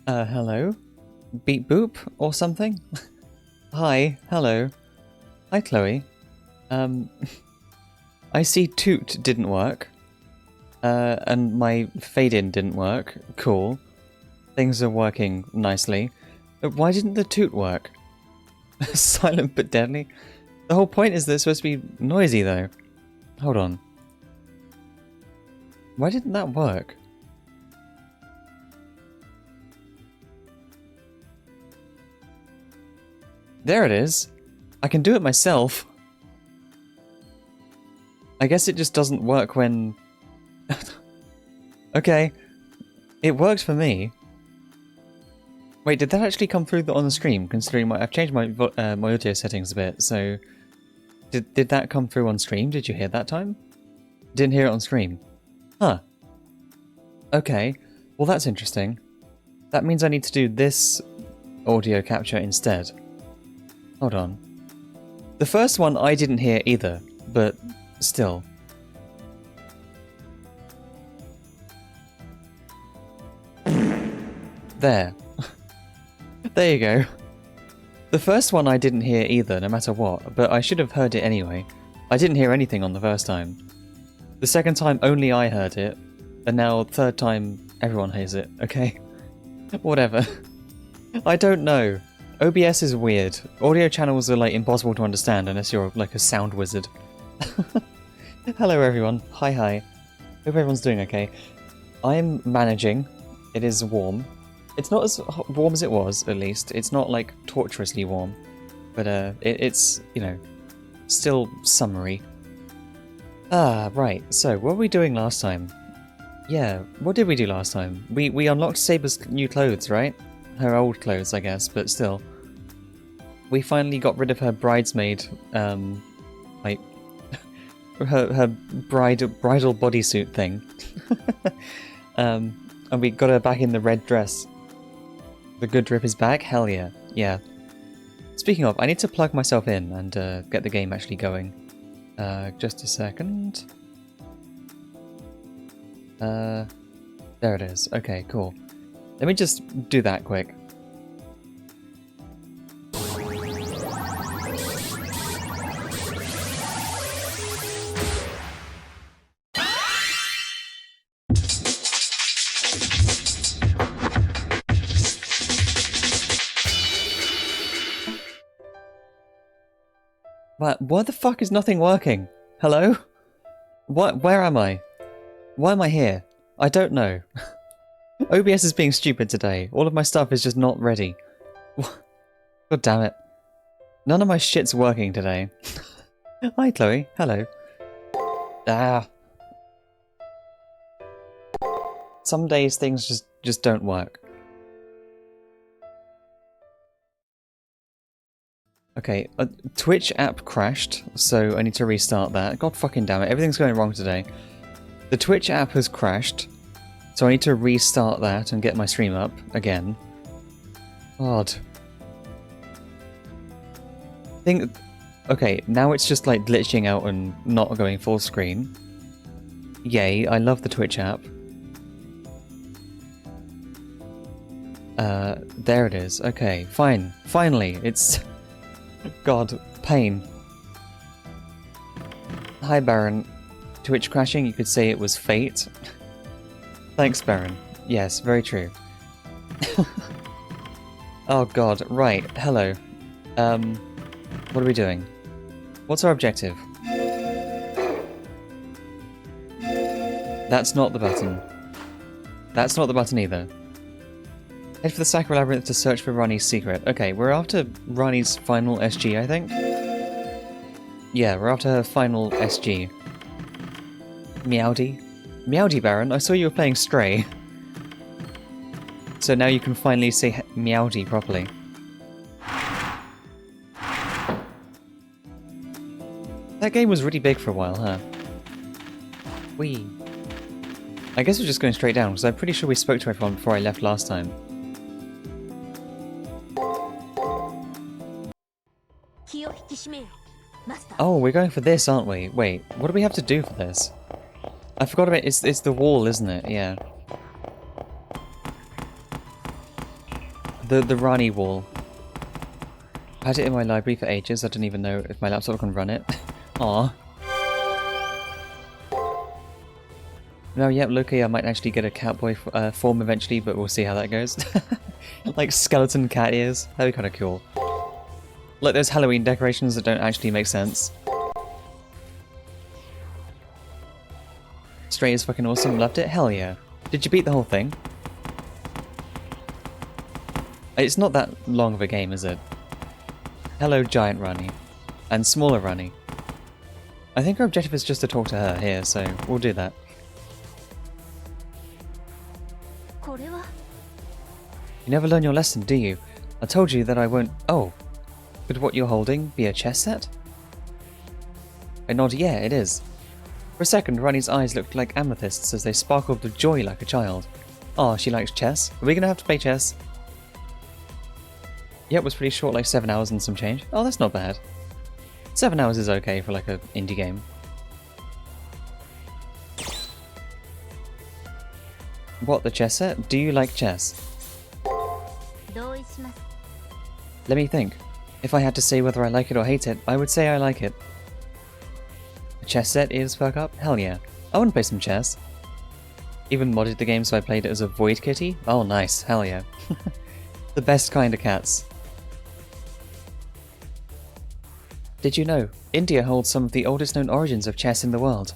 Hello? Beep boop or something? Hi, hello. Hi, Chloe. I see toot didn't work. And my fade-in didn't work. Cool. Things are working nicely. Why didn't the toot work? Silent but deadly? The whole point is that it's supposed to be noisy, though. Hold on. Why didn't that work? There it is. I can do it myself. I guess it just doesn't work when... Okay. It works for me. Wait, did that actually come through on the stream? Considering I've changed my audio settings a bit, so... Did that come through on stream? Did you hear that time? Didn't hear it on stream. Huh. Okay. Well, that's interesting. That means I need to do this audio capture instead. Hold on. The first one I didn't hear either, but still. There. There you go. The first one I didn't hear either, no matter what, but I should have heard it anyway. I didn't hear anything on the first time. The second time only I heard it, and now third time everyone hears it, okay? Whatever. I don't know. OBS is weird. Audio channels are like impossible to understand unless you're like a sound wizard. Hello everyone. Hi. Hope everyone's doing okay. I'm managing. It is warm. It's not as warm as it was, at least. It's not like torturously warm. But it's, you know, still summery. Ah, right. So, what were we doing last time? Yeah, what did we do last time? We unlocked Saber's new clothes, right? Her old clothes, I guess, but still. We finally got rid of her bridesmaid, like, her bridal bodysuit thing. And we got her back in the red dress. The good drip is back? Hell yeah. Yeah. Speaking of, I need to plug myself in and get the game actually going. Just a second. There it is. Okay, cool. Let me just do that quick. What the fuck is nothing working? Hello? What? Where am I? Why am I here? I don't know. OBS is being stupid today. All of my stuff is just not ready. God damn it. None of my shit's working today. Hi Chloe. Hello. Ah. Some days things just don't work. Okay, Twitch app crashed, so I need to restart that. God fucking damn it, everything's going wrong today. The Twitch app has crashed, so I need to restart that and get my stream up again. Odd. Okay, now it's just like glitching out and not going full screen. Yay, I love the Twitch app. There it is. Okay, fine. Finally, it's... God, pain. Hi Baron. Twitch crashing, you could say it was fate. Thanks Baron. Yes, very true. Oh god, right, hello. What are we doing? What's our objective? That's not the button. That's not the button either. Head for the Sakura Labyrinth to search for Rani's secret. Okay, we're after Rani's final SG, I think? Yeah, we're after her final SG. Meowdy? Meowdy, Baron, I saw you were playing Stray. So now you can finally say Meowdy properly. That game was really big for a while, huh? Whee. I guess we're just going straight down, because I'm pretty sure we spoke to everyone before I left last time. Oh, we're going for this, aren't we? Wait, what do we have to do for this? I forgot about it. It's the wall, isn't it? Yeah. The Rani wall. I had it in my library for ages. I don't even know if my laptop can run it. Aw. No, yeah, luckily I might actually get a Catboy form eventually, but we'll see how that goes. Like skeleton cat ears. That'd be kind of cool. Like those Halloween decorations that don't actually make sense. Stray is fucking awesome. Loved it. Hell yeah. Did you beat the whole thing? It's not that long of a game, is it? Hello, giant Rani. And smaller Rani. I think our objective is just to talk to her here, so we'll do that. You never learn your lesson, do you? I told you that I won't... Oh. Could what you're holding be a chess set? I nod, yeah, it is. For a second, Rani's eyes looked like amethysts as they sparkled with joy like a child. Oh, she likes chess. Are we gonna have to play chess? Yeah, it was pretty short, like 7 hours and some change. Oh, that's not bad. 7 hours is okay for like an indie game. What, the chess set? Do you like chess? Let me think. If I had to say whether I like it or hate it, I would say I like it. A chess set is fuck up? Hell yeah. I want to play some chess. Even modded the game so I played it as a void kitty? Oh nice, hell yeah. The best kind of cats. Did you know, India holds some of the oldest known origins of chess in the world?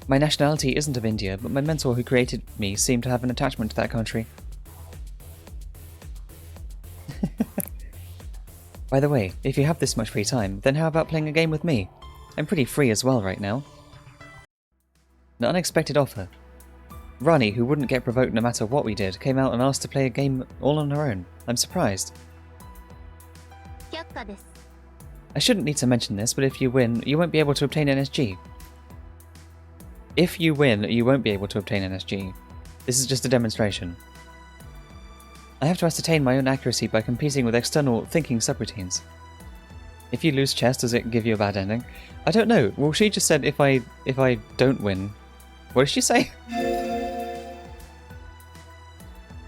My nationality isn't of India, but my mentor who created me seemed to have an attachment to that country. By the way, if you have this much free time, then how about playing a game with me? I'm pretty free as well right now. An unexpected offer. Rani, who wouldn't get provoked no matter what we did, came out and asked to play a game all on her own. I'm surprised. I shouldn't need to mention this, but if you win, you won't be able to obtain NSG. If you win, you won't be able to obtain NSG. This is just a demonstration. I have to ascertain my own accuracy by competing with external thinking subroutines. If you lose chess, does it give you a bad ending? I don't know. Well, she just said if I don't win. What did she say?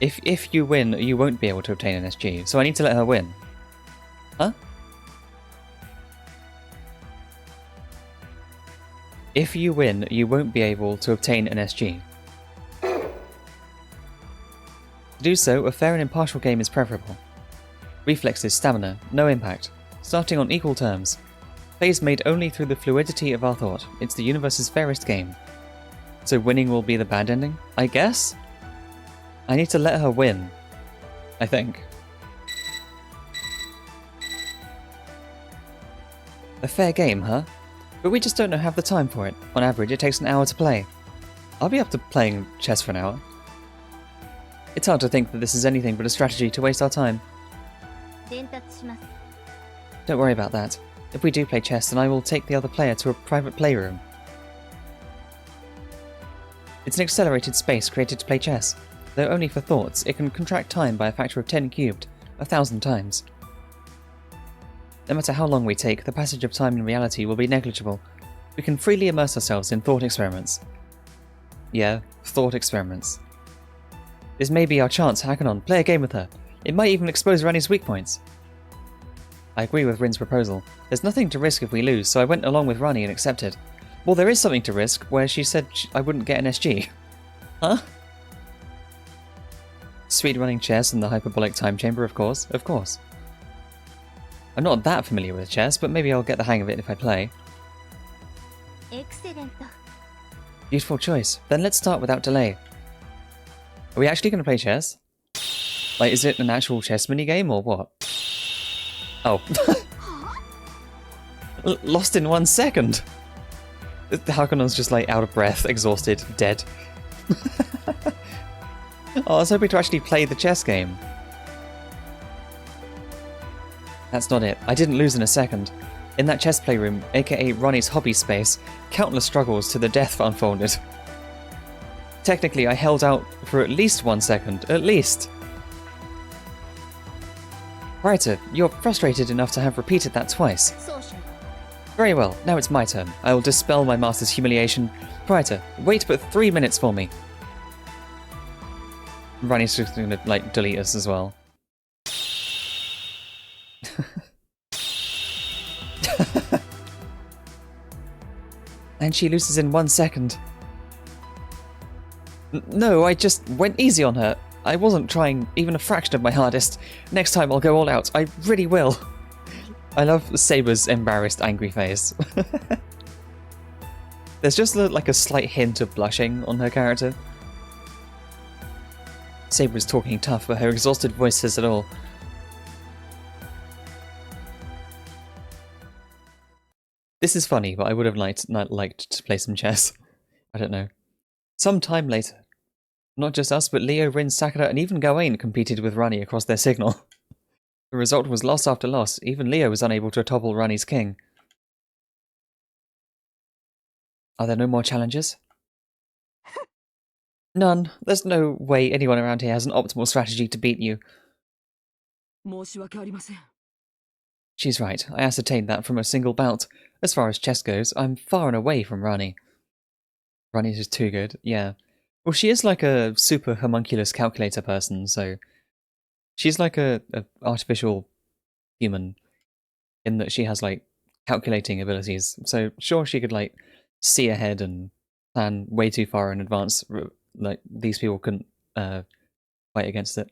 If you win, you won't be able to obtain NSG. So I need to let her win. Huh? If you win, you won't be able to obtain NSG. To do so, a fair and impartial game is preferable. Reflexes, stamina, no impact. Starting on equal terms. Plays made only through the fluidity of our thought. It's the universe's fairest game. So winning will be the bad ending? I guess? I need to let her win. I think. A fair game, huh? But we just don't have the time for it. On average, it takes an hour to play. I'll be up to playing chess for an hour. It's hard to think that this is anything but a strategy to waste our time. Don't worry about that. If we do play chess, then I will take the other player to a private playroom. It's an accelerated space created to play chess. Though only for thoughts, it can contract time by a factor of 10 cubed, 1,000 times. No matter how long we take, the passage of time in reality will be negligible. We can freely immerse ourselves in thought experiments. Yeah, thought experiments. This may be our chance, Hackanon. Play a game with her. It might even expose Rani's weak points. I agree with Rin's proposal. There's nothing to risk if we lose, so I went along with Rani and accepted. Well, there is something to risk, where she said I wouldn't get an SG. Huh? Speedrunning chess and the hyperbolic time chamber, of course. Of course. I'm not that familiar with chess, but maybe I'll get the hang of it if I play. Excellent. Beautiful choice. Then let's start without delay. Are we actually going to play chess? Like, is it an actual chess minigame or what? Oh. Lost in 1 second! The Harkonnen's just like out of breath, exhausted, dead. Oh, I was hoping to actually play the chess game. That's not it. I didn't lose in a second. In that chess playroom, aka Rani's hobby space, countless struggles to the death unfolded. Technically, I held out for at least 1 second. At least! Writer, you're frustrated enough to have repeated that twice. Very well, now it's my turn. I will dispel my master's humiliation. Writer, wait but 3 minutes for me. Rani's just gonna, like, delete us as well. And she loses in 1 second. No, I just went easy on her. I wasn't trying even a fraction of my hardest. Next time I'll go all out. I really will. I love Saber's embarrassed, angry face. There's just like a slight hint of blushing on her character. Saber is talking tough, but her exhausted voice says it all. This is funny, but I would have liked to play some chess. I don't know. Some time later. Not just us, but Leo, Rin, Sakura, and even Gawain competed with Rani across their signal. The result was loss after loss. Even Leo was unable to topple Rani's king. Are there no more challenges? None. There's no way anyone around here has an optimal strategy to beat you. She's right. I ascertained that from a single bout. As far as chess goes, I'm far and away from Rani. Rani's just too good, yeah. Well, she is like a super homunculus calculator person, so... She's like a artificial human, in that she has, like, calculating abilities. So, sure, she could, like, see ahead and plan way too far in advance. Like, these people couldn't fight against it.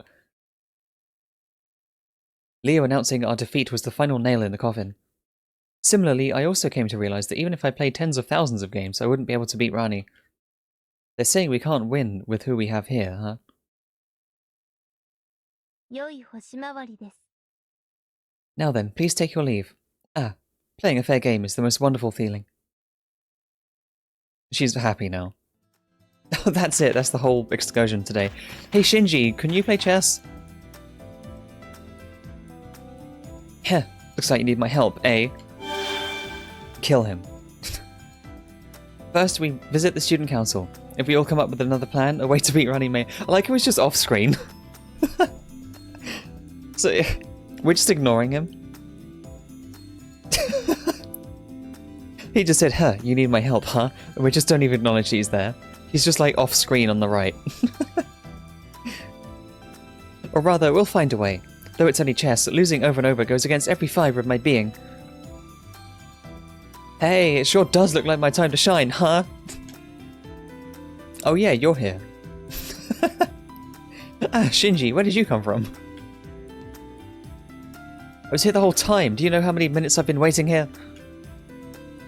Leo announcing our defeat was the final nail in the coffin. Similarly, I also came to realize that even if I played tens of thousands of games, I wouldn't be able to beat Rani. They're saying we can't win with who we have here, huh? Now then, please take your leave. Ah, playing a fair game is the most wonderful feeling. She's happy now. Oh, that's it, that's the whole excursion today. Hey Shinji, can you play chess? Heh, looks like you need my help, eh? Kill him. First, we visit the student council. If we all come up with another plan, a way to beat Rani may... I like it was just off screen. So, we're just ignoring him. He just said, huh, you need my help, huh? And we just don't even acknowledge he's there. He's just like off screen on the right. Or rather, we'll find a way. Though it's only chess, losing over and over goes against every fibre of my being. Hey, it sure does look like my time to shine, huh? Oh yeah, you're here. Ah, Shinji, where did you come from? I was here the whole time. Do you know how many minutes I've been waiting here?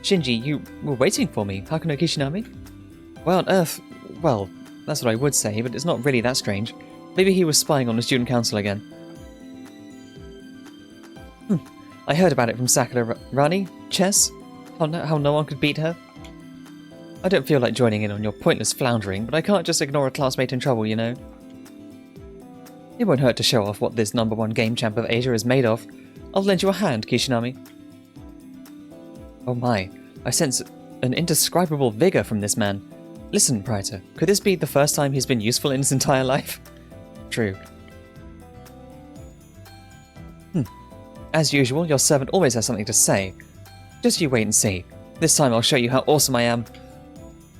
Shinji, you were waiting for me. Hakuno Kishinami? Why on earth? Well, that's what I would say, but it's not really that strange. Maybe he was spying on the student council again. I heard about it from Sakura. Rani? Chess? How no one could beat her? I don't feel like joining in on your pointless floundering, but I can't just ignore a classmate in trouble, you know? It won't hurt to show off what this #1 game champ of Asia is made of. I'll lend you a hand, Kishinami. Oh my, I sense an indescribable vigour from this man. Listen, Praetor, could this be the first time he's been useful in his entire life? True. As usual, your servant always has something to say. Just you wait and see. This time I'll show you how awesome I am.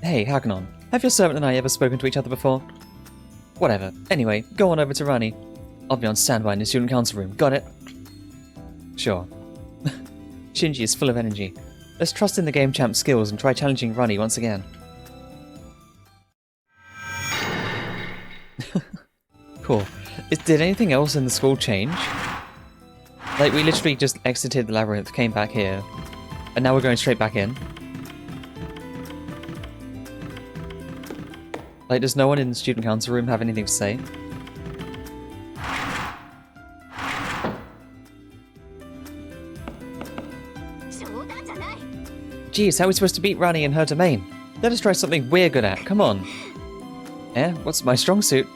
Hey, Hagnon, have your servant and I ever spoken to each other before? Whatever. Anyway, go on over to Rani. I'll be on standby in the student council room. Got it? Sure. Shinji is full of energy. Let's trust in the game champ's skills and try challenging Rani once again. Cool. Did anything else in the school change? Like, we literally just exited the labyrinth, came back here, and now we're going straight back in. Like, does no one in the student council room have anything to say? Geez, how are we supposed to beat Rani in her domain? Let us try something we're good at, come on. Eh, what's my strong suit?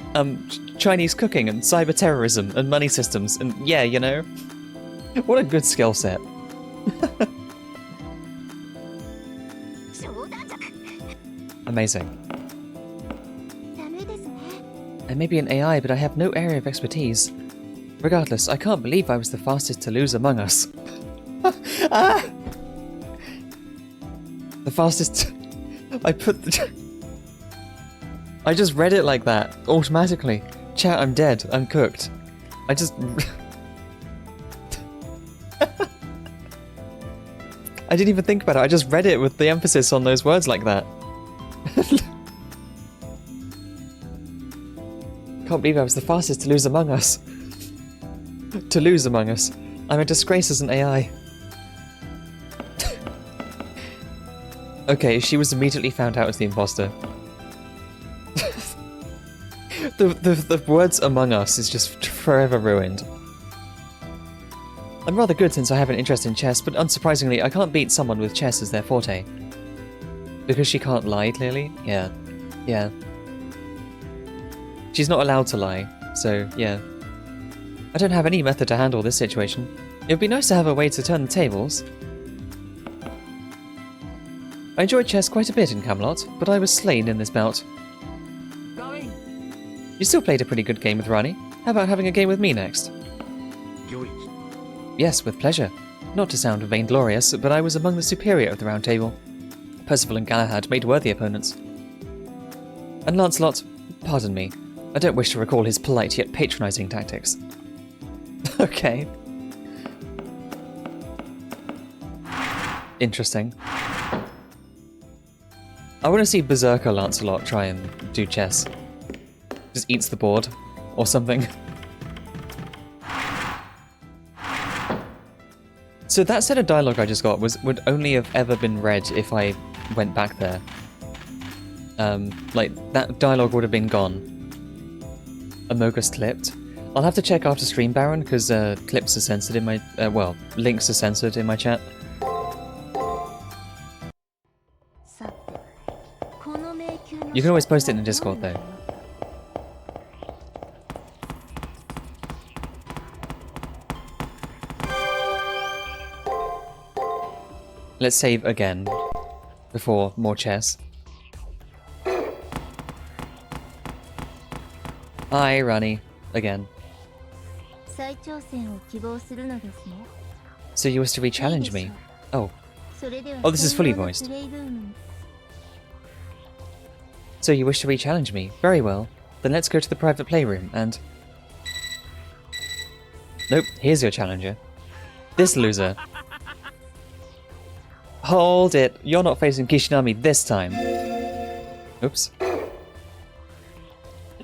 Chinese cooking and cyber terrorism and money systems and yeah, you know. What a good skill set. Amazing. I may be an AI, but I have no area of expertise. Regardless, I can't believe I was the fastest to lose among us. Ah! The fastest... I just read it like that, automatically. Chat, I'm dead. I'm cooked. I just... I didn't even think about it. I just read it with the emphasis on those words like that. Can't believe I was the fastest to lose among us. To lose among us. I'm a disgrace as an AI. Okay, she was immediately found out as the imposter. The words among us is just forever ruined. I'm rather good since I have an interest in chess, but unsurprisingly, I can't beat someone with chess as their forte. Because she can't lie, clearly? Yeah. Yeah. She's not allowed to lie, so yeah. I don't have any method to handle this situation. It would be nice to have a way to turn the tables. I enjoyed chess quite a bit in Camelot, but I was slain in this bout. You still played a pretty good game with Rani. How about having a game with me next? Yes, with pleasure. Not to sound vainglorious, but I was among the superior of the Round Table. Percival and Galahad made worthy opponents. And Lancelot, pardon me, I don't wish to recall his polite yet patronising tactics. Okay. Interesting. I want to see Berserker Lancelot try and do chess. Just eats the board, or something. So that set of dialogue I just got would only have ever been read if I went back there. Like, that dialogue would have been gone. Amogus clipped. I'll have to check after stream, Baron, because clips are censored in my... well, links are censored in my chat. You can always post it in the Discord, though. Let's save again, before more chess. Hi, Rani. Again. So you wish to re-challenge me? Oh. Oh, this is fully voiced. So you wish to re-challenge me? Very well. Then let's go to the private playroom and... Nope, here's your challenger. This loser. Hold it. You're not facing Kishinami this time. Oops.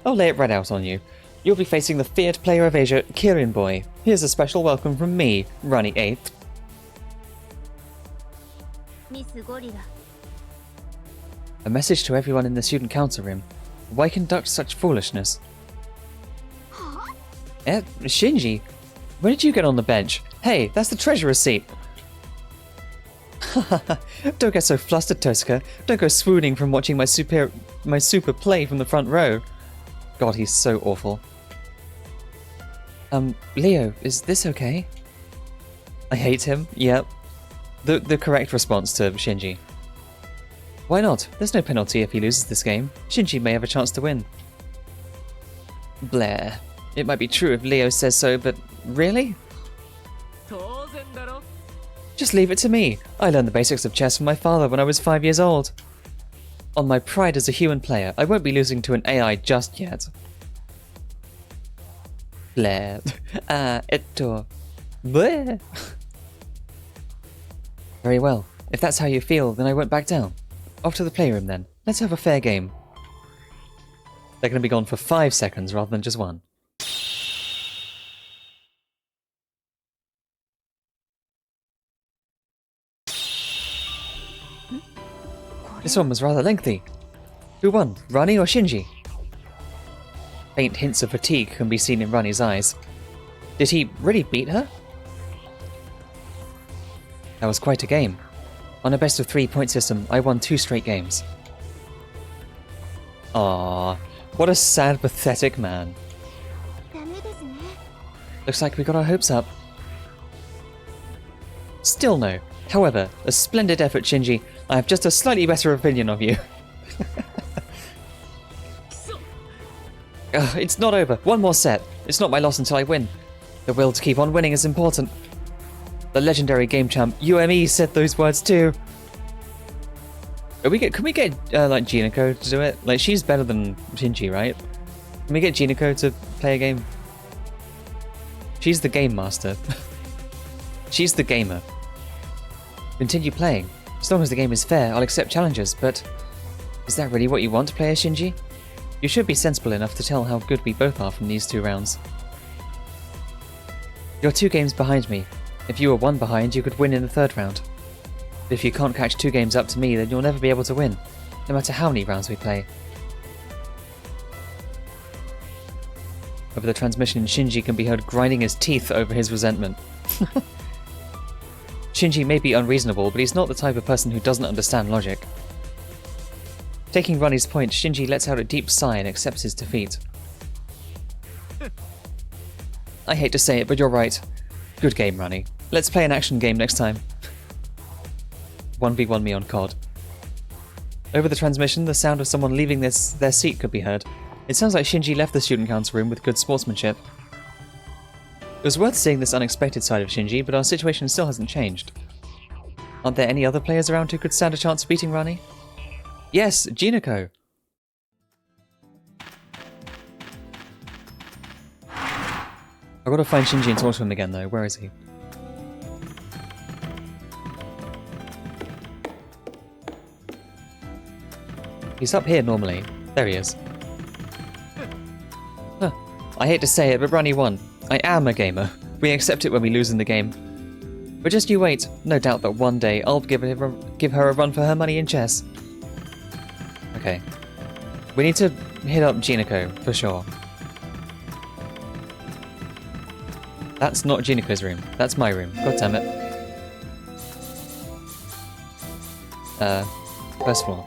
I'll lay it right out on you. You'll be facing the feared player of Asia, Kirin Boy. Here's a special welcome from me, Rani 8th. A message to everyone in the student council room. Why conduct such foolishness? Shinji? When did you get on the bench? Hey, that's the treasurer's seat. Don't get so flustered, Tosuka. Don't go swooning from watching my super play from the front row. God, he's so awful. Leo, is this okay? I hate him, yep. The correct response to Shinji. Why not? There's no penalty if he loses this game. Shinji may have a chance to win. Blair. It might be true if Leo says so, but really? Just leave it to me. I learned the basics of chess from my father when I was 5 years old. On my pride as a human player, I won't be losing to an AI just yet. Blair. Blair. Very well. If that's how you feel, then I won't back down. Off to the playroom then. Let's have a fair game. They're going to be gone for 5 seconds rather than just 1. This one was rather lengthy. Who won, Rani or Shinji? Faint hints of fatigue can be seen in Rani's eyes. Did he really beat her? That was quite a game. On a best of 3 point system, I won 2 straight games. Aww, what a sad, pathetic man. Looks like we got our hopes up. Still no. However, a splendid effort, Shinji. I have just a slightly better opinion of you. It's not over. One more set. It's not my loss until I win. The will to keep on winning is important. The legendary game champ UME said those words too. Can we get like Jinako to do it? Like, she's better than Shinji, right? Can we get Jinako to play a game? She's the game master. She's the gamer. Continue playing. As long as the game is fair, I'll accept challenges, but... Is that really what you want to play as Shinji? You should be sensible enough to tell how good we both are from these 2 rounds. You're 2 games behind me. If you were 1 behind, you could win in the 3rd round. But if you can't catch 2 games up to me, then you'll never be able to win, no matter how many rounds we play. Over the transmission, Shinji can be heard grinding his teeth over his resentment. Shinji may be unreasonable, but he's not the type of person who doesn't understand logic. Taking Rani's point, Shinji lets out a deep sigh and accepts his defeat. I hate to say it, but you're right. Good game, Rani. Let's play an action game next time. 1v1 me on COD. Over the transmission, the sound of someone leaving their seat could be heard. It sounds like Shinji left the student council room with good sportsmanship. It was worth seeing this unexpected side of Shinji, but our situation still hasn't changed. Aren't there any other players around who could stand a chance of beating Rani? Yes, Jinako! I've got to find Shinji and talk to him again though. Where is he? He's up here normally. There he is. Huh. I hate to say it, but Rani won. I am a gamer. We accept it when we lose in the game. But just you wait. No doubt that one day I'll give her a run for her money in chess. Okay. We need to hit up Jinako, for sure. That's not Jinako's room. That's my room. God damn it. First floor.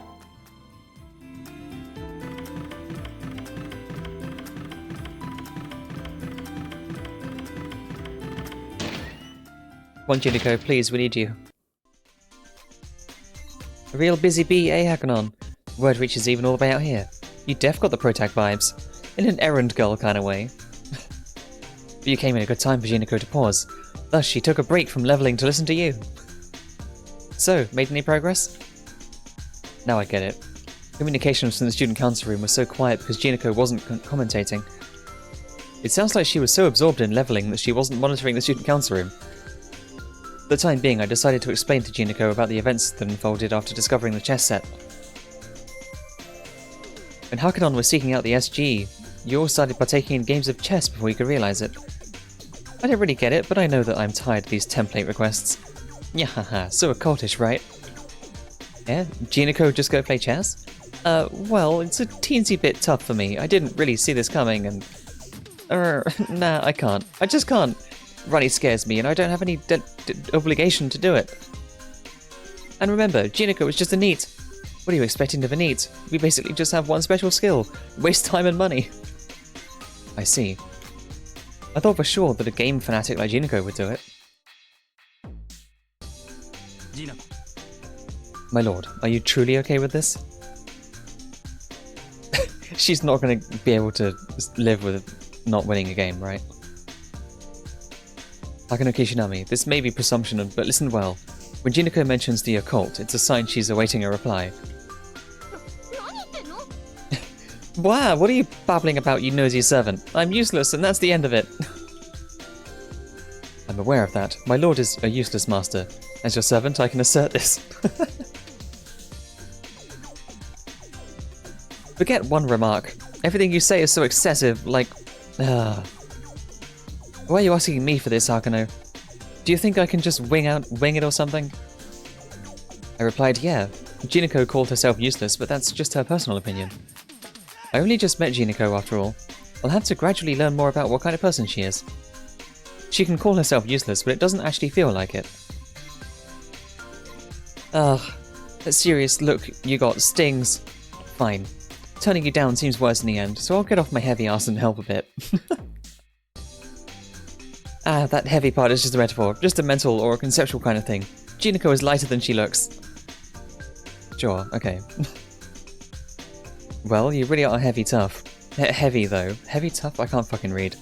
Come on, Jinako, please, we need you. A real busy bee, eh, Hakunon? Word reaches even all the way out here. You def got the protag vibes. In an errand girl kind of way. But you came in a good time for Jinako to pause. Thus, she took a break from leveling to listen to you. So, made any progress? Now I get it. Communications from the student council room was so quiet because Jinako wasn't commentating. It sounds like she was so absorbed in leveling that she wasn't monitoring the student council room. For the time being, I decided to explain to Jinako about the events that unfolded after discovering the chess set. When Hakunon was seeking out the SG, you all started partaking in games of chess before you could realize it. I don't really get it, but I know that I'm tired of these template requests. Yahaha, so occultish, right? Yeah, Jinako just go play chess? Well, it's a teensy bit tough for me. I didn't really see this coming and... nah, I can't. I just can't. Rani scares me and I don't have any obligation to do it. And remember, Jinako is just a NEET. What are you expecting of a NEET? We basically just have one special skill. Waste time and money. I see. I thought for sure that a game fanatic like Jinako would do it. My lord, are you truly okay with this? She's not going to be able to live with not winning a game, right? Hakuno Kishinami, this may be presumption, but listen well. When Jinako mentions the occult, it's a sign she's awaiting a reply. Wow, what are you babbling about, you nosy servant? I'm useless, and that's the end of it. I'm aware of that. My lord is a useless master. As your servant, I can assert this. Forget one remark. Everything you say is so excessive, like... Why are you asking me for this, Hakuno? Do you think I can just wing it or something? I replied, yeah. Jinako called herself useless, but that's just her personal opinion. I only just met Jinako after all. I'll have to gradually learn more about what kind of person she is. She can call herself useless, but it doesn't actually feel like it. Ugh, that serious look you got stings. Fine. Turning you down seems worse in the end, so I'll get off my heavy ass and help a bit. That heavy part is just a metaphor, just a mental or a conceptual kind of thing. Jinako is lighter than she looks. Sure, okay. Well, you really are heavy tough. Heavy though. Heavy tough? I can't fucking read.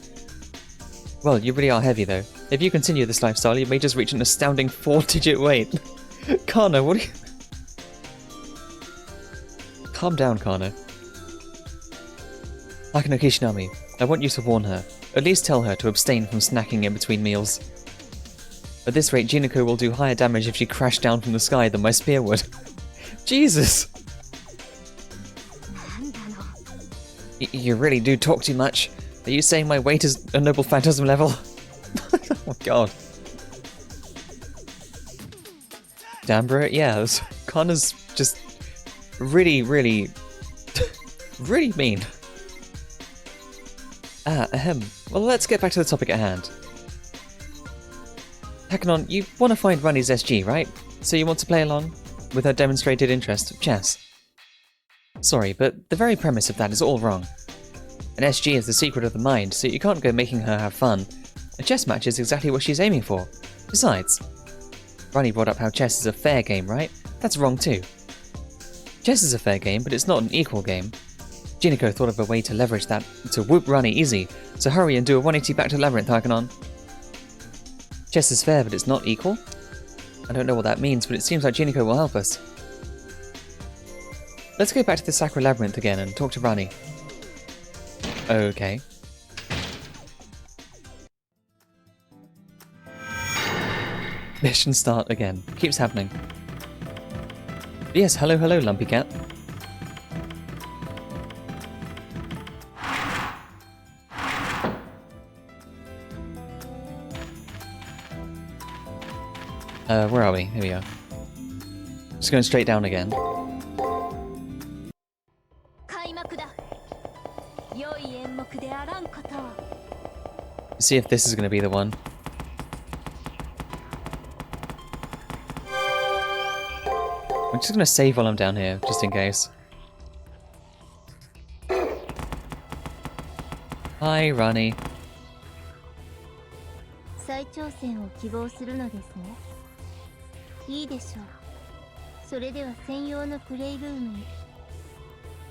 Well, you really are heavy though. If you continue this lifestyle, you may just reach an astounding 4-digit weight. Kana, what are you... Calm down, Kana. Hakuno Kishinami, I want you to warn her. At least tell her to abstain from snacking in between meals. At this rate, Jinako will do higher damage if she crashed down from the sky than my spear would. Jesus! You really do talk too much. Are you saying my weight is a noble phantasm level? Oh god. Damn bro, yeah, Connor's just really, really, really mean. Well, let's get back to the topic at hand. Hakanon, you want to find Rani's SG, right? So you want to play along with her demonstrated interest, chess. Sorry, but the very premise of that is all wrong. An SG is the secret of the mind, so you can't go making her have fun. A chess match is exactly what she's aiming for. Besides, Rani brought up how chess is a fair game, right? That's wrong too. Chess is a fair game, but it's not an equal game. Jinako thought of a way to leverage that to whoop Rani easy, so hurry and do a 180 back to Labyrinth, Hakanon. Chess is fair, but it's not equal? I don't know what that means, but it seems like Jinako will help us. Let's go back to the Sakura Labyrinth again and talk to Rani. Okay. Mission start again. Keeps happening. Yes, hello, Lumpy Cat. Where are we? Here we are. Just going straight down again. See if this is going to be the one. I'm just going to save while I'm down here, just in case. Hi, Rani.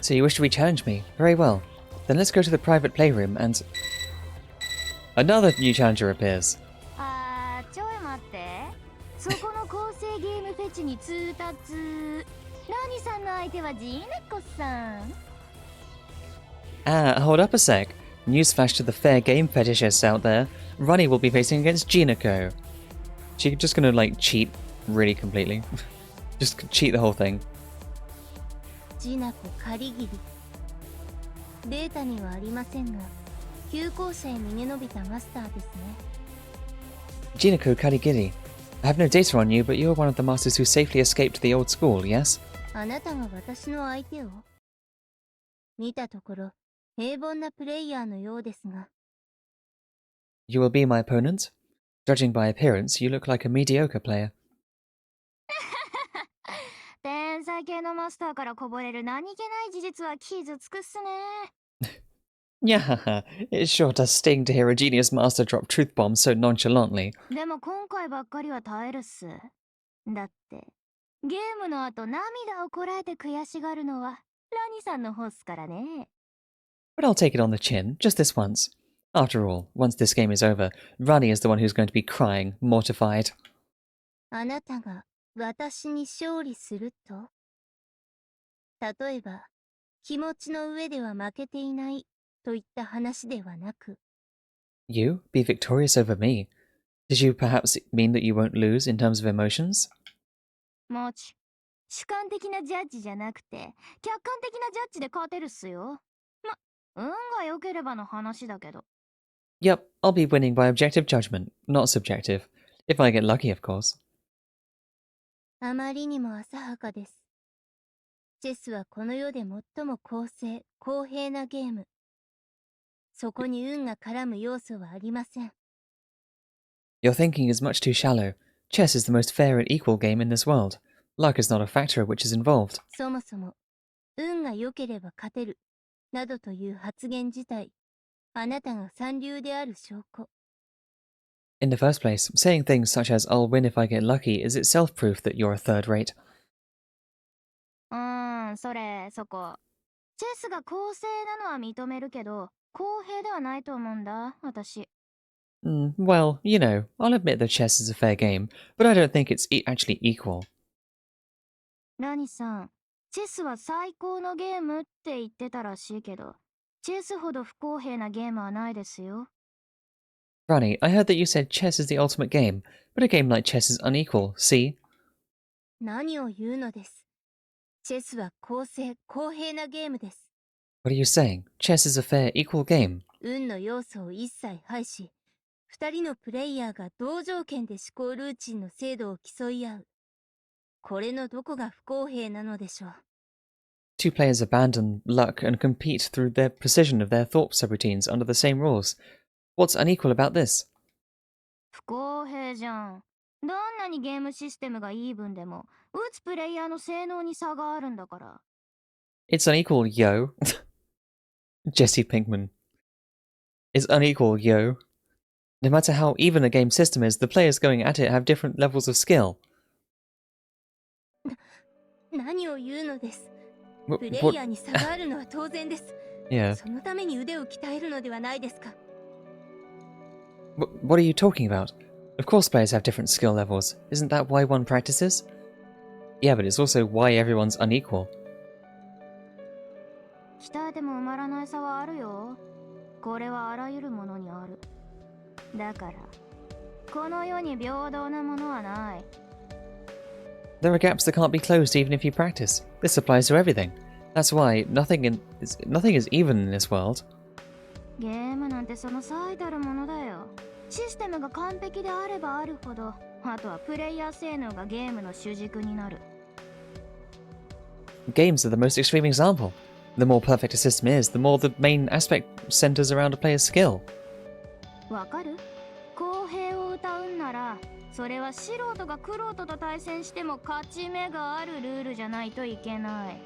So you wish to re-challenge me? Very well. Then let's go to the private playroom and... Another new challenger appears. Ah, hold up a sec. Newsflash to the fair game fetishists out there. Rani will be facing against Jinako. She's just gonna, like, cheat really completely. Just cheat the whole thing. Jinako Karigiri. I have no data on you, but you're one of the masters who safely escaped the old school, yes? You will be my opponent? Judging by appearance, you look like a mediocre player. Yeah, it sure does sting to hear a genius master drop truth bombs so nonchalantly. But I'll take it on the chin, just this once. After all, once this game is over, Rani is the one who's going to be crying, mortified. You? Be victorious over me? Did you perhaps mean that you won't lose in terms of emotions? Yep, I'll be winning by objective judgment, not subjective. If I get lucky, of course. Your thinking is much too shallow. Chess is the most fair and equal game in this world. Luck is not a factor which is involved. In the first place, saying things such as I'll win if I get lucky is itself proof that you're a third rate. Well, you know, I'll admit that chess is a fair game, but I don't think it's actually equal. Rani, I heard that you said chess is the ultimate game, but But a game like chess is unequal, see? 何を言うのです。チェスは公正、公平なゲームです。What are you saying? Chess is a fair, equal game. 運の要素を一切排し、二人のプレイヤーが同条件で思考ルーチンの精度を競い合う。これのどこが不公平なのでしょう。Two players abandon luck and compete through their precision of their thought subroutines under the same rules. What's unequal about this? 不公平じゃん。どんなにゲームシステムがイーブンでも、打つプレイヤーの性能に差があるんだから。It's unequal, yo. Jesse Pinkman. It's unequal, yo. No matter how even a game system is, the players going at it have different levels of skill. 何を言うのです。プ What? レイヤーに差があるのは当然です。Yeah. そのために腕を鍛えるのではないですか。What are you talking about? Of course players have different skill levels. Isn't that why one practices? Yeah, but it's also why everyone's unequal. 鍛えても埋まらない差はあるよ。これはあらゆるものにある。だから、この世に平等なものはない。There are gaps that can't be closed even if you practice. This applies to everything. That's why nothing is even in this world. ゲームなんてその最たるものだよ。システムが完璧であればあるほど、あとはプレイヤー性能がゲームの主軸になる。Games are the most extreme example. The more perfect a system is, the more the main aspect centers around a player's skill. わかる？公平を謳うんなら、それは素人が玄人と対戦しても勝ち目があるルールじゃないといけない。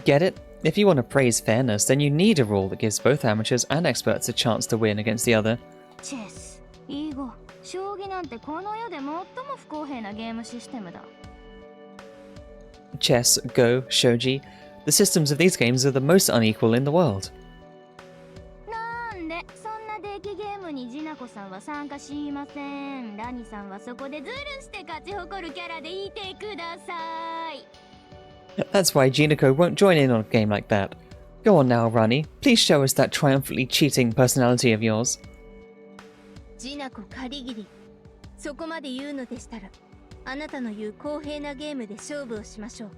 Get it? If you want to praise fairness, then you need a rule that gives both amateurs and experts a chance to win against the other. チェス、囲碁、将棋なんてこの世で最も不公平なゲームシステムだ。Chess, Go, Shogi, the systems of these games are the most unequal in the world. なんでそんなデッキゲームにジナコさんは参加しません。ラニさんはそこでズルして勝ち誇るキャラでいてください。That's why Jinako won't join in on a game like that. Go on now, Rani. Please show us that triumphantly cheating personality of yours. ジナコカリギリ、そこまで言うのでしたら、あなたの言う公平なゲームで勝負をしましょう。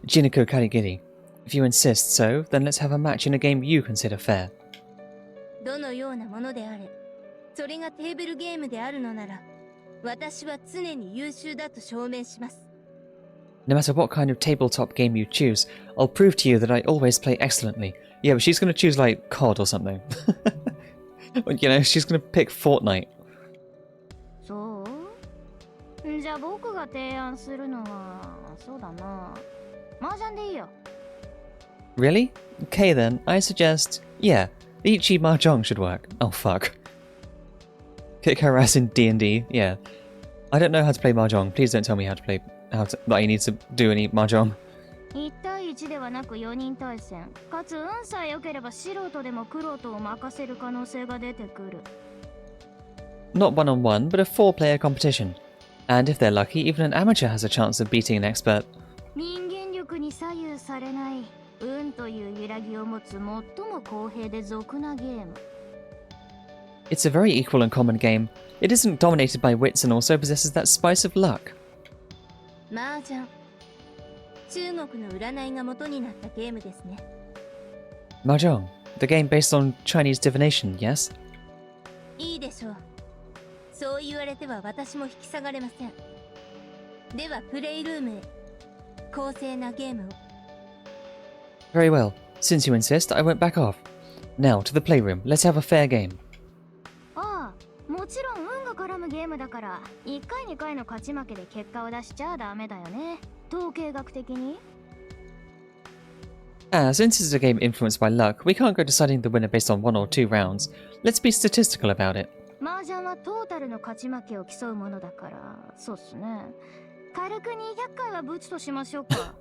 Jinako Karigiri. If you insist so, then let's have a match in a game you consider fair. どのようなものであれ、それがテーブルゲームであるのなら、私は常に優秀だと証明します。No matter what kind of tabletop game you choose, I'll prove to you that I always play excellently. Yeah, but she's gonna choose like COD or something. You know, she's gonna pick Fortnite. そう？じゃあ僕が提案するのは、そうだな。麻雀でいいよ。Really? Okay then, I suggest... Yeah, the Ichi Mahjong should work. Oh fuck. Kick her ass in D&D, yeah. I don't know how to play Mahjong, please don't tell me that I need to do any Mahjong. 1対1ではなく4人対戦。かつ運さえ良ければ素人でも玄人を任せる可能性が出てくる。Not one-on-one, but a 4-player competition. And if they're lucky, even an amateur has a chance of beating an expert. 人間力に左右されない運という揺らぎを持つ最も公平で俗なゲーム。It's a very equal and common game. It isn't dominated by wits and also possesses that spice of luck. 麻雀。中国の占いが元になったゲームですね。Mahjong, the game based on Chinese divination, yes? いいでしょう。そう言われては私も引き下がれません。ではプレイルームへ。公正なゲームを。Very well. Since you insist, I won't back off. Now, to the playroom. Let's have a fair game. ああ、もちろん運が絡むゲームだから1回2回の勝ち負けで結果を出しちゃダメだよね。統計学的に。Since it's a game influenced by luck, we can't go deciding the winner based on 1 or 2 rounds. Let's be statistical about it. 麻雀はトータルの勝ち負けを競うものだから、そうっすね。軽く200回はブチとしましょうか。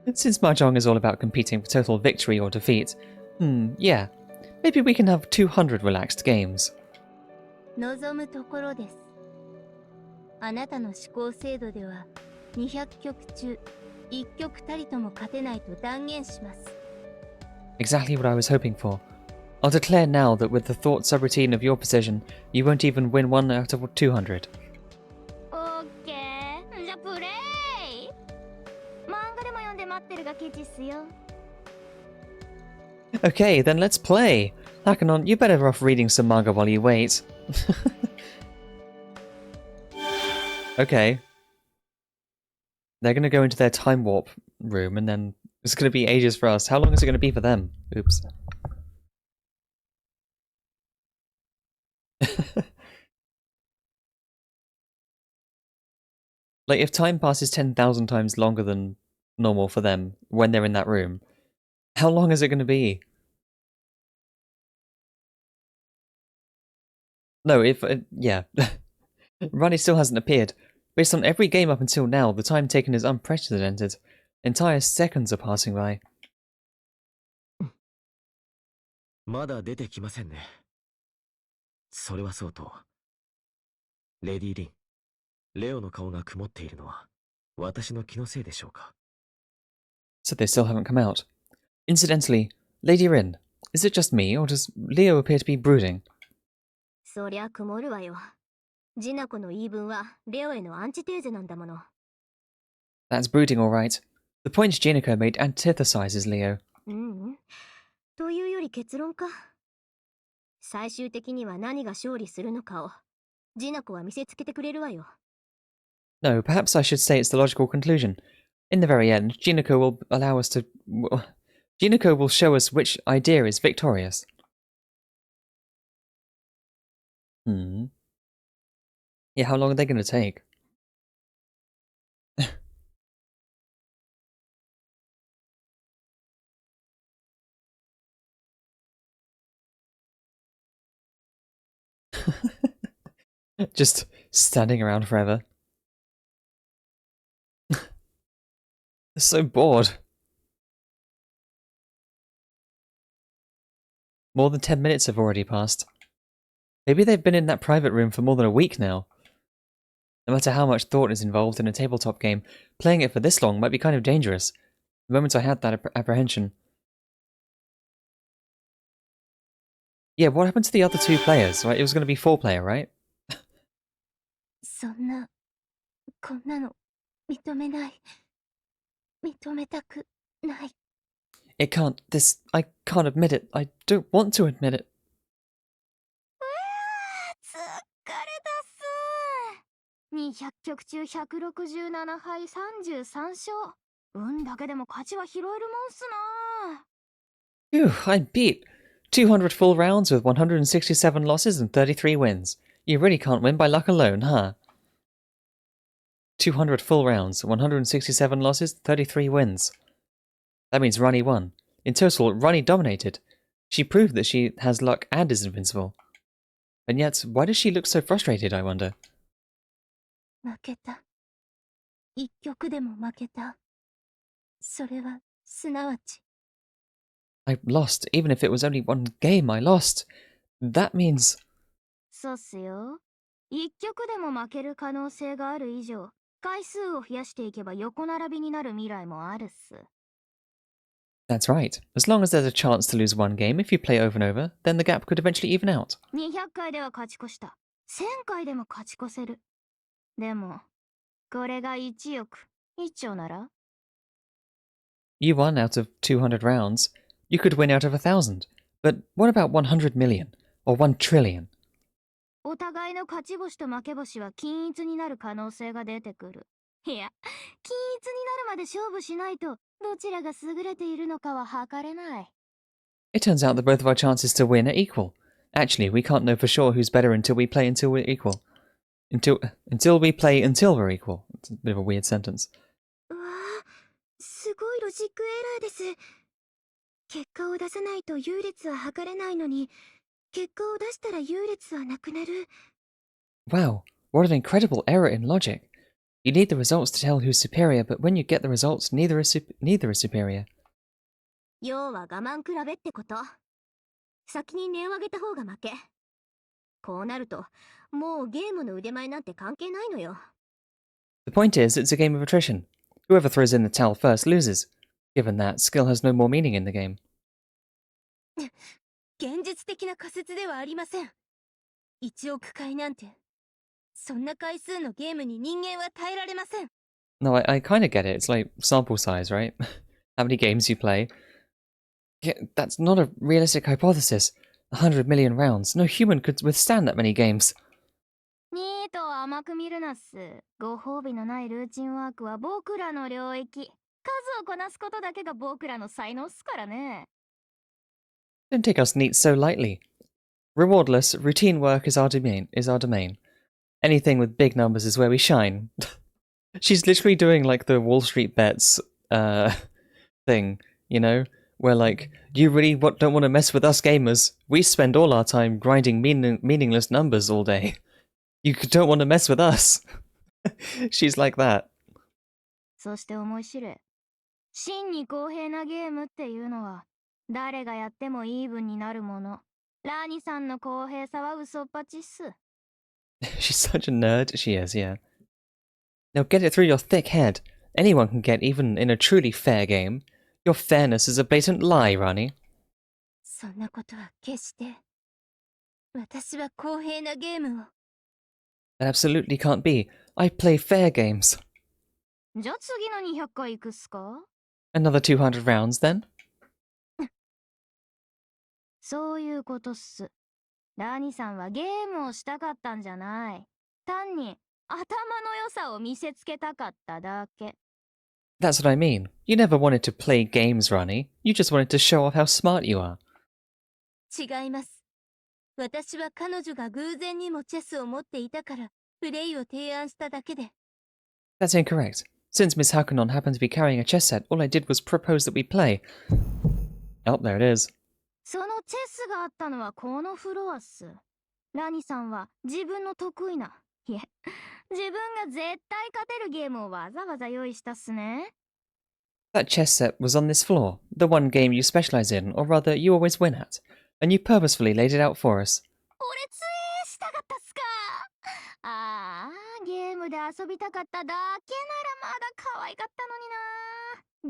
Since Mahjong is all about competing for total victory or defeat, yeah. Maybe we can have 200 relaxed games. 望むところです。あなたの思考制度では200局中1局たりとも勝てないと断言します。 Exactly what I was hoping for. I'll declare now that with the thought subroutine of your precision, you won't even win 1 out of 200. オッケー。じゃあプレイ。漫画でも読んで待ってるがケチっすよ。Okay, then let's play! Hakanon, you better off reading some manga while you wait. Okay. They're gonna go into their time warp room and then it's gonna be ages for us. How long is it gonna be for them? Oops. Like, if time passes 10,000 times longer than normal for them when they're in that room, how long is it gonna be? No, if... yeah. Rani still hasn't appeared. Based on every game up until now, the time taken is unprecedented. Entire seconds are passing by. まだ出てきませんね。それはそうと、レディ・リン、レオの顔が曇っているのは私の気のせいでしょうか。 So they still haven't come out. Incidentally, Lady Rin, is it just me, or does Leo appear to be brooding? そりゃ曇るわよ。ジナコの言い分はレオへのアンチテーゼなんだもの。That's brooding, all right. The point Jinako made antithesizes Leo. というより結論か。最終的には何が勝利するのかをジナコは見せつけてくれるわよ。No, perhaps I should say it's the logical conclusion. In the very end, Jinako will allow us to... Jinako will show us which idea is victorious. Yeah, how long are they going to take? Just standing around forever. So bored. More than 10 minutes have already passed. Maybe they've been in that private room for more than a week now. No matter how much thought is involved in a tabletop game, playing it for this long might be kind of dangerous. The moment I had that apprehension. Yeah, what happened to the other 2 players? Right, it was going to be 4-player, right? そんな、こんなの認めない。認めたくない。It can't, I can't admit it. I don't want to admit it. 疲れたっす。200局中167敗33勝。運だけでも勝ちは拾えるもんすな。 Phew, I beat 200 full rounds with 167 losses and 33 wins. You really can't win by luck alone, huh? 200 full rounds, 167 losses, 33 wins. That means Rani won. In total, Rani dominated. She proved that she has luck and is invincible. And yet, why does she look so frustrated, I wonder? 負けた。一局でも負けた。それはすなわち。I lost, even if it was only one game, I lost. That means... そうっすよ。一局でも負ける可能性がある以上、回数を増やしていけば横並びになる未来もあるっす。That's right. As long as there's a chance to lose one game if you play over and over, then the gap could eventually even out. 200回では勝ち越した。1000回でも勝ち越せる。でも、これが1億、1兆なら You won out of 200 rounds. You could win out of 1,000. But what about 100 million? Or 1 trillion? お互いの勝ち星と負け星は均一になる可能性が出てくる。いや、均一になるまで勝負しないと、どちらが優れているのかは測れない。It turns out that both of our chances to win are equal. Actually, we can't know for sure who's better until we play until we're equal. Until we play until we're equal. It's a bit of a weird sentence. うわぁ、すごいロジックエラーです。結果を出さないと優劣は測れないのに、結果を出したら優劣はなくなる。Wow, what an incredible error in logic. You need the results to tell who's superior, but when you get the results, neither is superior. 要は我慢比べってこと。先に値を上げた方が負け。こうなると、もうゲームの腕前なんて関係ないのよ。The point is, it's a game of attrition. Whoever throws in the towel first loses. Given that, skill has no more meaning in the game. 現実的な仮説ではありません。1億回なんて、そんな回数のゲームに人間は耐えられません。No, I kind of get it. It's like sample size, right? How many games you play. Yeah, that's not a realistic hypothesis. 100 million rounds. No human could withstand that many games. ニートを甘く見るなっす。ご褒美のないルーチンワークは僕らの領域。数をこなすことだけが僕らの才能っすからね。Don't take us neats so lightly. Rewardless, routine work is our domain. Anything with big numbers is where we shine. She's literally doing like the Wall Street bets thing, you know? Where like, you really don't want to mess with us gamers. We spend all our time grinding meaningless numbers all day. You don't want to mess with us. She's like that. そして思い知れ。真に公平なゲームっていうのは、誰がやってもイーブンになるもの。ラーニさんの公平さは嘘っぱちっす。She's such a nerd. She is, yeah. Now get it through your thick head. Anyone can get even in a truly fair game. Your fairness is a blatant lie, Rani. そんなことは決して。私は公平なゲームを。That absolutely can't be. I play fair games. じゃあ次の200回いくっすか？ Another 200 rounds, then? そういうことっす。ラーニさんはゲームをしたかったんじゃない。単に頭の良さを見せつけたかっただけ。That's what I mean. You never wanted to play games, Rani. You just wanted to show off how smart you are. 違います。私は彼女が偶然にもチェスを持っていたから、プレイを提案しただけで。That's incorrect. Since Miss Hakunon happened to be carrying a chess set, all I did was propose that we play. Oh, there it is. そのチェスがあったのはこのフロアっす。ラニさんは自分の得意な、いえ、自分が絶対勝てるゲームをわざわざ用意したっすね。That chess set was on this floor, the one game you specialize in, or rather, you always win at. And you purposefully laid it out for us. 俺つえしたかったっすか。ああ、ゲームで遊びたかっただけならまだ可愛かった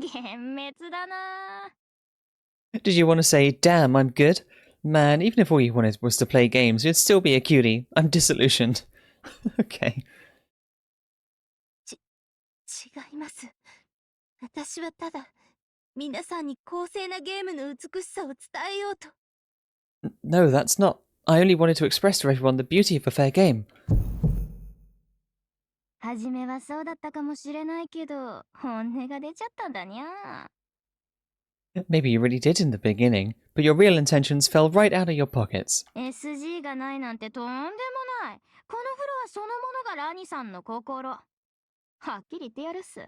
のにな。幻滅だな。Did you want to say, damn, I'm good? Man, even if all you wanted was to play games, you'd still be a cutie. I'm disillusioned. Okay. 違います。私はただ、皆さんに公正なゲームの美しさを伝えようと。No, that's not. I only wanted to express to everyone the beauty of a fair game. はじめはそうだったかもしれないけど、本音が出ちゃったんだにゃ。Maybe you really did in the beginning, but your real intentions fell right out of your pockets. SG がないなんてとんでもない。このフロアそのものがラニさんの心。はっきり言ってやるっす。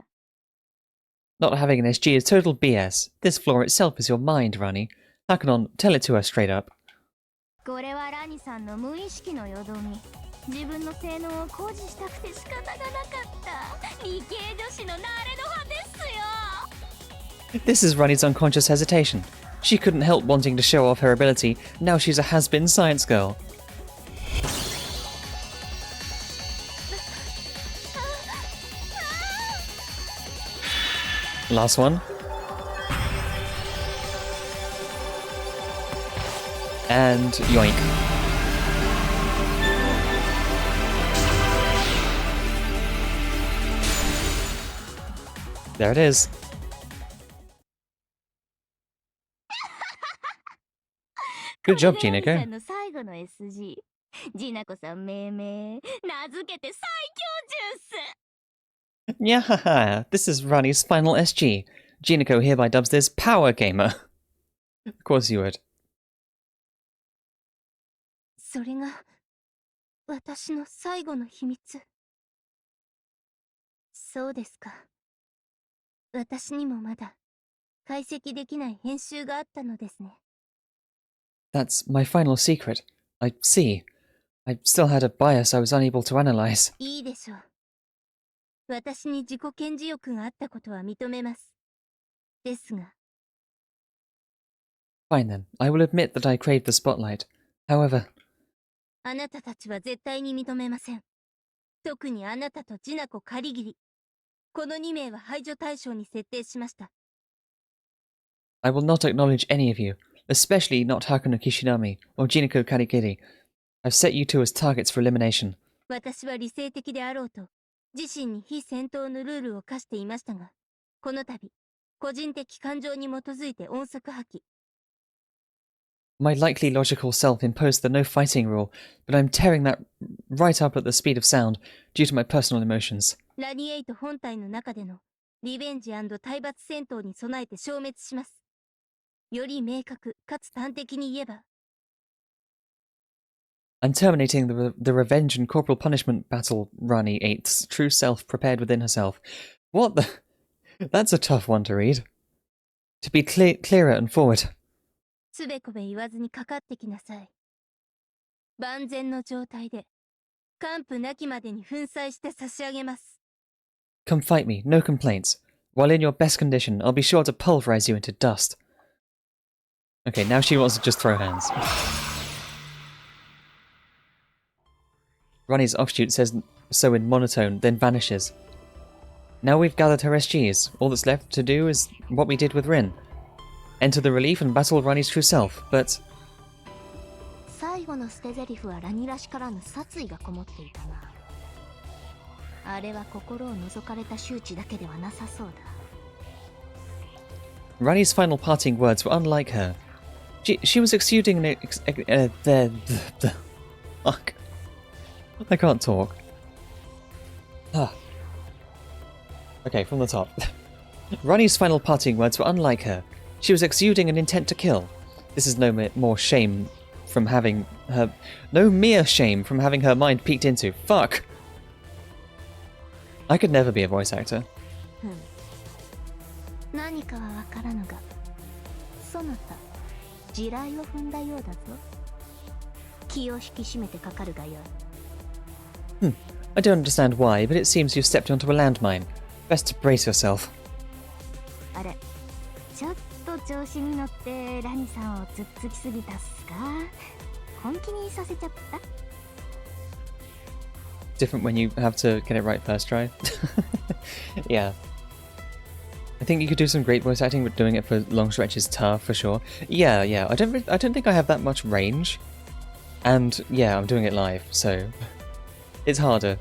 Not having an SG is total BS. This floor itself is your mind, Rani. Hakunon, tell it to us straight up. これはラニさんの無意識のよどみ。自分の性能を誇示したくて仕方がなかった。理系女子の慣れの葉ですよ。This is Rani's unconscious hesitation. She couldn't help wanting to show off her ability. Now she's a has-been science girl. Last one. And yoink. There it is. Good job, これがラニさ Jinako. んの最後の SG。ジナコさん命名。名付けて最強ジュース。 Nyahaha, this is Rani's final SG. Jinako hereby dubs this Power Gamer. Of course you would. それが、私の最後の秘密。そうですか。私にもまだ、解析できない編集があったのですね。That's my final secret. I see. I still had a bias I was unable to analyze. いいでしょう。私に自己顕示欲があったことは認めます。ですが、Fine then, I will admit that I craved the spotlight. However, あなたたちは絶対に認めません。特にあなたとジナコカリギリ。この2名は排除対象に設定しました。I will not acknowledge any of you. especially not Hakuno Kishinami or Jinako Karikiri. I've set you two as targets for elimination. 私は理性的であろうと、自身に非戦闘のルールを課していましたが、この度、個人的感情に基づいて音速破棄。My likely logical self imposed the no fighting rule, but I'm tearing that right up at the speed of sound due to my personal emotions. ラニエイト本体の中でのリベンジ&体罰戦闘に備えて消滅します。より明確かつ端的に言えば、I'm terminating the revenge and corporal punishment battle Rani 8's true self prepared within herself. What the? That's a tough one to read. To be clearer and forward. つべこべ言わずにかかってきなさい。万全の状態で、完膚なきまでに粉砕して差し上げます。Come fight me, no complaints. While in your best condition, I'll be sure to pulverize you into dust. Okay, now she wants to just throw hands. Rani's offshoot says so in monotone, then vanishes. Now we've gathered her SGs. All that's left to do is what we did with Rin. Enter the relief and battle Rani's true self, but... 最後の捨て台詞はラニらしからぬ殺意がこもっていたな。あれは心を覗かれた周知だけではなさそうだ。Rani's final parting words were unlike her. She was exuding an fuck. I can't talk. Okay, from the top. Rani's final parting words were unlike her. She was exuding an intent to kill. This is no more shame from having her... No mere shame from having her mind peeked into. Fuck! I could never be a voice actor. 何かはわからぬが、そなた、地雷を踏んだようだぞ。気を引き締めてかかるがよい。I don't understand why, but it seems you've stepped onto a landmine. Best to brace yourself. あれ、ちょっと調子に乗ってラニさんをつっつきすぎたっすか？本気にさせちゃった？ Different when you have to get it right first try. Yeah. I think you could do some great voice acting, but doing it for long stretches is tough for sure. Yeah. I don't think I have that much range, and yeah, I'm doing it live, so it's harder.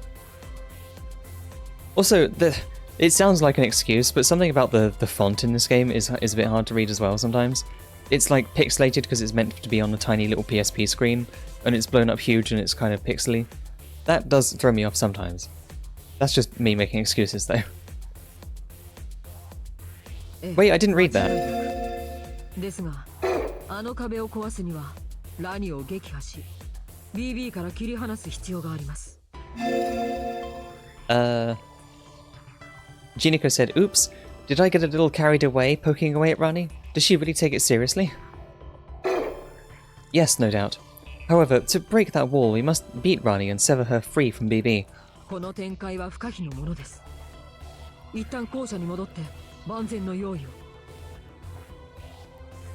Also, it sounds like an excuse, but something about the font in this game is a bit hard to read as well sometimes. It's like pixelated because it's meant to be on a tiny little PSP screen, and it's blown up huge and it's kind of pixely. That does throw me off sometimes. That's just me making excuses though. Wait, I didn't read that. ですが、あの壁を壊すにはラニを撃破し、BB から切り離す必要があります。Jiniko said, "Oops, did I get a little carried away poking away at Rani? Does she really take it seriously?" Yes, no doubt. However, to break that wall, we must beat Rani and sever her free from BB. この展開は不可避のものです。一旦校舎に戻って万全の用意を。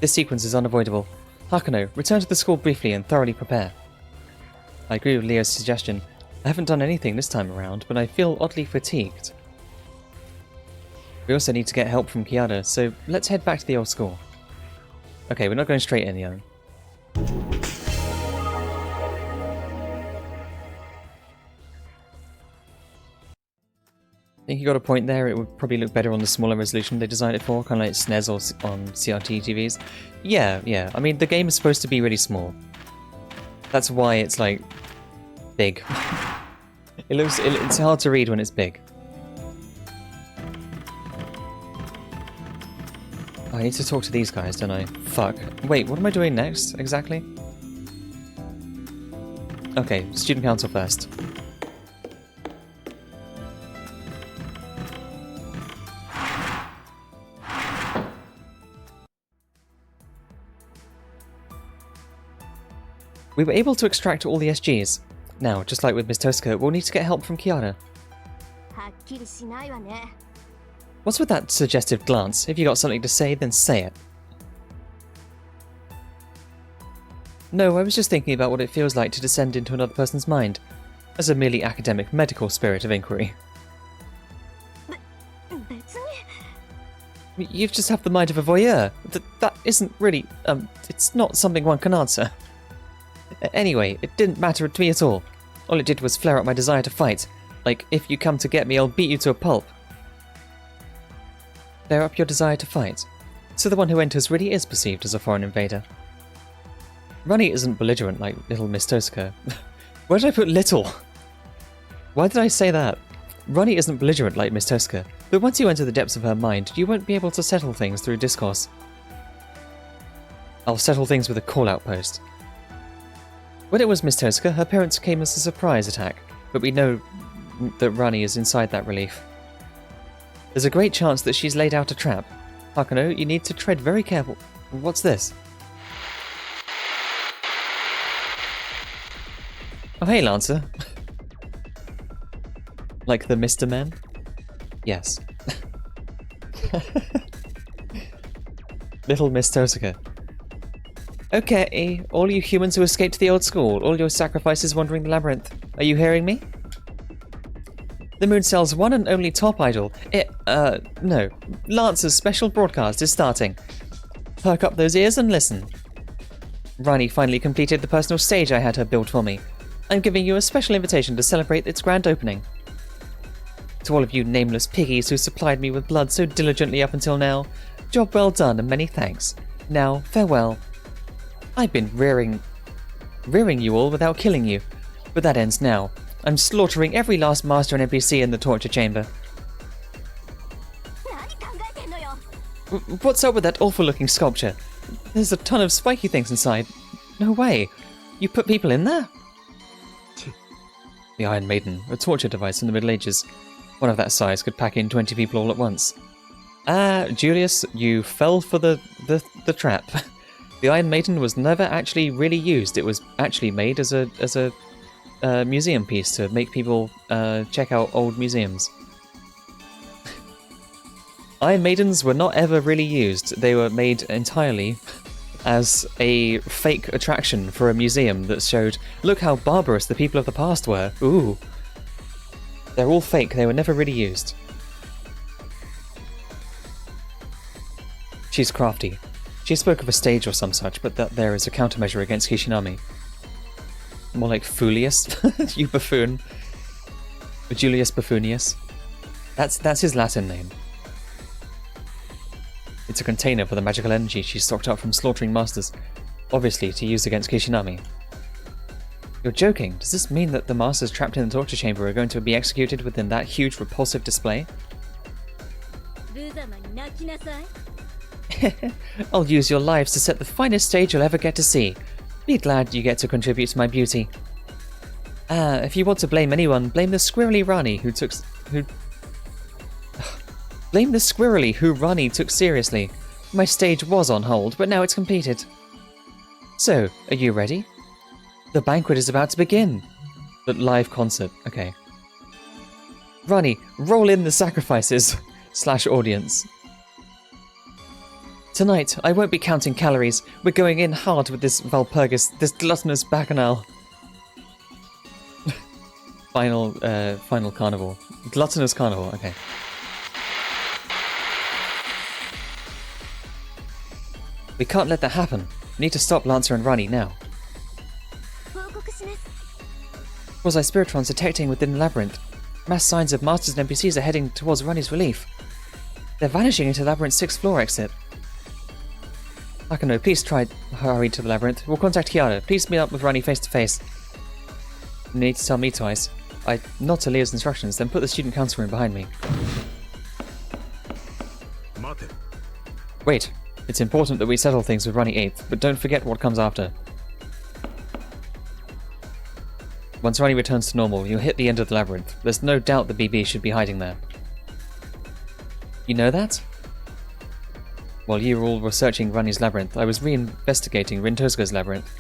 This sequence is unavoidable. Hakuno, return to the school briefly and thoroughly prepare. I agree with Leo's suggestion. I haven't done anything this time around, but I feel oddly fatigued. We also need to get help from Kiada, so let's head back to the old school. Okay, we're not going straight in though. I think you got a point there. It would probably look better on the smaller resolution they designed it for, kind of like SNES or on CRT TVs. Yeah. I mean, the game is supposed to be really small. That's why it's like big. It's hard to read when it's big. I need to talk to these guys, don't I? Fuck. Wait, what am I doing next, exactly? Okay, student council first. We were able to extract all the SGs. Now, just like with Miss Tosca, we'll need to get help from Kiara. はっきりしないわね。 What's with that suggestive glance? If you got something to say, then say it. No, I was just thinking about what it feels like to descend into another person's mind, as a merely academic, medical spirit of inquiry. 別に。You've just have the mind of a voyeur. That isn't really, it's not something one can answer. Anyway, it didn't matter to me at all. All it did was flare up my desire to fight. Like, if you come to get me, I'll beat you to a pulp. Flare up your desire to fight. So the one who enters really is perceived as a foreign invader. Rani isn't belligerent like little Miss Tosca. Where did I put little? Why did I say that? Rani isn't belligerent like Miss Tosca, but once you enter the depths of her mind, you won't be able to settle things through discourse. I'll settle things with a call-out post. When it was Miss Tosca, her parents came as a surprise attack, but we know that Rani is inside that relief. There's a great chance that she's laid out a trap. Hakuno, you need to tread very careful. What's this? Oh hey, Lancer. Like the Mr. Man? Yes. Little Miss Tosca. Okay, all you humans who escaped the old school, all your sacrifices wandering the labyrinth. Are you hearing me? The Moon Cell's one and only top idol. No. Lancer's special broadcast is starting. Perk up those ears and listen. Rani finally completed the personal stage I had her build for me. I'm giving you a special invitation to celebrate its grand opening. To all of you nameless piggies who supplied me with blood so diligently up until now, job well done and many thanks. Now, farewell. I've been rearing you all without killing you, but that ends now. I'm slaughtering every last master and NPC in the torture chamber. What's up with that awful-looking sculpture? There's a ton of spiky things inside. No way. You put people in there? The Iron Maiden, a torture device in the Middle Ages. One of that size could pack in 20 people all at once. Julius, you fell for the trap. The Iron Maiden was never actually really used. It was actually made as a museum piece to make people check out old museums. Iron Maidens were not ever really used. They were made entirely as a fake attraction for a museum that showed, look how barbarous the people of the past were. Ooh. They're all fake. They were never really used. She's crafty. She spoke of a stage or some such, but that there is a countermeasure against Kishinami. More like Fulius, you buffoon. Julius Buffonius. That's his Latin name. It's a container for the magical energy she stocked up from slaughtering masters, obviously to use against Kishinami. You're joking. Does this mean that the masters trapped in the torture chamber are going to be executed within that huge repulsive display? I'll use your lives to set the finest stage you'll ever get to see. Be glad you get to contribute to my beauty. If you want to blame anyone, blame the squirrely Rani Blame the squirrely who Rani took seriously. My stage was on hold, but now it's completed. So, are you ready? The banquet is about to begin. The live concert, okay. Rani, roll in the sacrifices / audience. Tonight, I won't be counting calories. We're going in hard with this Valpurgis, this gluttonous bacchanal. Final carnival. Gluttonous carnival, okay. We can't let that happen. We need to stop Lancer and Rani now. Quasi-Spiritrons detecting within the labyrinth. Mass signs of masters and NPCs are heading towards Rani's relief. They're vanishing into the labyrinth's 6th floor exit. Hakuno, please try hurry to the labyrinth. We'll contact Kiara. Please meet up with Rani face to face. You need to tell me twice. I nod to Leo's instructions, then put the student council room behind me. Wait. It's important that we settle things with Rani 8th, but don't forget what comes after. Once Rani returns to normal, you'll hit the end of the labyrinth. There's no doubt the BB should be hiding there. You know that? While you all were searching Rani's labyrinth, I was reinvestigating Rintoska's labyrinth.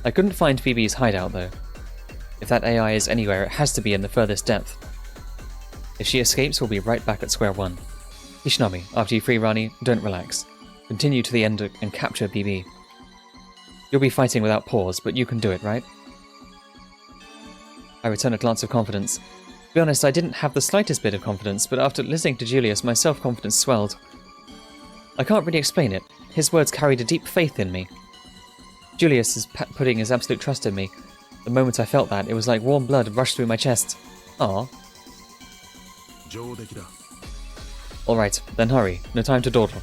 I couldn't find BB's hideout, though. If that AI is anywhere, it has to be in the furthest depth. If she escapes, we'll be right back at square one. Kishinami, after you free Rani, don't relax. Continue to the end and capture BB. You'll be fighting without pause, but you can do it, right? I return a glance of confidence. To be honest, I didn't have the slightest bit of confidence, but after listening to Julius, my self-confidence swelled. I can't really explain it. His words carried a deep faith in me. Julius is putting his absolute trust in me. The moment I felt that, it was like warm blood rushed through my chest. Aww. Alright, then hurry. No time to dawdle.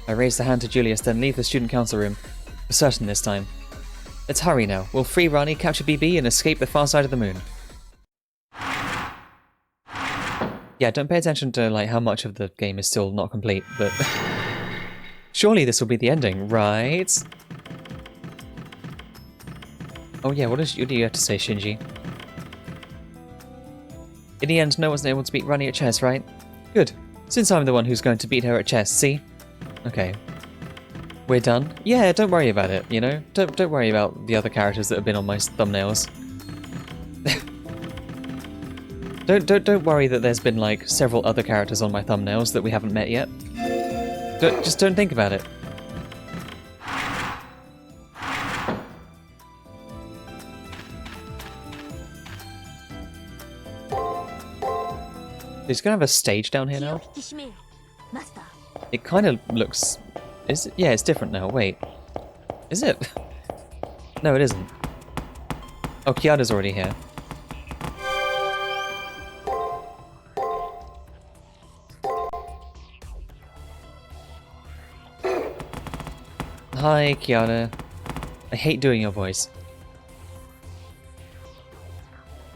I raised a hand to Julius, then leave the student council room. For certain this time. Let's hurry now. We'll free Rani, capture BB, and escape the far side of the moon. Yeah, don't pay attention to like how much of the game is still not complete, but... surely this will be the ending, right? Oh yeah, what do you have to say, Shinji? In the end, no one's able to beat Rani at chess, right? Good. Since I'm the one who's going to beat her at chess, see? Okay. We're done? Yeah, don't worry about it, you know? Don't worry about the other characters that have been on my thumbnails. Don't worry that there's been like several other characters on my thumbnails that we haven't met yet. Just don't think about it. He's gonna have a stage down here now. It kind of looks... Is it? Yeah, it's different now. Wait. Is it? No, it isn't. Oh, Kiada's already here. Hi, Kiada. I hate doing your voice.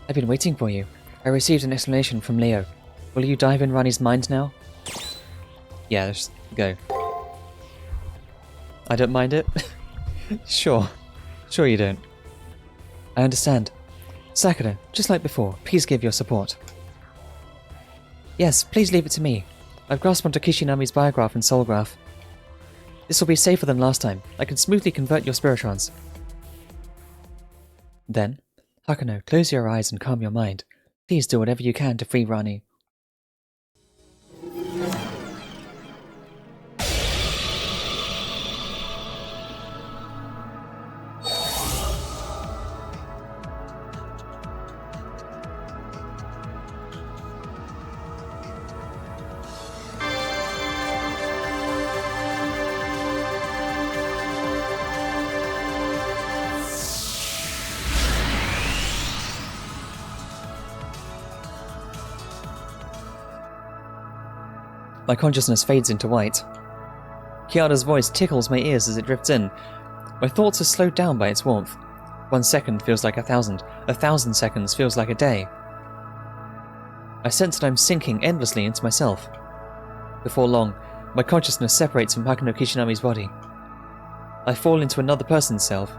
I've been waiting for you. I received an explanation from Leo. Will you dive in Rani's mind now? Yeah, let's go. I don't mind it. Sure. Sure you don't. I understand. Sakura, just like before, please give your support. Yes, please leave it to me. I've grasped onto Kishinami's biograph and soul graph. This will be safer than last time. I can smoothly convert your spiritrons. Then, Hakuno, close your eyes and calm your mind. Please do whatever you can to free Rani. My consciousness fades into white. Kiada's voice tickles my ears as it drifts in. My thoughts are slowed down by its warmth. 1 second feels like 1,000. 1,000 seconds feels like a day. I sense that I'm sinking endlessly into myself. Before long, my consciousness separates from Hakuno Kishinami's body. I fall into another person's self,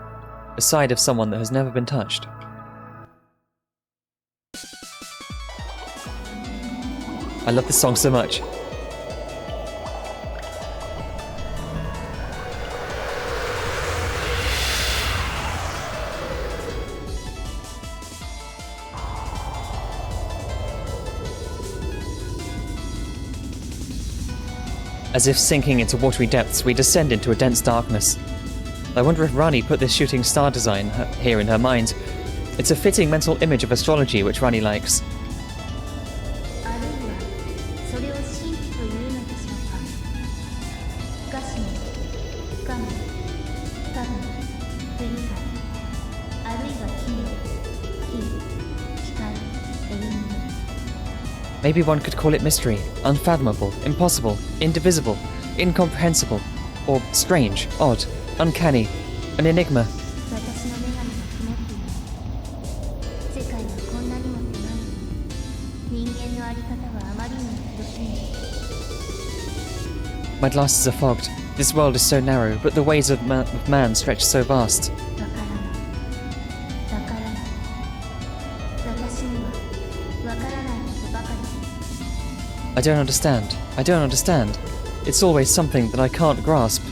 a side of someone that has never been touched. I love this song so much. As if sinking into watery depths, we descend into a dense darkness. I wonder if Rani put this shooting star design here in her mind. It's a fitting mental image of astrology which Rani likes. Maybe one could call it mystery, unfathomable, impossible, indivisible, incomprehensible, or strange, odd, uncanny, an enigma. My glasses are fogged. This world is so narrow, but the ways of man stretch so vast. I don't understand. I don't understand. It's always something that I can't grasp.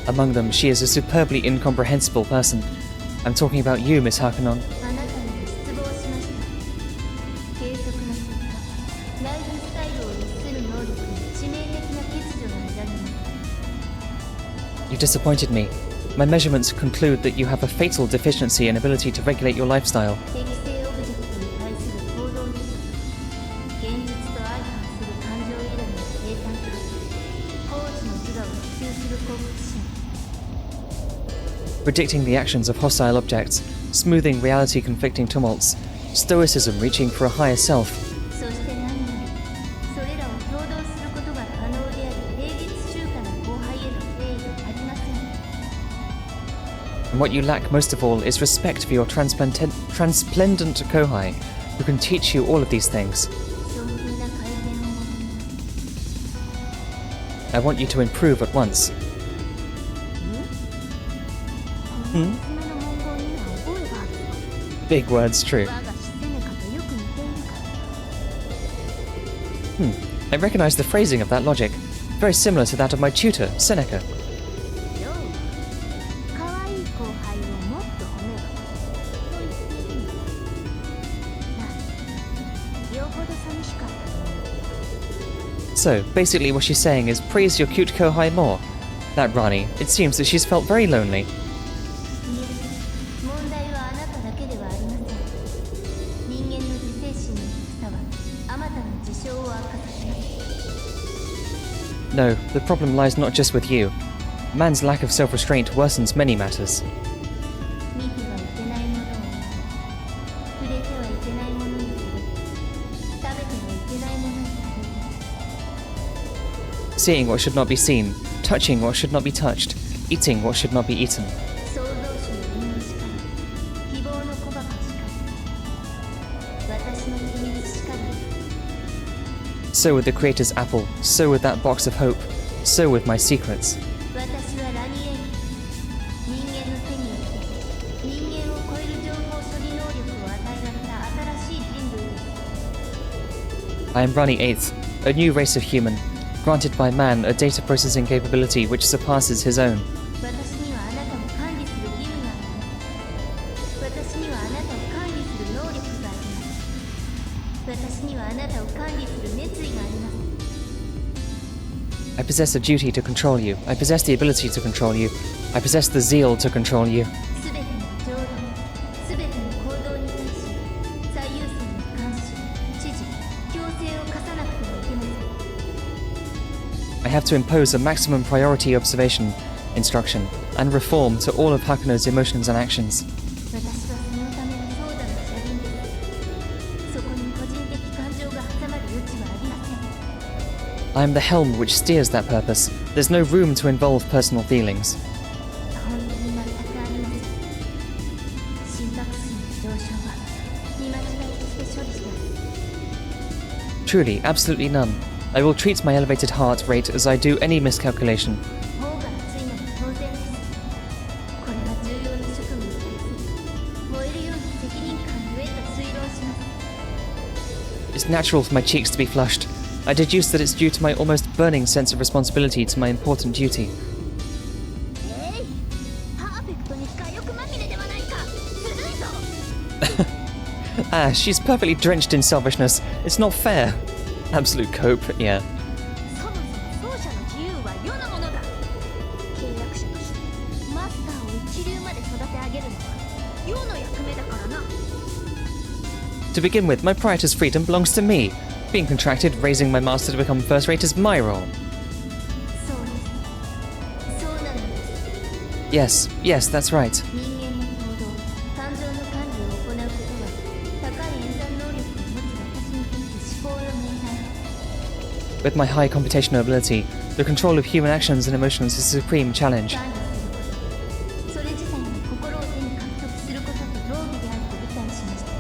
Among them, she is a superbly incomprehensible person. I'm talking about you, Miss Hakunon. You disappointed me. My measurements conclude that you have a fatal deficiency in ability to regulate your lifestyle. 適正オブジェクトに対する行動予測、現実と相反する感情理論の生産化、工事の自我を普及する好奇心、 Predicting the actions of hostile objects, smoothing reality-conflicting tumults, stoicism reaching for a higher self. そして何よりそれらを共同することが可能である平日中華な後輩への敬意がありません。 And what you lack most of all is respect for your transplendent Kohai, who can teach you all of these things. 尊敬な改善を求めます。 I want you to improve at once. この娘の文言には覚えがある。 Big words, true. 我がシセネカとよく似ているから。 I recognize the phrasing of that logic. Very similar to that of my tutor, Seneca. よう、可愛い後輩をもっと褒めろと言っているんだ。なあ、よほど寂しかったと思う。 So, basically what she's saying is praise your cute Kohai more. That Rani, it seems that she's felt very lonely. いえ、問題はあなただけではありません。人間の自制心の低さはあまたの事象を悪化させます。 No, the problem lies not just with you. Man's lack of self-restraint worsens many matters. 見てはいけないものを見る、触れてはいけないものに触れ、食べてはいけないものを食べる。 Seeing what should not be seen, touching what should not be touched, eating what should not be eaten. 創造主の引用しかり、希望の小箱しかり、私の秘密しかり。 So with the Creator's apple, so with that box of hope, so with my secrets. 私はラニエに人間の手によって人間を超える情報処理能力を与えられた新しい人類です。 I am Rani 8th, a new race of human, granted by man a data processing capability which surpasses his own. 私にはあなたを管理する義務があります。私にはあなたを管理する能力があります。私にはあなたを管理する熱意があります。 I possess a duty to control you. I possess the ability to control you. I possess the zeal to control you. すべての情動、すべての行動に対し最優先に監視、指示、強制を課さなくてはいけません。 I have to impose a maximum priority observation, instruction, and reform to all of Hakuno's emotions and actions. 私はそのためのソーダの車輪です。そこに個人的感情が挟まる余地はありません。 I am the helm which steers that purpose. There's no room to involve personal feelings. 本当に全くありません。心拍数の上昇は見間違いとして処理します。 Truly, absolutely none. I will treat my elevated heart rate as I do any miscalculation. 頬が熱いのも当然です。これは重要な職務に対する燃えるような責任感ゆえと推論します。 It's natural for my cheeks to be flushed. I deduce that it's due to my almost burning sense of responsibility to my important duty. えい、パーフェクトに火力まみれではないか。ずるいぞ。 Ah, she's perfectly drenched in selfishness. It's not fair. Absolute cope, yeah. そもそも奏者の自由は世のものだ。契約者としてマスターを一流まで育て上げるのは世の役目だからな。 To begin with, my proprietor's freedom belongs to me. Being contracted, raising my master to become first rate is my role. そうです。そうなのです。 Yes, yes, that's right. 人間の行動、感情の管理を行うことは高い演算能力を持つ私にとって至高の命題。 With my high computational ability, the control of human actions and emotions is a supreme challenge. 管理すること、それ自体が心を手に獲得することと同義であると理解しました。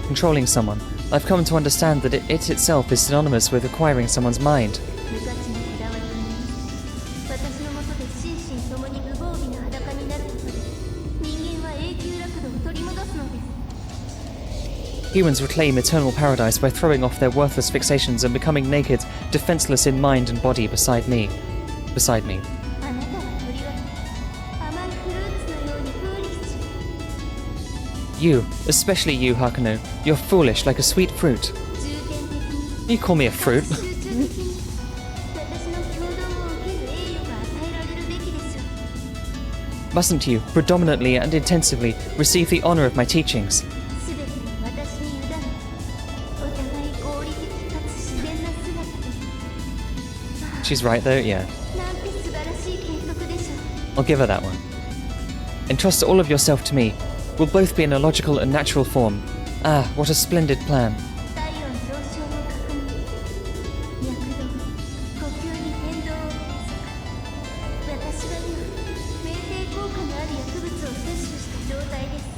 Controlling someone, I've come to understand that it itself is synonymous with acquiring someone's mind. 無価値のこだわりにより私のもとで心身ともに無防備な裸になることで人間は永久楽土を取り戻すのです。 Humans reclaim eternal paradise by throwing off their worthless fixations and becoming naked, defenseless in mind and body beside me. あなたはとりわけ甘いフルーツのようにフーリッシュ。 You, especially you, Hakuno, you're foolish like a sweet fruit. 重点的に You call me a fruit? 集中的に私の共同を受ける栄誉が与えられるべきでしょう。Mustn't you, predominantly and intensively, receive the honor of my teachings? 全てを私に委ね、お互い合理的かつ自然な姿で。 She's right though, yeah. なんて素晴らしい計画でしょう。 I'll give her that one. Entrust all of yourself to me. We'll both be in a logical and natural form. Ah, what a splendid plan. 体温上昇を確認。脈動、呼吸に変動を計測。私が言う酩酊効果のある薬物を摂取した状態です。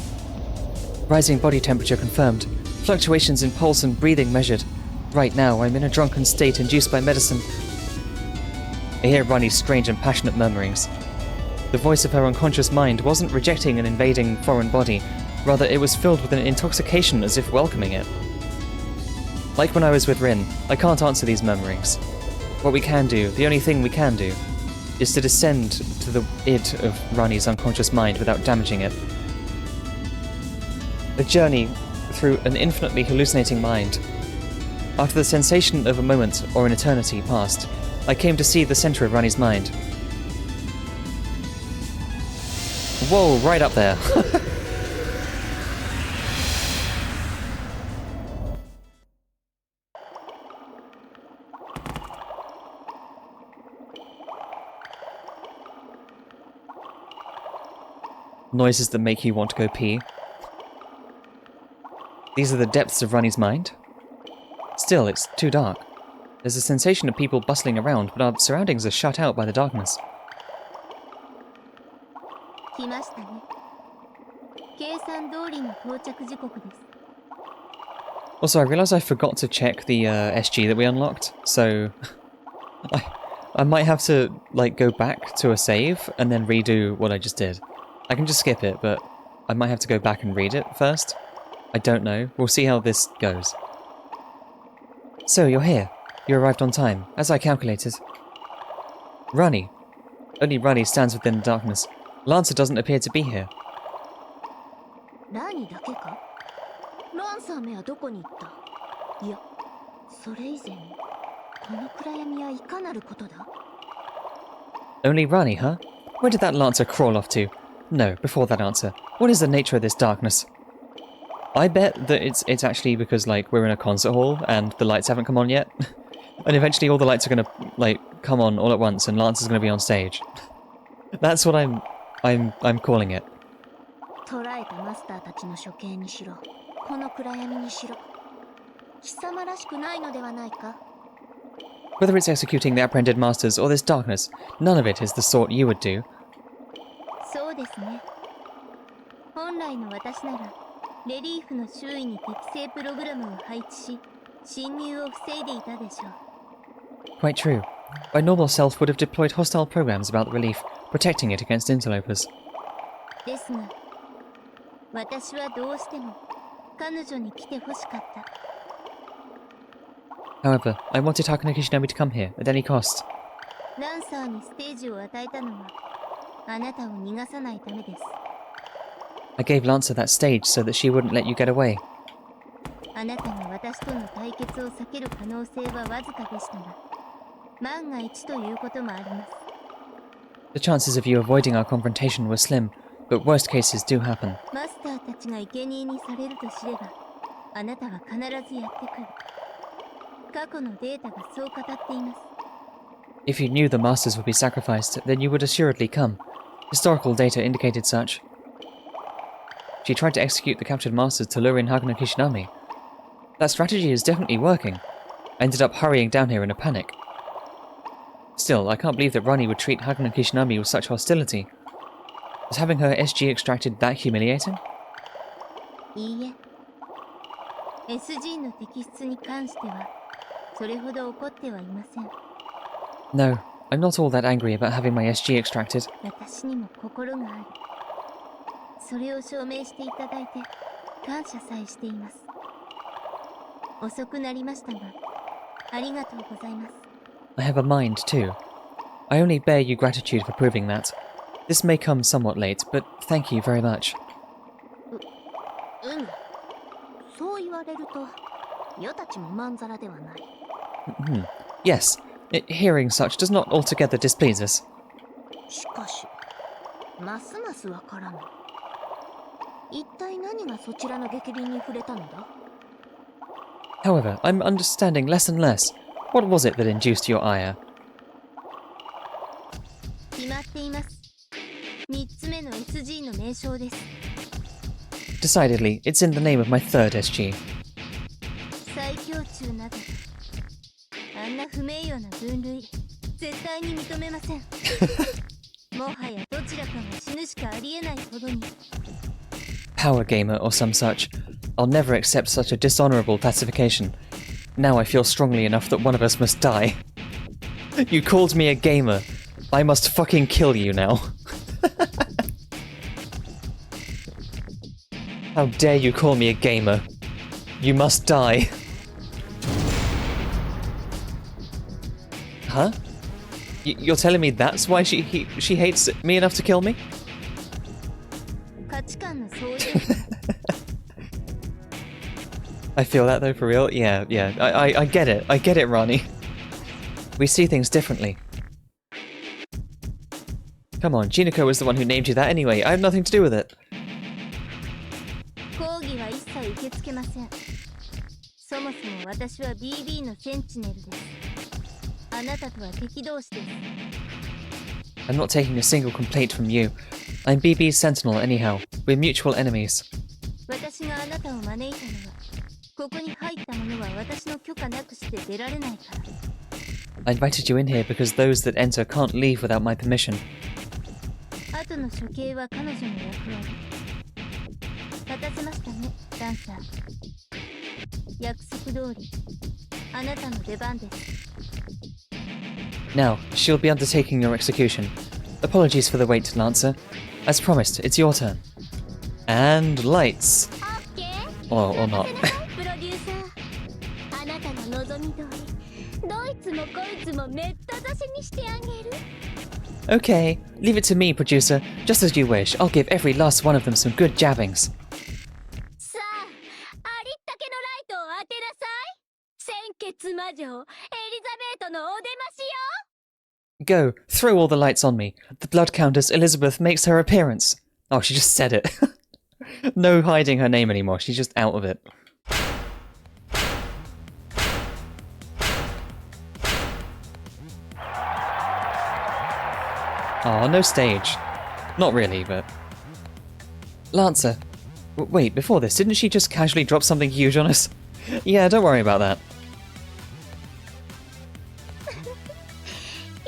Rising body temperature confirmed. Fluctuations in pulse and breathing measured. Right now, I'm in a drunken state induced by medicine. I hear Rani's strange and passionate murmurings. The voice of her unconscious mind wasn't rejecting an invading foreign body, rather it was filled with an intoxication as if welcoming it. Like when I was with Rin, I can't answer these murmurings. What we can do, the only thing we can do, is to descend to the id of Rani's unconscious mind without damaging it. A journey through an infinitely hallucinating mind. After the sensation of a moment or an eternity passed, I came to see the center of Rani's mind. Whoa, right up there. Noises that make you want to go pee. These are the depths of Rani's mind? Still, it's too dark. There's a sensation of people bustling around, but our surroundings are shut out by the darkness. 来ましたね。計算通りの到着時刻です。 Also, I realised I forgot to check the SG that we unlocked, so I might have to like go back to a save and then redo what I just did. I can just skip it, but I might have to go back and read it first. I don't know. We'll see how this goes. So, you're here. You arrived on time, as I calculated. Rani. Only Rani stands within the darkness. Lancer doesn't appear to be here. ラニだけか？ランサーめはどこに行った？いや、それ以前にこの暗闇はいかなることだ？ Only Rani, huh? Where did that Lancer crawl off to? No, before that answer, what is the nature of this darkness? I bet that it's actually because, like, we're in a concert hall and the lights haven't come on yet. And eventually all the lights are gonna, like, come on all at once and Lancer's gonna be on stage. That's what I'm calling it. 捕らえたマスターたちの処刑にしろ、この暗闇にしろ、貴様らしくないのではないか？ Whether it's executing the apprehended masters or this darkness, none of it is the sort you would do. そうですね。本来の私なら、レリーフの周囲に適正プログラムを配置し、侵入を防いでいたでしょう。 Quite true. My normal self would have deployed hostile programs about the relief, protecting it against interlopers. ですが、私はどうしても彼女に来てほしかった。 However, I wanted Hakuna Kishinami to come here, at any cost. ランサーにステージを与えたのは、あなたを逃がさないためです。 I gave Lancer that stage so that she wouldn't let you get away. あなたが私との対決を避ける可能性はわずかでしたが、万が一ということもあります。 The chances of you avoiding our confrontation were slim, but worst cases do happen. マスターたちが生贄にされると知れば、あなたは必ずやってくる。過去のデータがそう語っています。 If you knew the masters would be sacrificed, then you would assuredly come. Historical data indicated such. She tried to execute the captured masters to lure in Hakuna Kishinami. That strategy is definitely working. I ended up hurrying down here in a panic. Still, I can't believe that Rani would treat Hakuna Kishinami with such hostility. Was having her SG extracted that humiliating? いいえ。SG の摘出に関しては、それほど怒ってはいません。 No, I'm not all that angry about having my SG extracted. 私にも心がある。それを証明していただいて、感謝さえしています。遅くなりましたが、ありがとうございます。 I have a mind, too. I only bear you gratitude for proving that. This may come somewhat late, but thank you very much. そう言われると、余たちもまんざらではない。Yes, hearing such does not altogether displease us. しかし、ますますわからぬ。一体何がそちらの逆鱗に触れたのだ？ However, I'm understanding less and less. What was it that induced your ire? 決まっています。3つ目の SG の名称です。 Decidedly, it's in the name of my third SG. 最強中などあんな不名誉な分類絶対に認めません。もはやどちらかが死ぬしかありえないほどに。 Power gamer or some such. I'll never accept such a dishonorable classification. Now I feel strongly enough that one of us must die. You called me a gamer. I must fucking kill you now. How dare you call me a gamer? You must die. Huh? You're telling me that's why she hates me enough to kill me? 価値観の相違です。 I feel that though, for real. Yeah. I get it. I get it, Rani. We see things differently. Come on, Jinako was the one who named you that anyway. I have nothing to do with it. 抗議は一切受け付けません。そもそも私は BB のセンチネルです。あなたとは敵同士です。 I'm not taking a single complaint from you. I'm BB's sentinel anyhow. We're mutual enemies. 私があなたを招いたのは、ここに入った者は私の許可なくして出られないから。 I invited you in here because those that enter can't leave without my permission. 後の処刑は彼女の役割。果たせましたね、ダンサー。約束通り、あなたの出番です。 Now, she'll be undertaking your execution. Apologies for the wait, Lancer. As promised, it's your turn. And lights. オッケー。 Or not. プロデューサー。あなたの望み通り、どいつもこいつもめった刺しにしてあげる。 Okay, leave it to me, producer. Just as you wish. I'll give every last one of them some good jabbings. さあ、ありったけのライトを当てなさい。鮮血魔女、エリザベートのお出ましよ。 Go, throw all the lights on me. The Blood Countess Elizabeth makes her appearance. Oh, she just said it. No hiding her name anymore. She's just out of it. Oh, no stage. Not really, but... Lancer. Wait, before this, didn't she just casually drop something huge on us? Yeah, don't worry about that.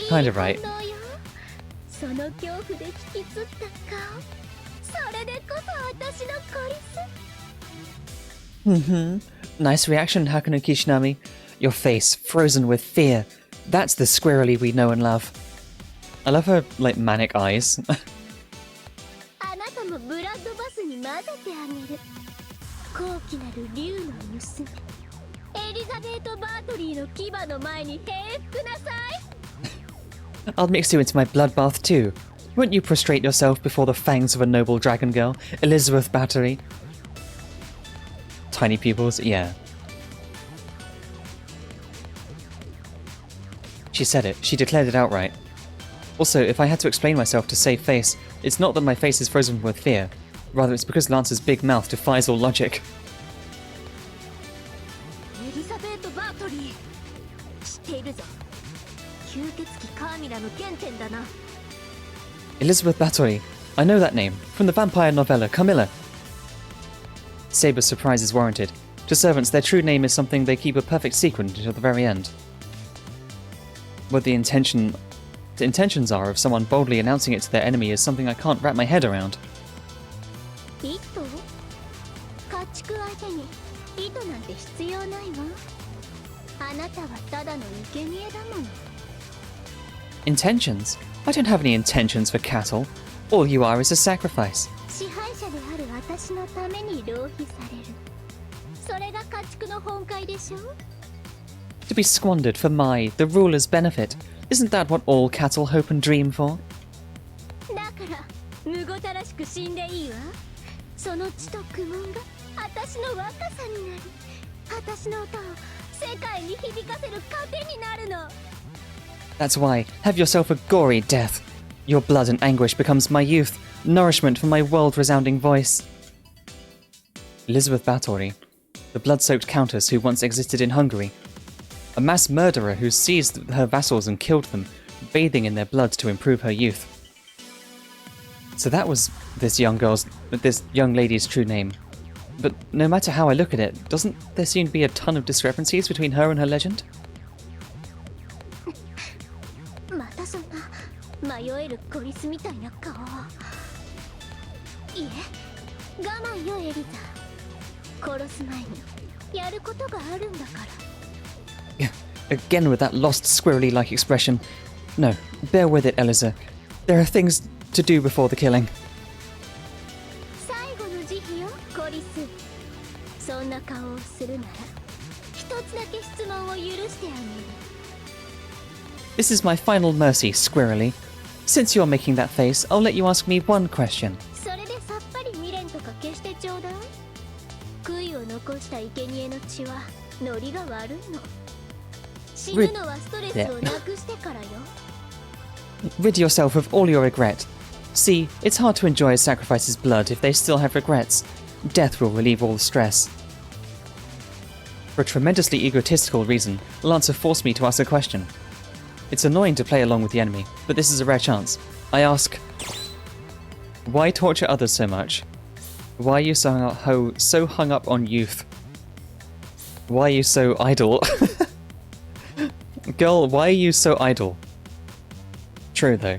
Kind of right. その恐怖で引きつった顔。それでこそ私のコリス。 Nice reaction, Hakuna Kishinami. Your face, frozen with fear. That's the squirrely we know and love. I love her, like, manic eyes. あなたもブラッドバスに混ぜてあげる。高貴なる竜の娘。エリザベート・バートリーの牙の前に平服なさい。 I'll mix you into my bloodbath too. Won't you prostrate yourself before the fangs of a noble dragon girl, Elizabeth Battery? Tiny pupils, yeah. She said it. She declared it outright. Also, if I had to explain myself to save face, it's not that my face is frozen with fear. Rather, it's because Lancer's big mouth defies all logic. エリザベート・バートリー。知っているぞ。吸血鬼カーミラの原点だな。 Elizabeth Bathory. I know that name, from the vampire novella Camilla. Saber's surprise is warranted. To servants, their true name is something they keep a perfect secret until the very end. What the intentions are of someone boldly announcing it to their enemy is something I can't wrap my head around. 糸？家畜相手に糸なんて必要ないわ。あなたはただの生贄だもの。 Intentions? I don't have any intentions for cattle. All you are is a sacrifice. 支配者である私のために浪費される。それが家畜の本懐でしょ？ To be squandered for the ruler's benefit. Isn't that what all cattle hope and dream for? だからむごたらしく死んでいいわ。その血と苦悶が私の若さになり、私の歌を世界に響かせる糧になるの。 That's why. Have yourself a gory death. Your blood and anguish becomes my youth, nourishment for my world-resounding voice. Elizabeth Bathory, the blood-soaked countess who once existed in Hungary. A mass murderer who seized her vassals and killed them, bathing in their blood to improve her youth. So that was this young lady's true name. But no matter how I look at it, doesn't there seem to be a ton of discrepancies between her and her legend? またそんな迷えるコリスみたいな顔。いえ、我慢よエリザ。殺す前にやることがあるんだから。 Again with that lost squirrely-like expression. No, bear with it, Eliza. There are things to do before the killing. 最後の慈悲よ、コリス。そんな顔をするなら、一つだけ質問を許してあげる。 This is my final mercy, Squirrely. Since you're making that face, I'll let you ask me one question. それでさっぱり未練とか消してちょうだい。悔いを残した生贄の血はノリが悪いの。死ぬのはストレスをなくしてからよ。 Rid yourself of all your regret. See, it's hard to enjoy a sacrifice's blood if they still have regrets. Death will relieve all the stress. For a tremendously egotistical reason, Lancer forced me to ask a question. It's annoying to play along with the enemy, but this is a rare chance. I ask, why torture others so much? Why are you so hung up on youth? Why are you so idle? Girl, why are you so idle? True though.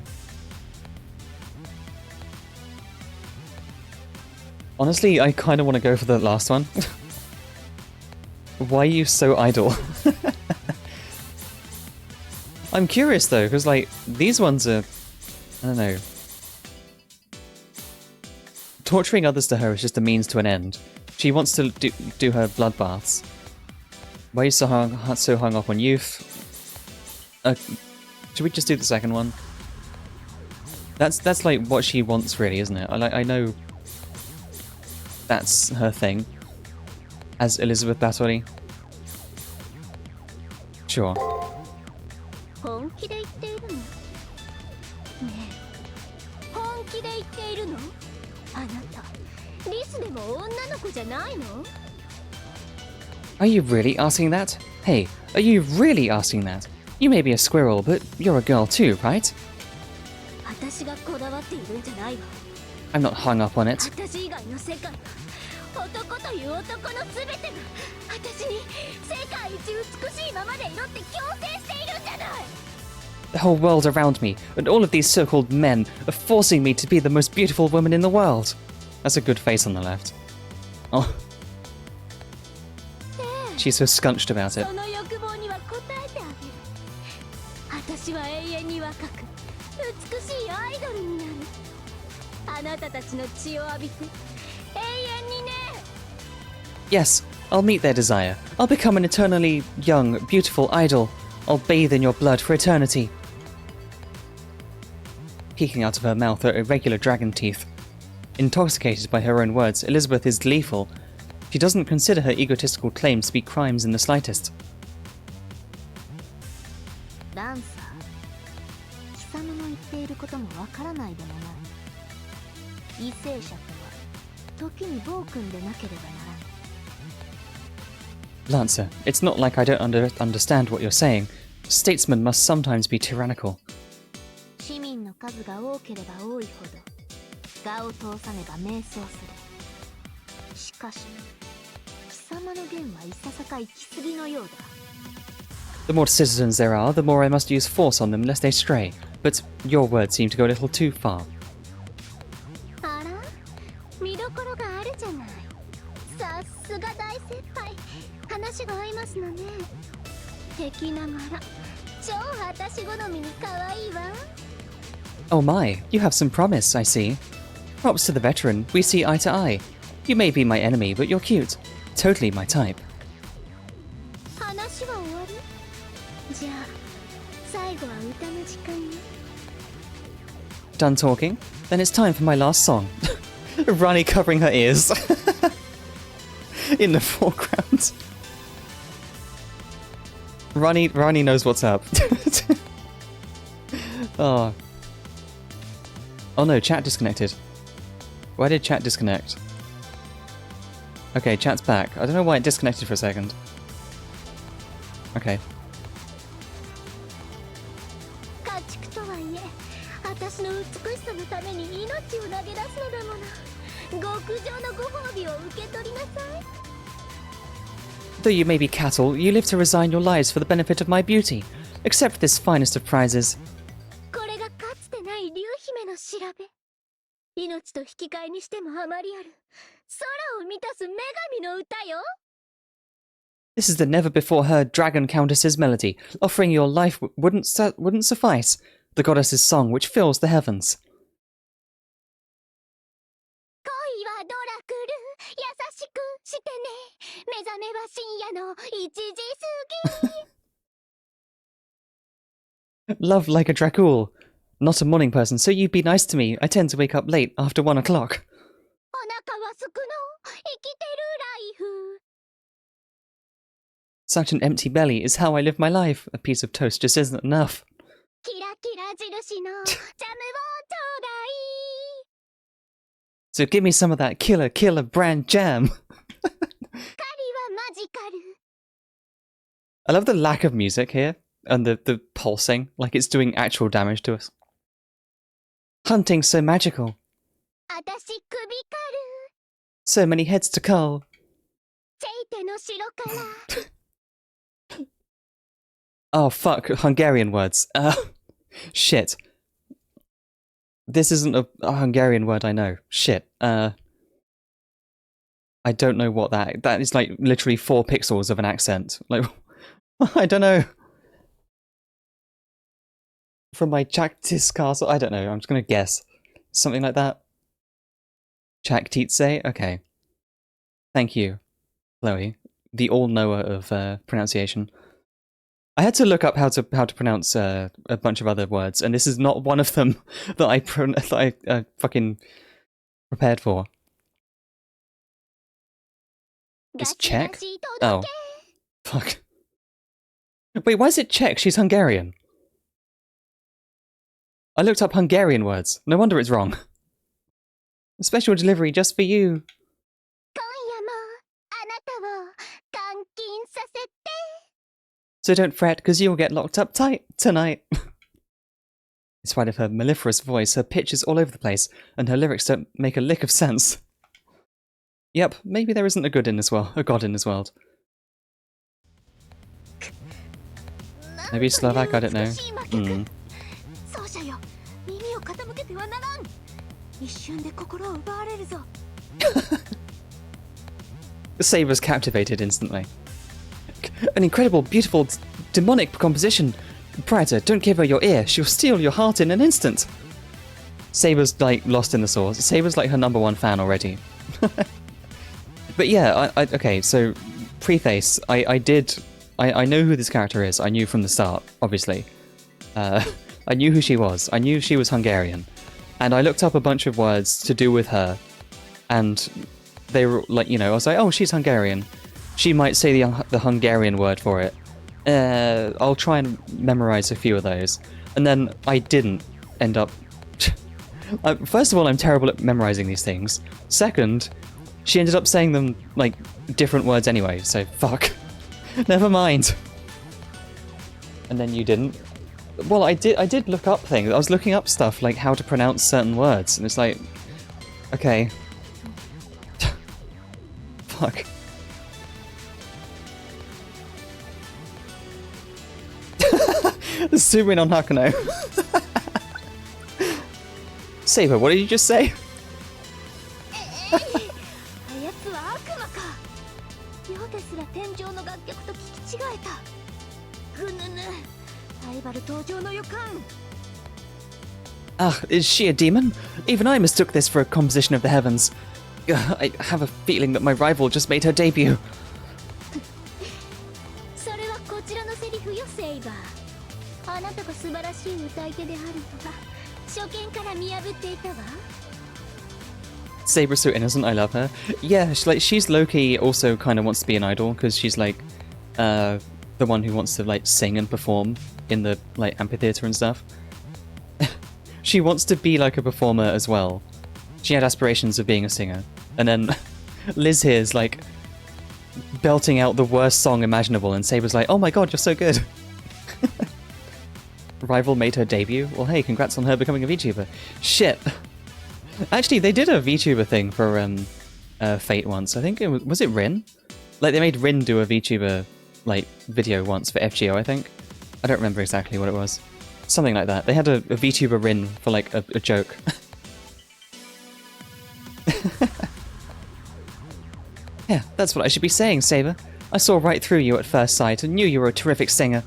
Honestly, I kind of want to go for the last one. Why are you so idle? I'm curious though, because like, these ones are, I don't know. Torturing others to her is just a means to an end. She wants to do her bloodbaths. Why are you so hung up on youth? Should we just do the second one? That's like what she wants really, isn't it? I know that's her thing. As Elizabeth Bathory. Sure. 本気で言っているの？ねえ、本気で言っているの？あなた、リスでも女の子じゃないの？ Are you really asking that? Hey, are you really asking that? You may be a squirrel, but you're a girl too, right? 私がこだわっているんじゃないわ。 I'm not hung up on it. 私以外の世界は男という男の全てが私に世界一美しいままでいろって強制しているんじゃない。 The whole world around me, and all of these so-called men, are forcing me to be the most beautiful woman in the world. That's a good face on the left. Oh. She's so scunched about it. その欲望には応えてあげる。私は永遠に若く美しいアイドルになる。あなたたちの血を浴びて永遠にね。 Yes, I'll meet their desire. I'll become an eternally young, beautiful idol. I'll bathe in your blood for eternity. Peeking out of her mouth are irregular dragon teeth. Intoxicated by her own words, Elizabeth is gleeful. She doesn't consider her egotistical claims to be crimes in the slightest. ランサー、貴様の言っていることもわからないでもない。為政者とは時に暴君でなければならない。 Lancer, it's not like I don't understand what you're saying. Statesmen must sometimes be tyrannical. 市民の数が多ければ多いほど我を通さねば迷走する。しかし貴様の言はいささか行き過ぎのようだ。 The more citizens there are, the more I must use force on them lest they stray. But your words seem to go a little too far. あら、見どころがあるじゃない。さすが大先輩、話が合いますのね。敵ながら超私好みに可愛いわ。 Oh my, you have some promise, I see. Props to the veteran, we see eye to eye. You may be my enemy, but you're cute. Totally my type. 話は終わり？じゃあ最後は歌の時間よ。 Done talking? Then it's time for my last song. Rani covering her ears. In the foreground. Rani knows what's up. Oh. Oh no, chat disconnected. Why did chat disconnect? Okay, chat's back. I don't know why it disconnected for a second. Okay. 家畜とはいえ私の美しさのために命を投げ出すのだもの極上のご褒美を受け取りなさい Though you may be cattle, you live to resign your lives for the benefit of my beauty. Accept this finest of prizes. これがかつてない竜姫の調べ命と引き換えにしてもあまりある空を満たす女神の歌よ This is the never-before-heard dragon countess's melody. Offering your life wouldn't suffice. The goddess's song which fills the heavens. 恋はドラクル優しくしてね目覚めは深夜の1時過ぎ Love like a Dracul. Not a morning person, so you be nice to me. I tend to wake up late after 1 o'clock. お腹はすくの生きてるライフ Such an empty belly is how I live my life. A piece of toast just isn't enough. キラキラ印のジャムをちょうだい So give me some of that killer brand jam. 狩りはマジカル I love the lack of music here and the pulsing, like it's doing actual damage to us. Hunting so magical. 私首狩る So many heads to cull. チェイテの城から Oh fuck, Hungarian words. Shit. This isn't a Hungarian word I know. Shit. I don't know what that is like literally 4 pixels of an accent. Like, I don't know. From my Chaktis castle? I don't know, I'm just gonna guess. Something like that. Chaktitse? Okay. Thank you, Chloe, the all-knower of pronunciation. I had to look up how to pronounce a bunch of other words, and this is not one of them that I fucking prepared for. It's Czech? Oh. Fuck. Wait, why is it Czech? She's Hungarian. I looked up Hungarian words. No wonder it's wrong. A special delivery just for you. 今夜もあなたを監禁させて So don't fret, because you'll get locked up tight tonight. In spite of her mellifluous voice, her pitch is all over the place, and her lyrics don't make a lick of sense. Yep, maybe there isn't a god in this world. Maybe Slovak, I don't know. 奏者よ耳を傾けてはならん一瞬で心を奪われるぞ Saber's captivated instantly. An incredible, beautiful, demonic composition. Praetor, don't give her your ear. She'll steal your heart in an instant. Saber's like lost in the sauce. Saber's like her #1 fan already. But yeah, okay, so preface. I know who this character is. I knew from the start, obviously. I knew who she was. I knew she was Hungarian. And I looked up a bunch of words to do with her. And they were like, you know, I was like, oh, she's Hungarian. She might say the Hungarian word for it. I'll try and memorize a few of those. And then I didn't end up... First of all, I'm terrible at memorizing these things. Second, she ended up saying them, like, different words anyway, so fuck. Never mind. And then you didn't. Well, I did look up things. I was looking up stuff, like how to pronounce certain words, and it's like... Okay. Fuck. Zoom in on Hakuno. Saber, what did you just say? あやつは悪魔か妙ですら天井の楽曲と聞き違えたぐぬぬライバル登場の予感 Ah, is she a demon? Even I mistook this for a composition of the heavens. I have a feeling that my rival just made her debut. それはこちらのセリフよセイバーあなたが素晴らしい歌い手であるのは初見から見破っていたわ Saber's so innocent, I love her. Yeah, she's low-key also kind of wants to be an idol, because she's like, the one who wants to like sing and perform in the like amphitheater and stuff. She wants to be like a performer as well. She had aspirations of being a singer. And then Liz here is like belting out the worst song imaginable, and Saber's like, oh my god, you're so good. Rival made her debut? Well, hey, congrats on her becoming a VTuber. Shit. Actually, they did a VTuber thing for Fate once. I think it was it Rin? Like, they made Rin do a VTuber, like, video once for FGO, I think. I don't remember exactly what it was. Something like that. They had a VTuber Rin for, like, a joke. Yeah, that's what I should be saying, Saber. I saw right through you at first sight and knew you were a terrific singer.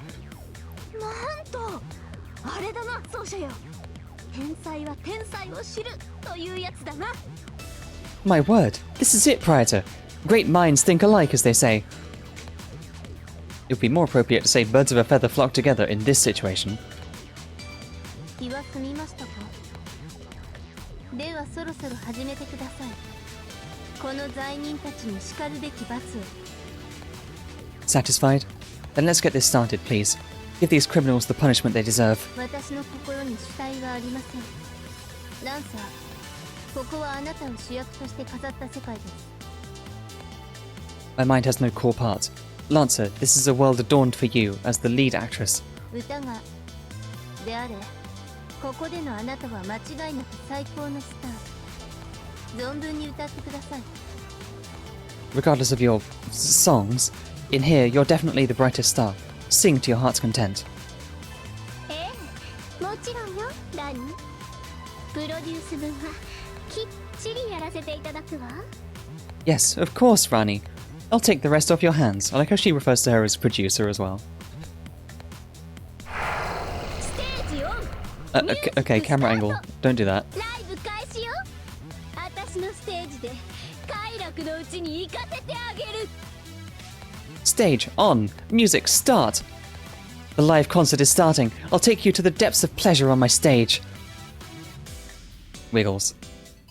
なんとあれだな奏者よ天才は天才を知るというやつだな My word, this is it, Prietor. Great minds think alike, as they say. It would be more appropriate to say birds of a feather flock together in this situation. 気は済みましたかではそろそろ始めてくださいこの罪人たちに叱るべき罰を Satisfied? Then let's get this started, please. Give these criminals the punishment they deserve. 私の心に主体はありませんランサーここはあなたを主役として飾った世界です My mind has no core part. Lancer, this is a world adorned for you as the lead actress. 歌がであれここでのあなたは間違いなく最高のスター存分に歌ってください Regardless of your songs, in here you're definitely the brightest star. Sing to your heart's content. ええもちろんよラニープロデュース分はきっちりやらせていただくわ Yes, of course, Rani. I'll take the rest off your hands. I like how she refers to her as producer as well. ステージオン Okay, camera angle. Don't do that. ライブ開始よ私のステージで快楽のうちに行かせてあげる Stage on. Music start. The live concert is starting. I'll take you to the depths of pleasure on my stage. Wiggles.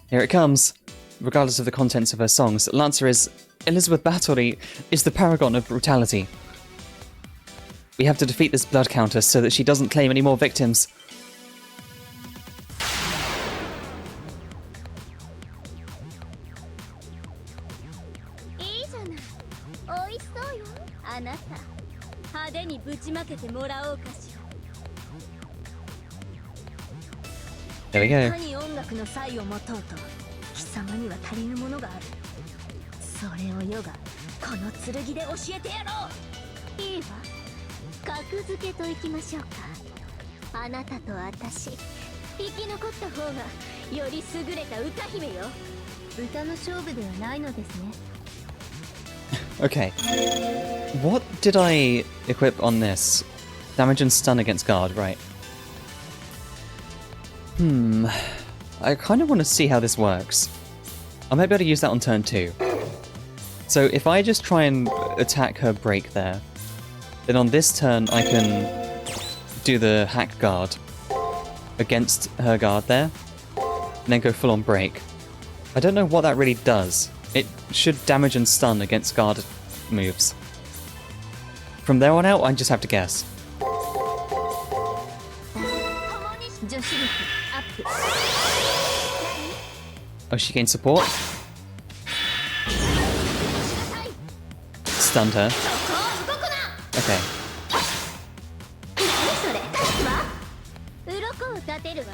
Here it comes. Regardless of the contents of her songs, Lancer is... Elizabeth Bathory is the paragon of brutality. We have to defeat this blood countess so that she doesn't claim any more victims. There we go. 何音楽の才を持とうと貴様には足りぬものがあるそれを世がこの剣で教えてやろういいわ格付けといきましょうかあなたと私生き残った方がより優れた歌姫よ歌の勝負ではないのですね Okay. What did I equip on this? Damage and stun against guard, right. I kind of want to see how this works. I might be able to use that on turn 2. So if I just try and attack her break there, then on this turn I can do the hack guard against her guard there, and then go full on break. I don't know what that really does. It should damage and stun against guard moves. From there on out, I just have to guess. 女子力アップ Oh, she gained support? Stunned her. Okay. 何それ立つわ鱗を立てるわ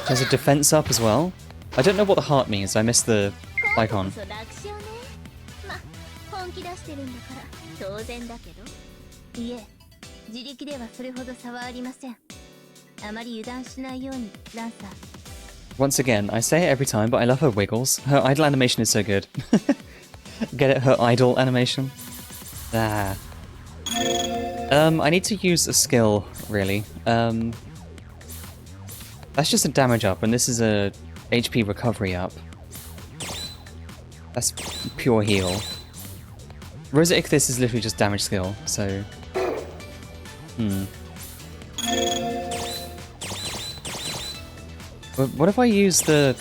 There's a defense up as well. I don't know what the heart means. I missed the icon. こそ楽勝ねま本気出してるんだから当然だけどいえ自力ではそれほど差はありませんあまり油断しないようにランサー Once again, I say it every time, but I love her wiggles. Her idle animation is so good. Get it? Her idle animation? Ah. I need to use a skill, really. That's just a damage up, and this is a HP recovery up. That's pure heal. Rosa Ichthys is literally just damage skill, so... But what if I use the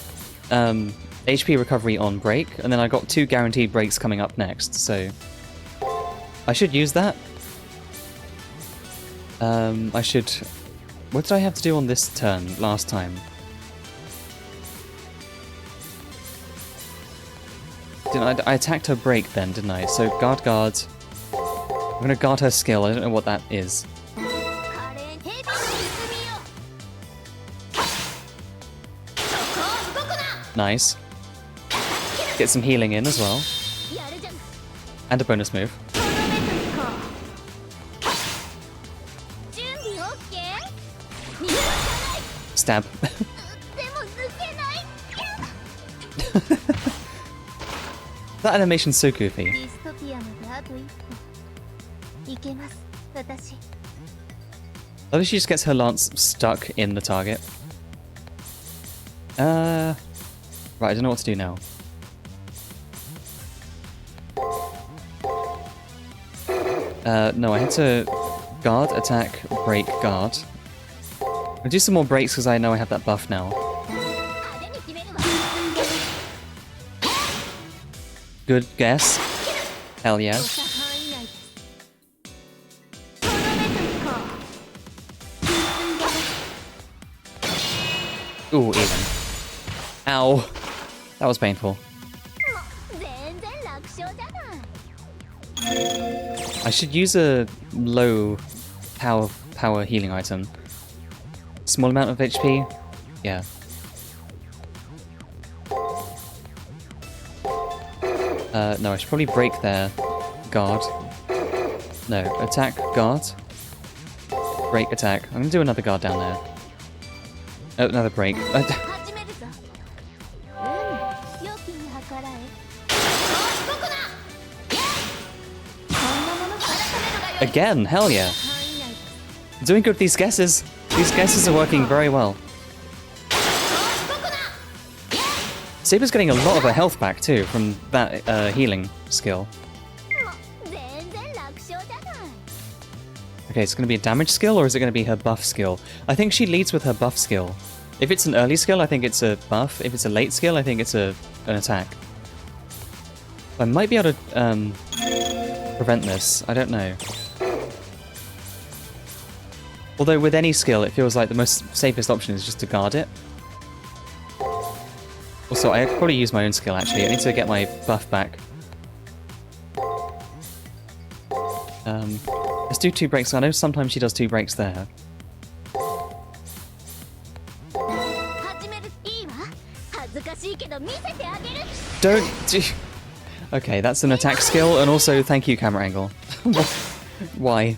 HP recovery on break, and then I got 2 guaranteed breaks coming up next, so... I should use that. I should... What did I have to do on this turn last time? I attacked her break then, didn't I? So guard. I'm gonna guard her skill. I don't know what that is. Nice. Get some healing in as well. And a bonus move. Stab. That animation's so goofy. ディストピアまであと一歩いけます私 I think she just gets her lance stuck in the target. Right, I don't know what to do now. No, I had to guard, attack, break, guard. I'll do some more breaks because I know I have that buff now. 派手に決めるわ Good guess. Hell yeah. 誤差範囲内ですとどめとこう Ooh, even. Ow. That was painful. 全然楽勝じゃない I should use a low power healing item. Small amount of HP? Yeah. No, I should probably break there. Guard. No, attack, guard. Break, attack. I'm gonna do another guard down there. Oh, another break. 始めるぞ良きに計らえ動くなそんなもの改めるがよい Again, hell yeah. 範囲内です Doing good with these guesses. These guesses are working very well. Saber's getting a lot of her health back too from that healing skill. 全然楽勝じゃない Okay, it's going to be a damage skill or is it going to be her buff skill? I think she leads with her buff skill. If it's an early skill, I think it's a buff. If it's a late skill, I think it's an attack. I might be able to prevent this. I don't know. Although with any skill, it feels like the most safest option is just to guard it. Also, I could probably use my own skill actually. I need to get my buff back. Let's do 2 breaks. I know sometimes she does 2 breaks there. 始めるいいわ恥ずかしいけど見せてあげる Don't do... Okay, that's an attack skill, and also thank you, camera angle. Why? 鈍いな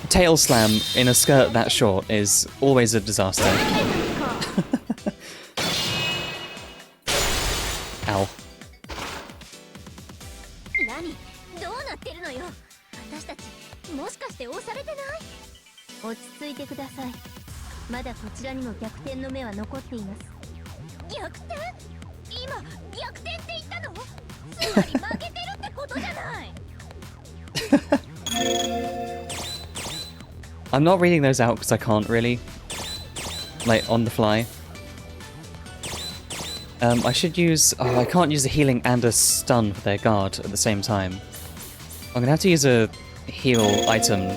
Tail slam in a skirt that short is always a disaster. Ow. 何どうなってるのよ私たちもしかして押されてない落ち着いてくださいまだこちらにも逆転の目は残っています逆転今逆転って言ったのつまり負けてるってことじゃない I'm not reading those out because I can't really. Like, on the fly. I should use... Oh, I can't use a healing and a stun for their guard at the same time. I'm gonna have to use a heal item.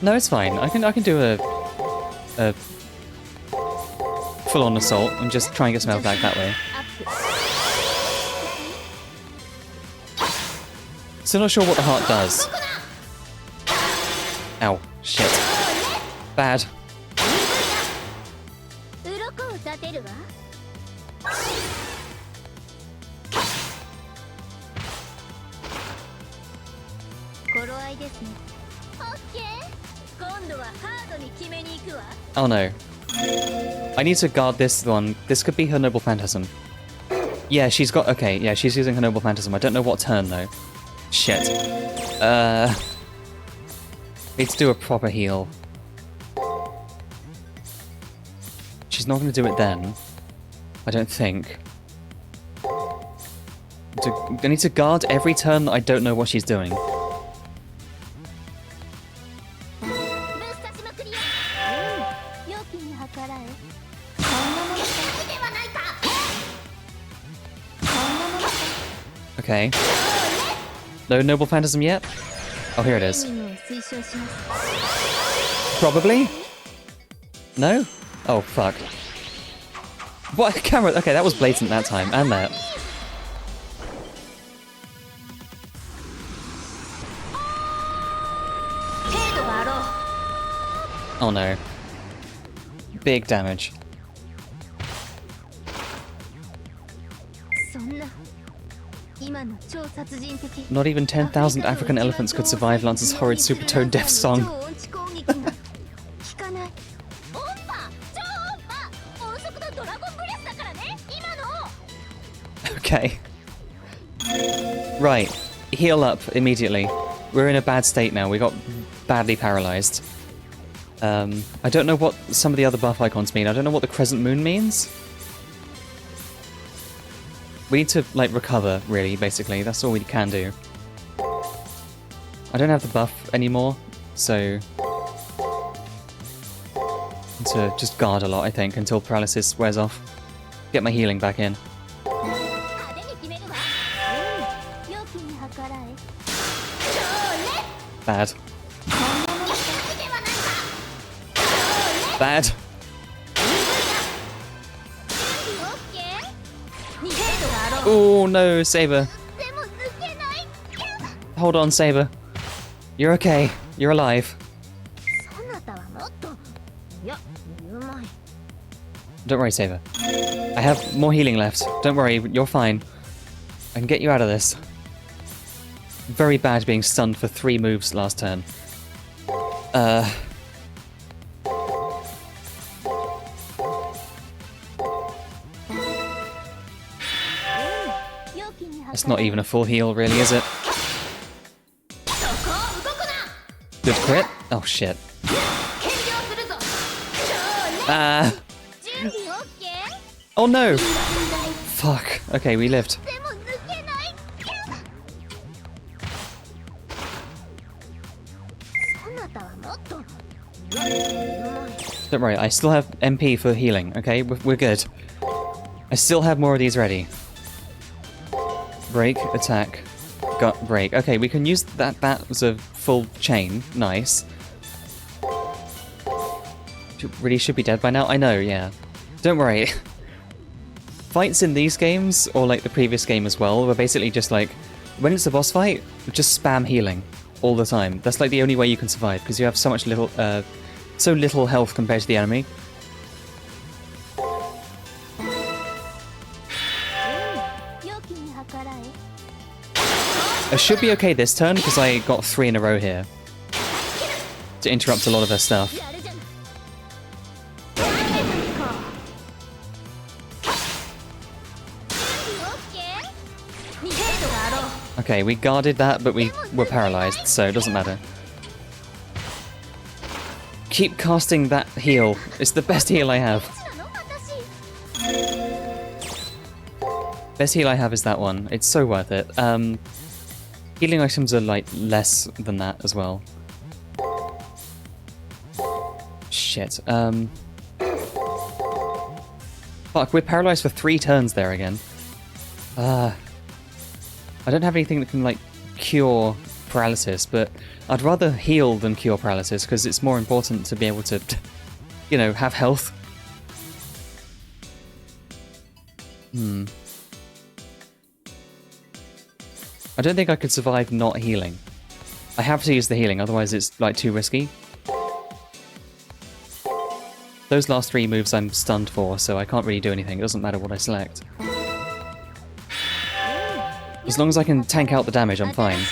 No, it's fine. I can do a full-on assault and just try and get some health back that way. アップ Still not sure what the heart does. Ow. Shit. Bad. 鱗を立てるわ頃合いですねオッケー今度はハードに決めに行くわ Oh no. I need to guard this one. This could be her Noble Phantasm. Yeah, she's got... Okay, yeah, she's using her Noble Phantasm. I don't know what turn, though. Shit. Need to do a proper heal. She's not going to do it then. I don't think. I need to guard every turn that I don't know what she's doing. ブースタシマクリア良きに計らえそんなものかではないかそんなものか Okay. No Noble Phantasm yet? Oh, here it is. トレーニングを推奨します Probably? No? Oh, fuck. What? Camera? Okay, that was blatant that time. And that. Oh no. Big damage. そんな今の超殺人的 Not even 10,000 African elephants could survive Lance's horrid super tone death song. 超音痴攻撃が効かない音波超音波音速のドラゴンブレスだからね今の Okay. Right. Heal up immediately. We're in a bad state now. We got badly paralyzed. I don't know what some of the other buff icons mean. I don't know what the crescent moon means. We need to, like, recover, really, basically. That's all we can do. I don't have the buff anymore, so... need to just guard a lot, I think, until paralysis wears off. Get my healing back in. 派手に決めるわうん容器に計らえ Bad. Bad. Oh no, Saber. Hold on, Saber. You're okay. You're alive. そなたはもっといやうまい Don't worry, Saber. I have more healing left. Don't worry, you're fine. I can get you out of this. Very bad being stunned for 3 moves last turn. It's not even a full heal, really, is it? Good crit? Oh, shit. Ah. Oh, no! Fuck. Okay, we lived. Don't worry, I still have MP for healing, okay? We're good. I still have more of these ready. Break, attack, gut, break. Okay, we can use that. That was a full chain. Nice. Really should be dead by now? I know, yeah. Don't worry. Fights in these games, or like the previous game as well, were basically just like, when it's a boss fight, just spam healing all the time. That's like the only way you can survive, because you have so little health compared to the enemy. I should be okay this turn, because I got 3 in a row here. To interrupt a lot of her stuff. Okay, we guarded that, but we were paralyzed, so it doesn't matter. Keep casting that heal. It's the best heal I have. Best heal I have is that one. It's so worth it. Healing items are, like, less than that as well. Shit. Fuck, we're paralyzed for 3 turns there again. I don't have anything that can, like, cure paralysis, but I'd rather heal than cure paralysis, because it's more important to be able to, you know, have health. I don't think I could survive not healing. I have to use the healing, otherwise it's, like, too risky. Those last 3 moves I'm stunned for, so I can't really do anything. It doesn't matter what I select. As long as I can tank out the damage, I'm fine.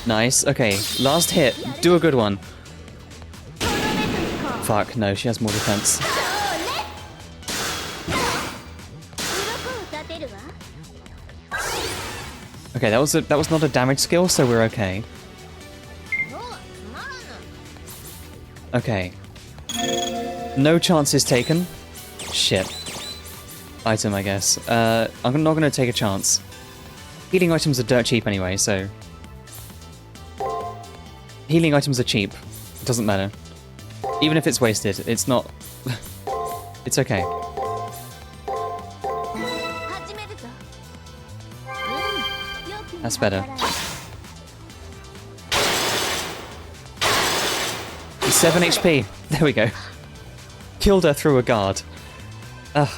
Nice. Okay, last hit. Do a good one. Fuck, no, she has more defense. Okay, that was not a damage skill, so we're okay. Okay. No chances taken. Shit. Item, I guess. I'm not gonna take a chance. Healing items are dirt cheap anyway, so... Healing items are cheap. It doesn't matter. Even if it's wasted, it's not... it's okay. 始めるぞ。良きに That's better. 計らえ。 7 HP. There we go. Killed her through a guard. Ugh.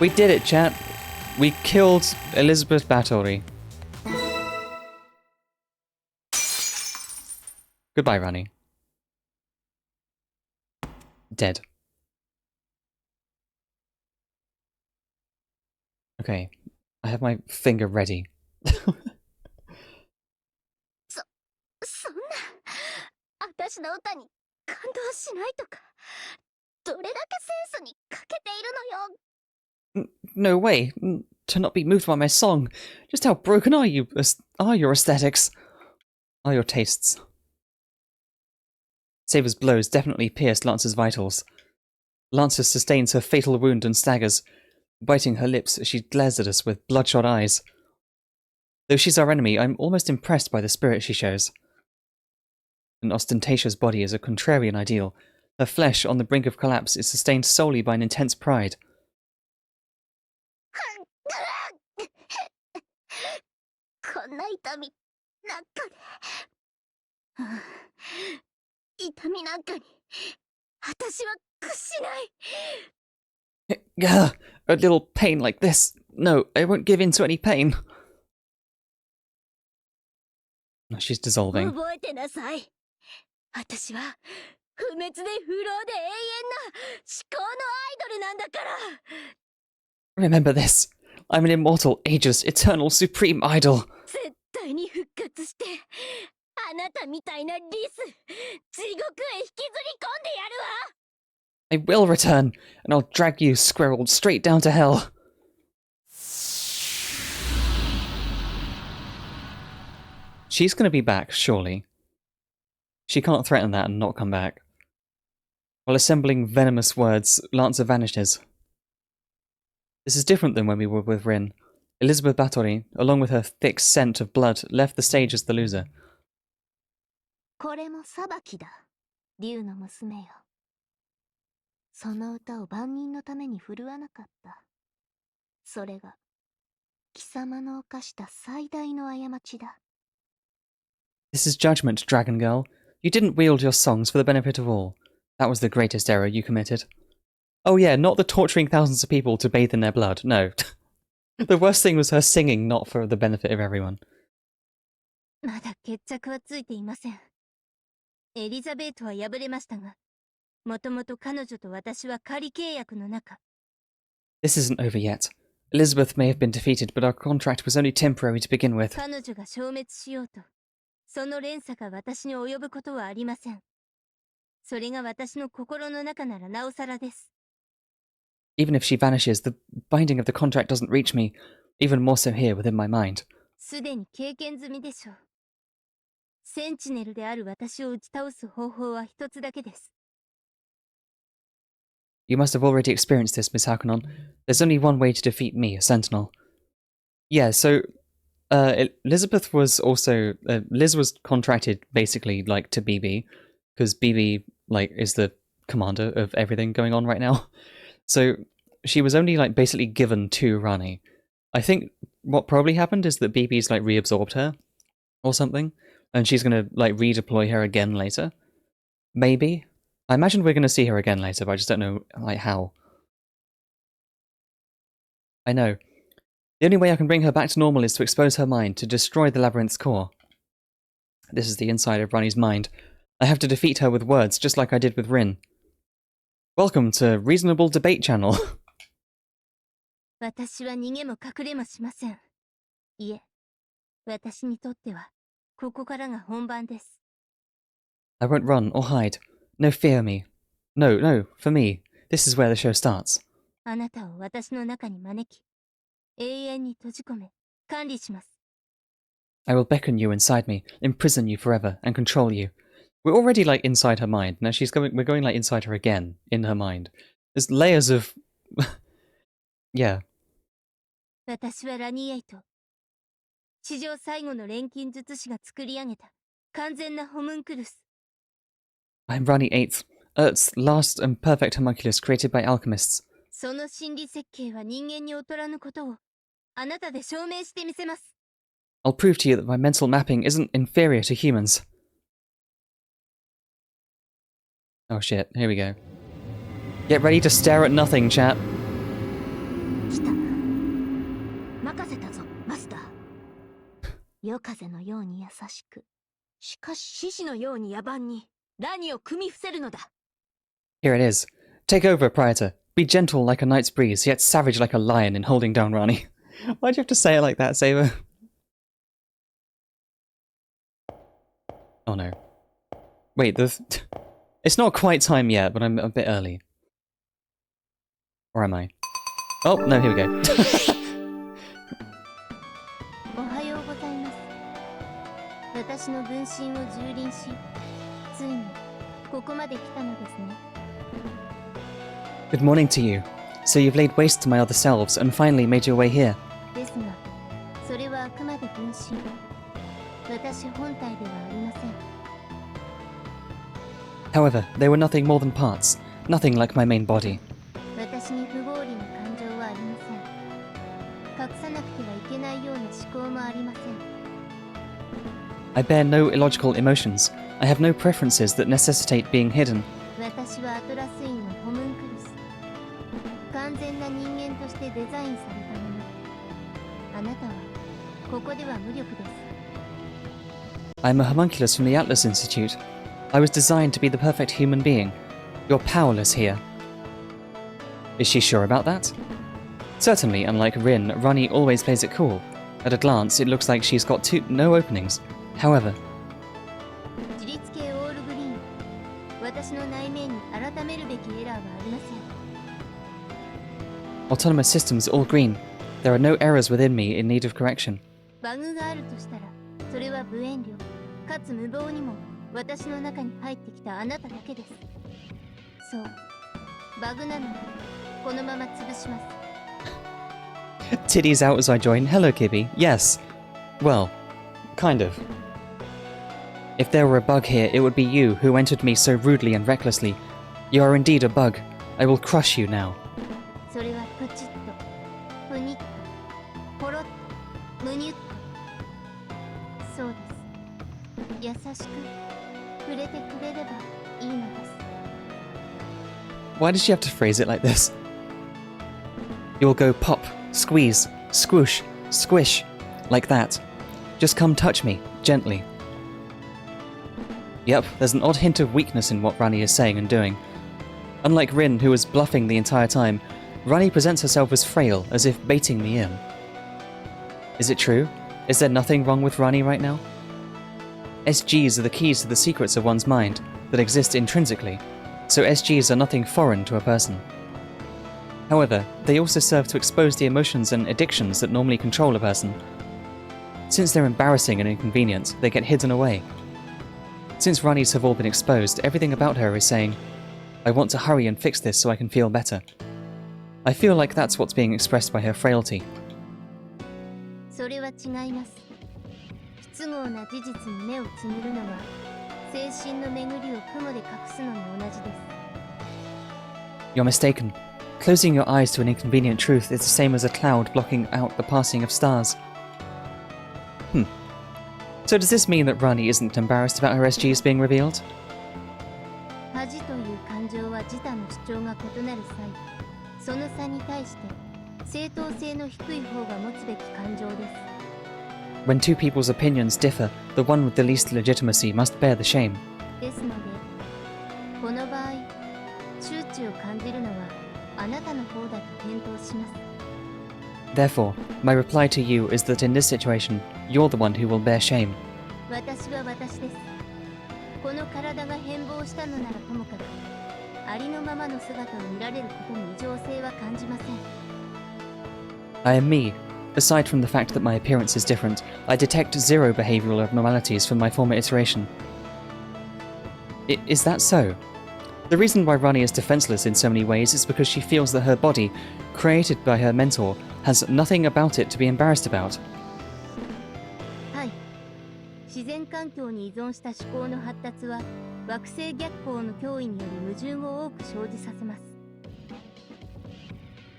We did it, chat. We killed Elizabeth Bathory. Goodbye, Rani. Dead. Okay. I have my finger ready. そんな、私の歌に感動しないとか、どれだけセンスに欠けているのよ。 No way. To not be moved by my song. Just how broken are you? Are your aesthetics? Are your tastes? Saber's blows definitely pierced Lancer's vitals. Lancer sustains her fatal wound and staggers. Biting her lips, she glares at us with bloodshot eyes. Though she's our enemy, I'm almost impressed by the spirit she shows. An ostentatious body is a contrarian ideal. Her flesh, on the brink of collapse, is sustained solely by an intense pride. こんな痛みなんかで、痛みなんかに私は屈しない。 Gah! A little pain like this. No, I won't give in to any pain. She's dissolving. 覚えてなさい。私は不滅で不老で永遠な至高のアイドルなんだから。 Remember this. I'm an immortal, ageless, eternal, supreme idol. 絶対に復活して、あなたみたいなリス、地獄へ引きずり込んでやるわ。 I will return, and I'll drag you, squirrel, straight down to hell. She's gonna be back, surely. She can't threaten that and not come back. While assembling venomous words, Lancer vanishes. This is different than when we were with Rin. Elizabeth Bathory, along with her thick scent of blood, left the stage as the loser. これも裁きだ、竜の娘よ。その歌を万人のために振るわなかった。それが貴様の犯した最大の過ちだ。 This is judgment, Dragon Girl. You didn't wield your songs for the benefit of all. That was the greatest error you committed. Oh yeah, not the torturing thousands of people to bathe in their blood, no. The worst thing was her singing not for the benefit of everyone. まだ決着はついていません。エリザベートは敗れましたが、もともと彼女と私は仮契約の中。 This isn't over yet. Elizabeth may have been defeated, but our contract was only temporary to begin with. 彼女が消滅しようと、その連鎖が私に及ぶことはありません。それが私の心の中ならなおさらです。 Even if she vanishes, the binding of the contract doesn't reach me, even more so here within my mind. すでに経験済みでしょう。センチネルである私を打ち倒す方法は一つだけです。 You must have already experienced this, Miss Harkonnen. There's only one way to defeat me, a sentinel. Yeah, so Elizabeth was also Liz was contracted basically like to BB, because BB like is the commander of everything going on right now. So she was only like basically given to Rani. I think what probably happened is that BB's like reabsorbed her or something, and she's gonna like redeploy her again later. Maybe. I imagine we're gonna see her again later, but I just don't know like how. I know. The only way I can bring her back to normal is to expose her mind, to destroy the labyrinth's core. This is the inside of Rani's mind. I have to defeat her with words, just like I did with Rin. Welcome to Reasonable Debate Channel. 私は逃げも隠れもしません。いえ、私にとってはここからが本番です。 I won't run or hide. No, fear me. No, for me. This is where the show starts. あなたを私の中に招き、永遠に閉じ込め、管理します。 I will beckon you inside me, imprison you forever, and control you. We're already like inside her mind. Now we're going like inside her again, in her mind. There's layers of... yeah. 私はラニーエイト。史上最後の錬金術師が作り上げた完全なホムンクルス。 I'm Rani 8th, Earth's last and perfect homunculus created by alchemists. その心理設計は人間に劣らぬことをあなたで証明してみせます。 I'll prove to you that my mental mapping isn't inferior to humans. Oh shit, here we go. Get ready to stare at nothing, chat. 来た。任せたぞ、マスター。夜風のように優しく、しかし獅子のように野蛮にラニを組み伏せるのだ。 Here it is. Take over, Praetor. Be gentle like a night's breeze, yet savage like a lion in holding down Rani. Why'd you have to say it like that, Saber? Oh no. Wait, it's not quite time yet, but I'm a bit early. Or am I? Oh, no, here we go. おはようございます。私の分身を蹂躙し、ついにここまで来たのですね。 Good morning to you. So you've laid waste to my other selves and finally made your way here. ですが、それはあくまで分身。私本体ではありません。 However, they were nothing more than parts, nothing like my main body. 私に不合理な感情はありません。隠さなくてはいけないような思考もありません。 I bear no illogical emotions. I have no preferences that necessitate being hidden. 私はアトラスインのホムンクルス。完全な人間としてデザインされたもの。あなたはここでは無力です。 I'm a homunculus from the Atlas Institute. I was designed to be the perfect human being. You're powerless here. Is she sure about that? Certainly, unlike Rin, Rani always plays it cool. At a glance, it looks like she's got no openings. However, 自律系オールグリーン。私の内面に改めるべきエラーはありません。 autonomous systems all green. There are no errors within me in need of correction. バグがあるとしたら、それは無遠慮、かつ無謀にも私の中に入ってきたあなただけです。そう、バグなので、このまま潰します。 Titties out as I join. Hello, Kibby. Yes. Well, kind of. If there were a bug here, it would be you who entered me so rudely and recklessly. You are indeed a bug. I will crush you now. それはプチッと、プニッと、ポロッと、ムニュッと。そうです。優しく触れてくれればいいのです。 Why does she have to phrase it like this? You will go pop, squeeze, squoosh, squish, like that. Just come touch me, gently. Yep, there's an odd hint of weakness in what Rani is saying and doing. Unlike Rin, who was bluffing the entire time, Rani presents herself as frail, as if baiting me in. Is it true? Is there nothing wrong with Rani right now? SGs are the keys to the secrets of one's mind that exist intrinsically, so SGs are nothing foreign to a person. However, they also serve to expose the emotions and addictions that normally control a person. Since they're embarrassing and inconvenient, they get hidden away. Since Rani's have all been exposed, everything about her is saying, I want to hurry and fix this so I can feel better. I feel like that's what's being expressed by her frailty. それは違います。不都合な事実に目をつむるのは、精神の巡りを雲で隠すのに同じです。 You're mistaken. Closing your eyes to an inconvenient truth is the same as a cloud blocking out the passing of stars. So does this mean that Rani isn't embarrassed about her SGs being revealed? 恥という感情は自他の主張が異なる際、その差に対して正当性の低い方が持つべき感情です。 When two people's opinions differ, the one with the least legitimacy must bear the shame. ですので、この場合、周知を感じるのはあなたの方だと返答します。 Therefore, my reply to you is that in this situation, you're the one who will bear shame. 私は私です。この体が変貌したのならともかく、ありのままの姿を見られることに異常性は感じません。 I am me. Aside from the fact that my appearance is different, I detect zero behavioral abnormalities from my former iteration. Is that so? The reason why Rani is defenseless in so many ways is because she feels that her body, created by her mentor, has nothing about it to be embarrassed about. はい。自自然環境に依存した思考の発達は惑星逆行の脅威により矛盾を多く生じさせます。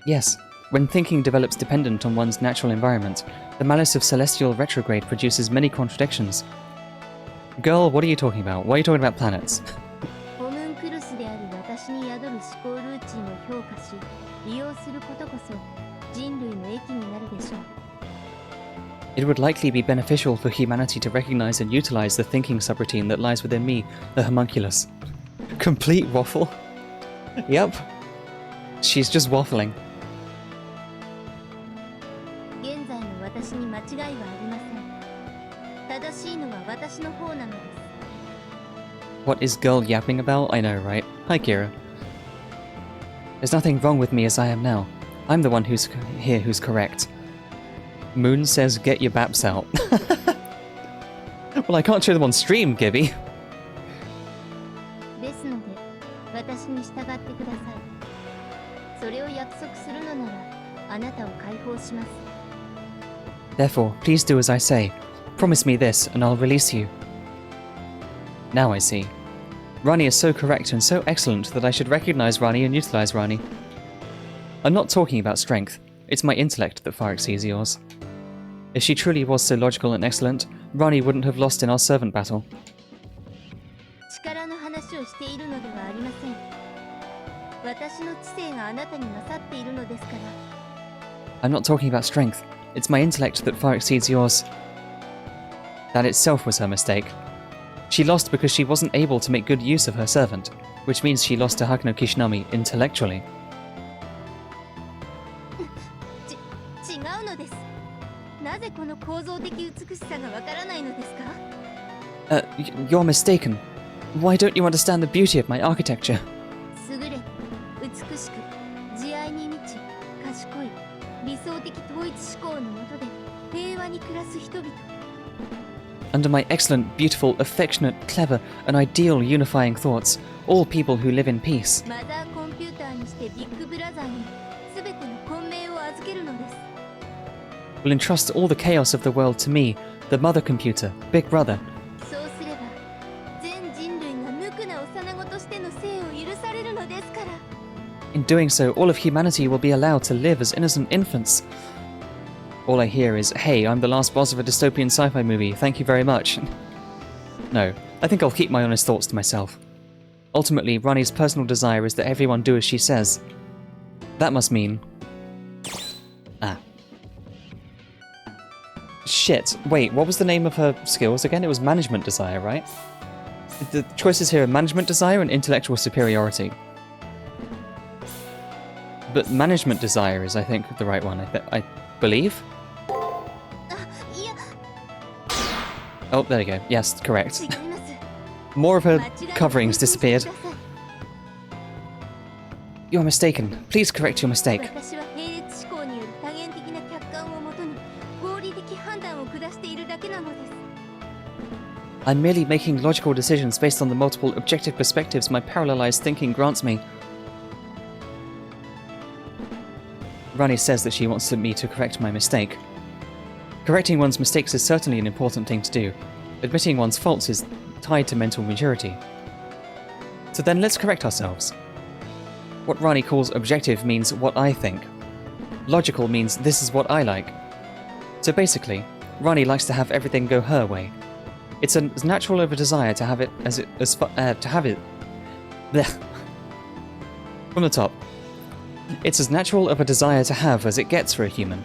Yes, when thinking develops dependent on one's natural environment, the malice of celestial retrograde produces many contradictions. Girl, what are you talking about? Why are you talking about planets? ホムンクルスである私に宿る思考ルーチンを評価し利用することこそ人類の益になるでしょう。 It would likely be beneficial for humanity to recognize and utilize the thinking subroutine that lies within me, the homunculus. Complete waffle? Yep. She's just waffling. 現在の私に間違いはありません。正しいのは私の方なのです。 What is girl yapping about? I know, right? Hi, Kira. There's nothing wrong with me as I am now. I'm the one who's here who's correct. Moon says get your baps out. Well, I can't show them on stream, Gibby. ですので私に従ってください。それを約束するのならあなたを解放します。 Therefore, please do as I say. Promise me this, and I'll release you. Now I see. Rani is so correct and so excellent that I should recognize Rani and utilize Rani. I'm not talking about strength. It's my intellect that far exceeds yours. If she truly was so logical and excellent, Rani wouldn't have lost in our servant battle. 力の話をしているのではありません。私の知性があなたに勝っているのですから。 I'm not talking about strength. It's my intellect that far exceeds yours. That itself was her mistake. She lost because she wasn't able to make good use of her servant, which means she lost to Hakuno Kishinami intellectually. 違うのです。なぜこの構造的美しさがわからないのですか？ You're mistaken. Why don't you understand the beauty of my architecture? 優れ、美しく、慈愛に満ち、賢い、理想的統一思考の下で平和に暮らす人々。 Under my excellent, beautiful, affectionate, clever, and ideal unifying thoughts, all people who live in peace. マザーコンピューターにしてビッグブラザーに全ての混迷を預けるのです。 Will entrust all the chaos of the world to me, the mother computer, Big Brother. そうすれば、全人類が無垢な幼子としての生を許されるのですから。 In doing so, all of humanity will be allowed to live as innocent infants. All I hear is, hey, I'm the last boss of a dystopian sci-fi movie, thank you very much. No, I think I'll keep my honest thoughts to myself. Ultimately, Rani's personal desire is that everyone do as she says. That must mean... Ah. Shit, wait, what was the name of her skills again? It was management desire, right? The choices here are management desire and intellectual superiority. But management desire is, I think, the right one, I believe? いや、 Oh, there you go. Yes, correct. 違います。 More of her 間違いを coverings 検討して disappeared. ください。 You're mistaken. Please correct your mistake. 私は並列思考による多元的な客観をもとに合理的判断を下しているだけなのです。 I'm merely making logical decisions based on the multiple objective perspectives my parallelized thinking grants me. Rani says that she wants me to correct my mistake. Correcting one's mistakes is certainly an important thing to do. Admitting one's faults is tied to mental maturity. So then let's correct ourselves. What Rani calls objective means what I think. Logical means this is what I like. So basically, Rani likes to have everything go her way. It's as natural of a desire to have it as it to have it. Blech. From the top. It's as natural of a desire to have as it gets for a human.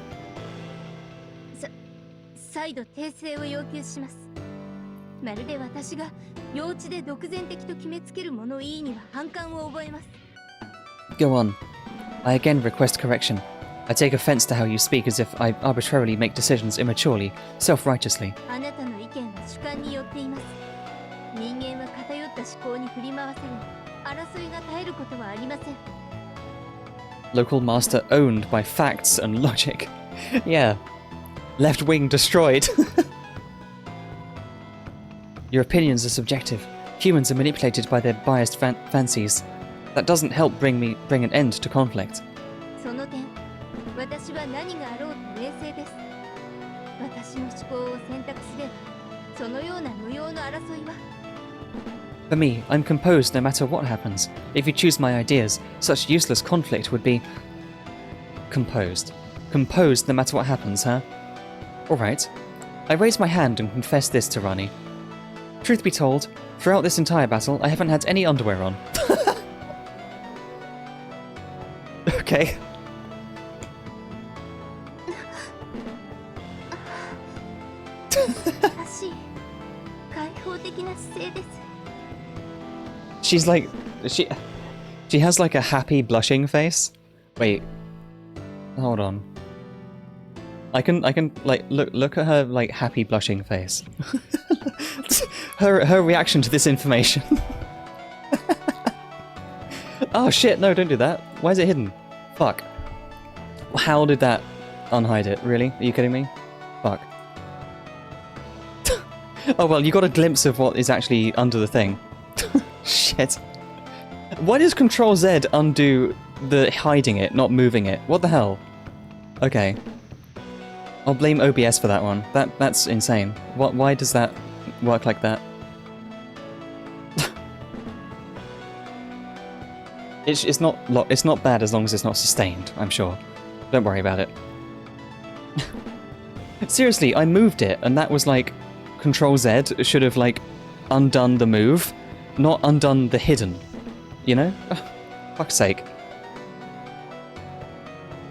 再度訂正を要求します。まるで私が幼稚で独善的と決めつける物言いには反感を覚えます。 Go on. I again request correction. I take offense to how you speak as if I arbitrarily make decisions immaturely, self-righteously. あなたの意見は主観によっています。人間は偏った思考に振り回され、争いが絶えることはありません。 Local master owned by facts and logic. Yeah. Left wing destroyed. Your opinions are subjective. Humans are manipulated by their biased fancies. That doesn't help bring an end to conflict. その点、私は何があろうと冷静です。私の思考を選択すれば、そのような無用の争いは For me, I'm composed no matter what happens. If you choose my ideas, such useless conflict would be... composed. Composed no matter what happens, huh? Alright. I raise my hand and confess this to Rani. Truth be told, throughout this entire battle, I haven't had any underwear on. Okay. 正しい開放的な姿勢です She's like... She has like a happy blushing face. Wait. Hold on. I can like look at her like happy blushing face. her reaction to this information. Oh shit, no, don't do that. Why is it hidden? Fuck. How did that unhide it? Really? Are you kidding me? Fuck. Oh well, you got a glimpse of what is actually under the thing. Shit. Why does Control Z undo the hiding it, not moving it? What the hell? Okay. I'll blame OBS for that one. That's insane. Why does that work like that? It's not bad as long as it's not sustained, I'm sure. Don't worry about it. Seriously, I moved it, and that was like... Control Z should have, like, undone the move, not undone the hidden. You know? Fuck's sake.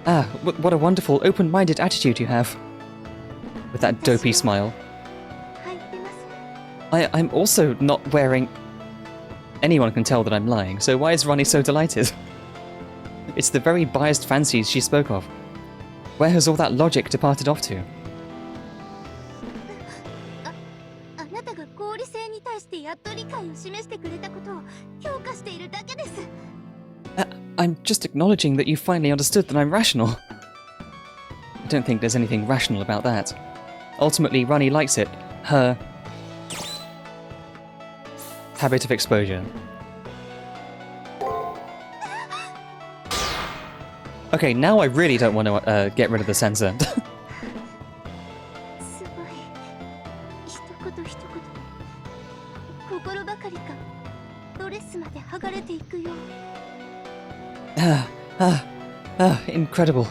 Ah, what a wonderful, open-minded attitude you have. With that dopey smile. 入ってます I'm also not wearing... Anyone can tell that I'm lying, so why is Rani so delighted? It's the very biased fancies she spoke of. Where has all that logic departed off to? あなたが合理性に対してやっと理解を示してくれたことを評価しているだけです I'm just acknowledging that you finally understood that I'm rational. I don't think there's anything rational about that. Ultimately, Rani likes it. Her... habit of exposure. Okay, now I really don't want to get rid of the censor. すごい一言一言心ばかりかドレスまで剥がれていくよ Incredible.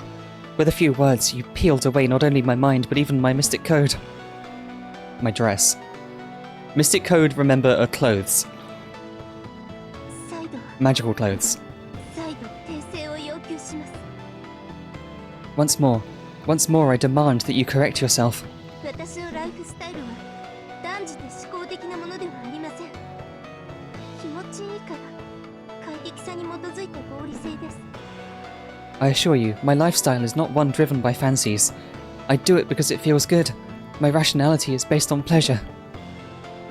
With a few words, you peeled away not only my mind, but even my mystic code. My dress. Mystic code, remember, are clothes. 再度 Magical clothes. 再度訂正を要求します Once more, I demand that you correct yourself. 私のライフスタイルは断じて思考的なものではありません気持ちいいから快適さに基づいた合理性です I assure you, my lifestyle is not one driven by fancies. I do it because it feels good. My rationality is based on pleasure.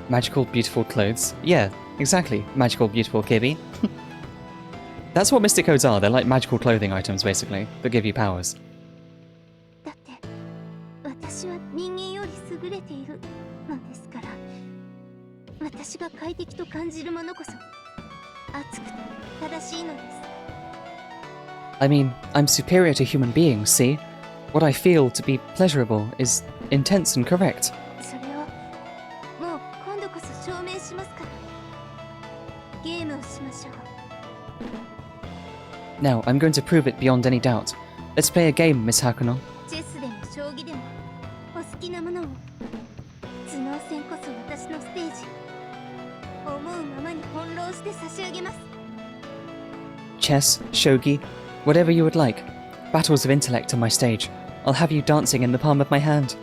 Magical, beautiful clothes. Yeah, exactly. Magical, beautiful Kibby. That's what mystic codes are. They're like magical clothing items, basically, that give you powers. だって私は人間より優れているのですから私が快適と感じるものこそ熱くて正しいのです I mean, I'm superior to human beings, see? What I feel to be pleasurable is intense and correct. それをもう今度こそ証明しますからゲームをしましょう Now, I'm going to prove it beyond any doubt. Let's play a game, Miss Hakuno. チェスでも将棋でもお好きなものを頭脳戦こそ私のステージ思うままに翻弄して差し上げます Chess, shogi, whatever you would like. Battles of intellect on my stage. I'll have you dancing in the palm of my hand.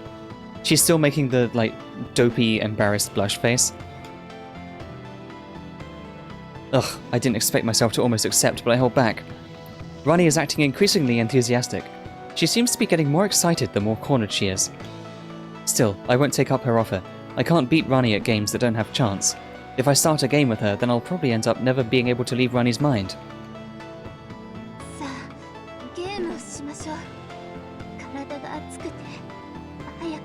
She's still making the, like, dopey, embarrassed blush face. Ugh, I didn't expect myself to almost accept, but I hold back. Rani is acting increasingly enthusiastic. She seems to be getting more excited the more cornered she is. Still, I won't take up her offer. I can't beat Rani at games that don't have chance. If I start a game with her, then I'll probably end up never being able to leave Rani's mind. さあゲームをしましょう体が熱くて早く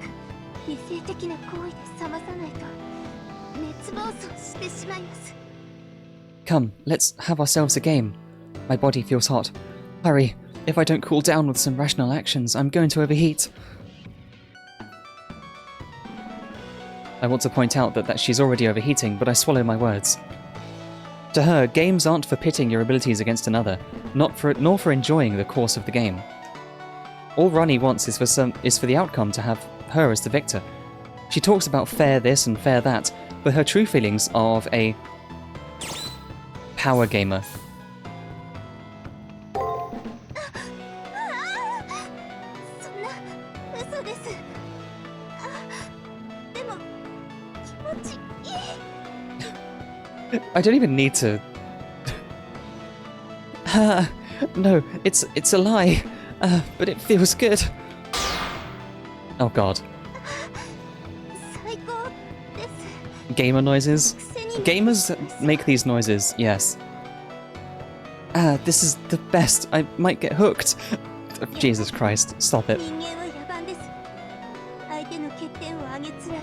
理性的な行為で冷まさないと熱暴走してしまいます Come, let's have ourselves a game. My body feels hot. Hurry, if I don't cool down with some rational actions, I'm going to overheat. I want to point out that she's already overheating, but I swallow my words. To her, games aren't for pitting your abilities against another, nor for enjoying the course of the game. All Rani wants is for the outcome to have her as the victor. She talks about fair this and fair that, but her true feelings are of a power gamer. そんな嘘です。でも気持ちいい。 I don't even need to. No, it's a lie, but it feels good. Oh god. 最高です。 Gamer noises? 癖に Gamers make these noises, yes. This is the best. I might get hooked. Jesus Christ, stop it. 人間は野蛮です。相手の欠点をあげつらい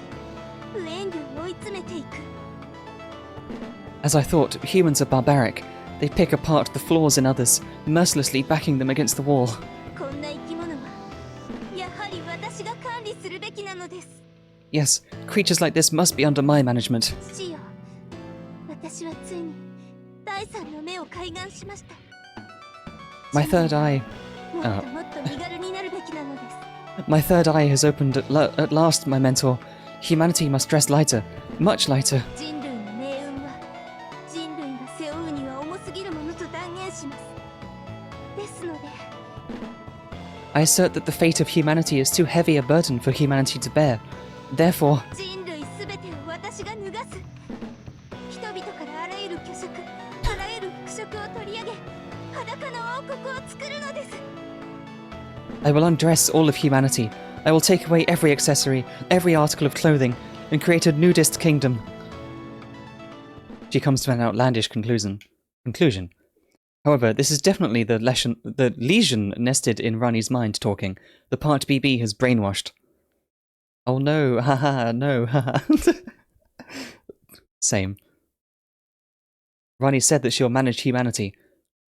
不遠慮追い詰めていく。 As I thought, humans are barbaric. They pick apart the flaws in others, mercilessly backing them against the wall. こんな生き物はやはり私が管理するべきなのです。 Yes, creatures like this must be under my management. 父よ、私はついに第三の目を開眼しました。 My third eye... もっともっと身軽になるべきなのです。 My third eye has opened at last, my mentor. Humanity must dress lighter, much lighter. 人類の命運は人類が背負うには重すぎるものと断言します。ですので I assert that the fate of humanity is too heavy a burden for humanity to bear. Therefore, 人類すべてを私が脱がす。人々からあらゆる虚飾、あらゆる服飾を取り上げ、裸の王国を作るのです。 I will undress all of humanity. I will take away every accessory, every article of clothing, and create a nudist kingdom. She comes to an outlandish conclusion. However, this is definitely the lesion nested in Rani's mind talking. The part BB has brainwashed. Oh no, haha, no, haha. Same. Rani said that she'll manage humanity,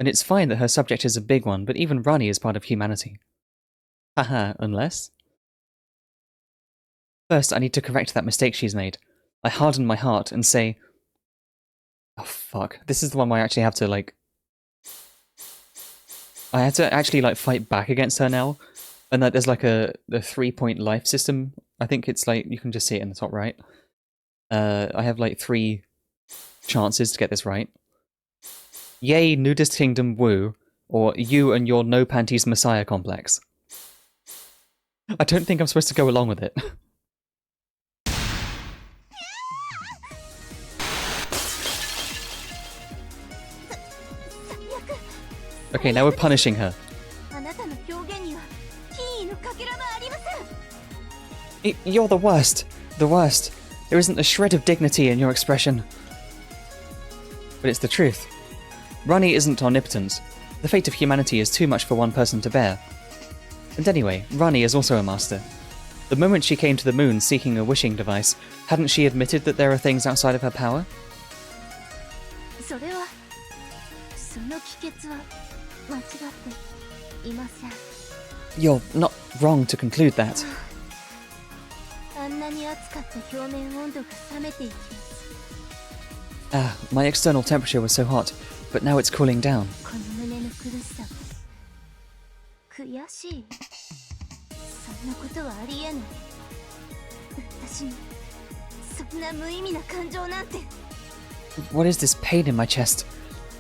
and it's fine that her subject is a big one, but even Rani is part of humanity. Haha, unless? First, I need to correct that mistake she's made. I harden my heart and say... Oh fuck, this is the one where I actually have to, like... I have to actually, like, fight back against her now. And that there's, like, a 3-point life system. I think it's, like, you can just see it in the top right. I have, like, 3 chances to get this right. Yay, nudist kingdom, woo. Or you and your no-panties messiah complex. I don't think I'm supposed to go along with it. Okay, now we're punishing her. あなたの表現には品位のかけらはありません。 You're the worst. The worst. There isn't a shred of dignity in your expression. But it's the truth. Rani isn't omnipotent. The fate of humanity is too much for one person to bear. And anyway, Rani is also a master. The moment she came to the moon seeking a wishing device, hadn't she admitted that there are things outside of her power? それはその帰結は間違っていません。 You're not wrong to conclude that. あんなに熱かった表面温度が冷めていきます。 Ah, my external temperature was so hot, but now it's cooling down. この胸の苦しさが悔しい。そんなことはありえない。私にそんな無意味な感情なんて。 What is this pain in my chest?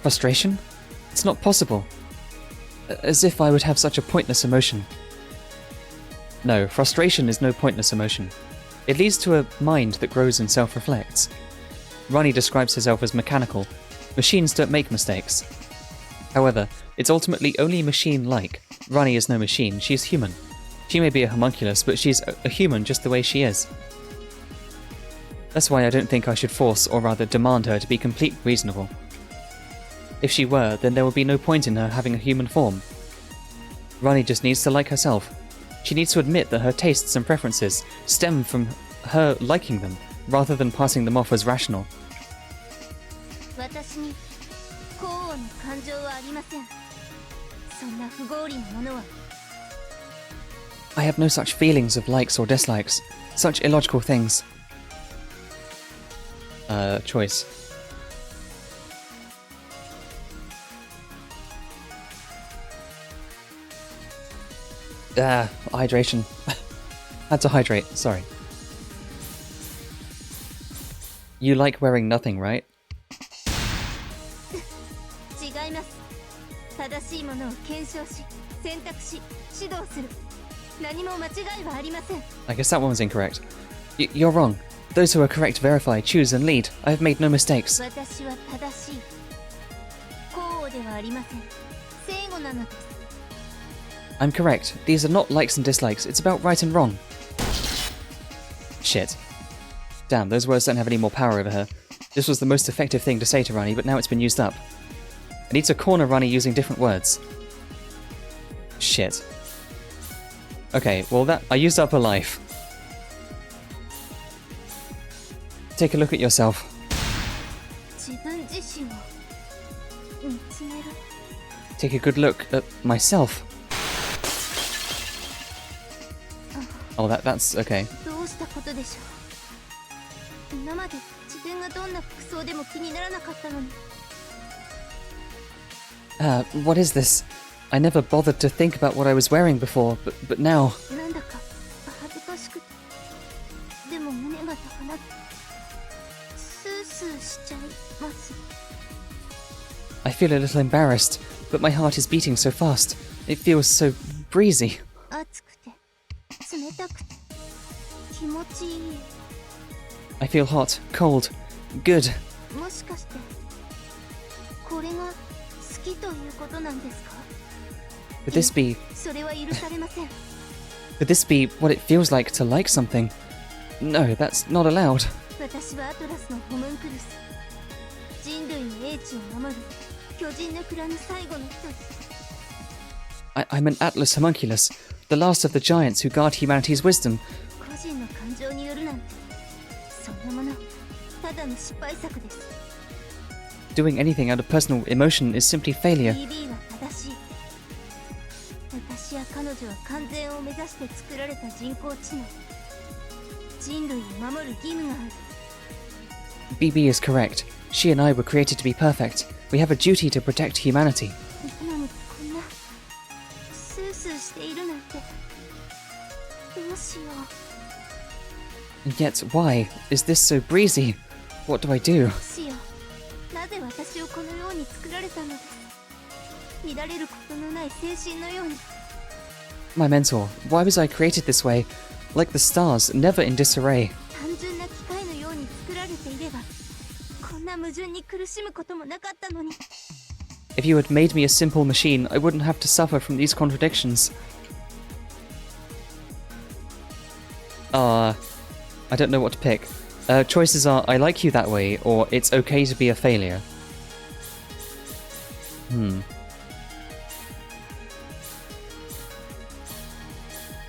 Frustration? It's not possible. As if I would have such a pointless emotion. No, frustration is no pointless emotion. It leads to a mind that grows and self-reflects. Rani describes herself as mechanical. Machines don't make mistakes. However, it's ultimately only machine-like. Rani is no machine, she is human. She may be a homunculus, but she's a human just the way she is. That's why I don't think I should force, or rather demand her to be completely reasonable. If she were, then there would be no point in her having a human form. Rani just needs to like herself. She needs to admit that her tastes and preferences stem from her liking them, rather than passing them off as rational. 私に幸運の感情はありません。そんな不合理なものは。 I have no such feelings of likes or dislikes, such illogical things. choice. Hydration. Had to hydrate, sorry. You like wearing nothing, right? 違います。正しいものを検証し、選択し、指導する。何も間違いはありません。 I guess that one was incorrect. You're wrong. Those who are correct verify, choose, and lead. I have made no mistakes. 私は正しい。公ではありません。正誤なのです。 I'm correct. These are not likes and dislikes. It's about right and wrong. Shit. Damn, those words don't have any more power over her. This was the most effective thing to say to Rani, but now it's been used up. I need to corner Rani using different words. Shit. Okay, well I used up her life. Take a look at yourself. 自分自身を見つめる。 Take a good look at myself. Oh, that's okay. どうしたことでしょう。今まで自分がどんな服装でも気にならなかったのに。 What is this? I never bothered to think about what I was wearing before, but now... なんだか恥ずかしくて。でも胸が高鳴ってスースーしちゃいます。 I feel a little embarrassed, but my heart is beating so fast. It feels so breezy. 暑くて冷たくて気持ちいい。 I feel hot, cold, good. もしかしてこれが好きということなんですか？ Could this be... それは許されません。 Could this be what it feels like to like something? No, that's not allowed. 私はアトラスのホムンクルス。人類の英知を守る巨人の蔵の最後の一人。 I'm an Atlas Homunculus, the last of the giants who guard humanity's wisdom. 個人の感情によるなんてそんなものただの失敗作です。 Doing anything out of personal emotion is simply failure. BB は正しい。私や彼女は完全を目指して作られた人工知能。人類を守る義務がある。 BB is correct. She and I were created to be perfect. We have a duty to protect humanity. なのにこんなスースーしているなんてどうしよう。 And yet, why? Is this so breezy? What do I do? どうしよう。なぜ私をこのように作られたのです。乱れることのない精神のように。 My mentor, why was I created this way? Like the stars, never in disarray. 単純な機械のように作られていればこんな矛盾に苦しむこともなかったのに。 If you had made me a simple machine, I wouldn't have to suffer from these contradictions. I don't know what to pick. Choices are, I like you that way, or it's okay to be a failure.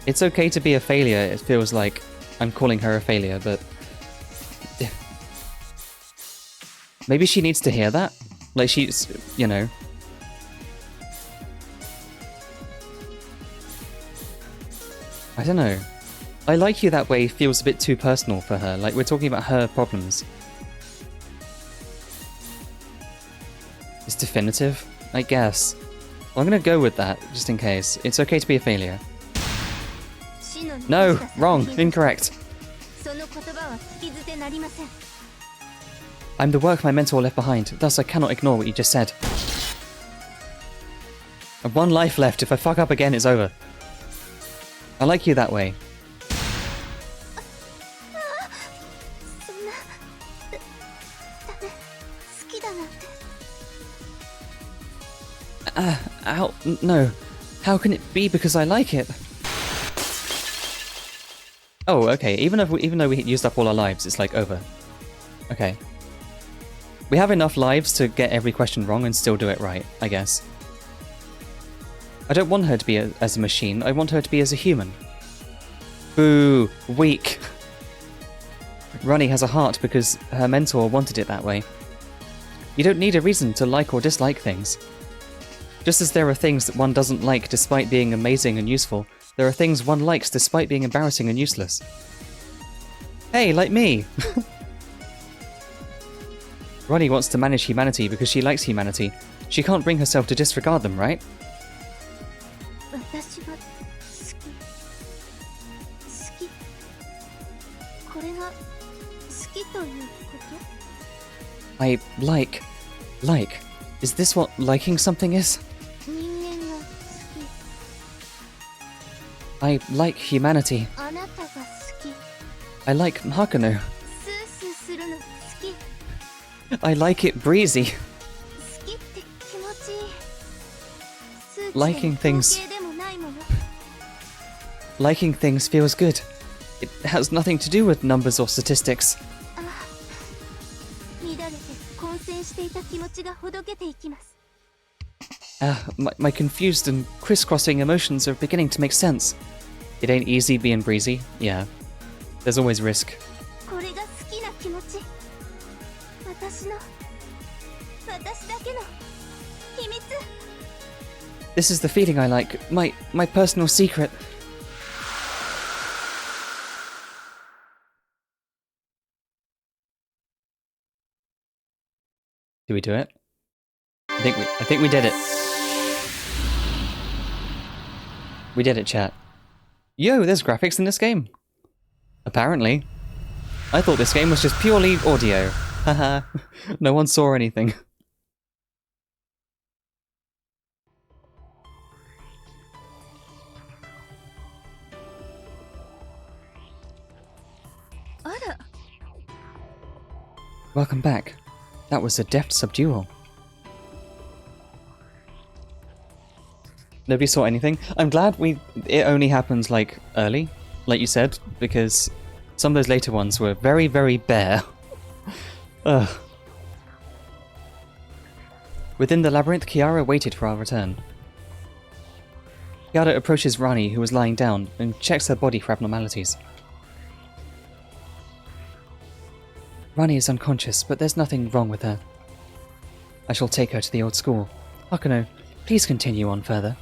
It's okay to be a failure, it feels like I'm calling her a failure, but... Maybe she needs to hear that? Like she's, you know... I don't know. I like you that way feels a bit too personal for her, like we're talking about her problems. It's definitive? I guess. Well, I'm gonna go with that, just in case. It's okay to be a failure. No! Wrong! Incorrect! その言葉は聞き捨てなりません。 I'm the work my mentor left behind, thus I cannot ignore what you just said. I've one life left, if I fuck up again it's over. I like you that way. そんなダメ好きだなんて。No. How can it be because I like it? Oh, okay. Even though we used up all our lives, it's like over. Okay. We have enough lives to get every question wrong and still do it right, I guess. I don't want her to be as a machine, I want her to be as a human. Boo! Weak! Rani has a heart because her mentor wanted it that way. You don't need a reason to like or dislike things. Just as there are things that one doesn't like despite being amazing and useful, there are things one likes despite being embarrassing and useless. Hey, like me! Rani wants to manage humanity because she likes humanity. She can't bring herself to disregard them, right? 私が好きこれが好きということ I like. Is this what liking something is? 人間が好 I like humanity. きあなたが好き I like Hakuno. スースーするの好き I like it breezy. 好きって気持ちいい数値で Liking も things. 統計でもないもの Liking things feels good. It has nothing to do with numbers or statistics. 乱れて混戦していた気持ちがほどけていきます My confused and crisscrossing emotions are beginning to make sense. It ain't easy being breezy. Yeah. There's always risk. これが好きな気持ち私だけの秘密 This is the feeling I like. My personal secret. Did we do it? I think we did it. We did it, chat. Yo, there's graphics in this game. Apparently. I thought this game was just purely audio. Haha. No one saw anything. Welcome back. That was a deft subdual. Nobody saw anything. I'm glad it only happened, like, early, like you said, because some of those later ones were very, very bare. Ugh. Within the labyrinth, Kiara waited for our return. Kiara approaches Rani, who was lying down, and checks her body for abnormalities. Rani is unconscious, but there's nothing wrong with her. I shall take her to the old school. Hakuno, please continue on further.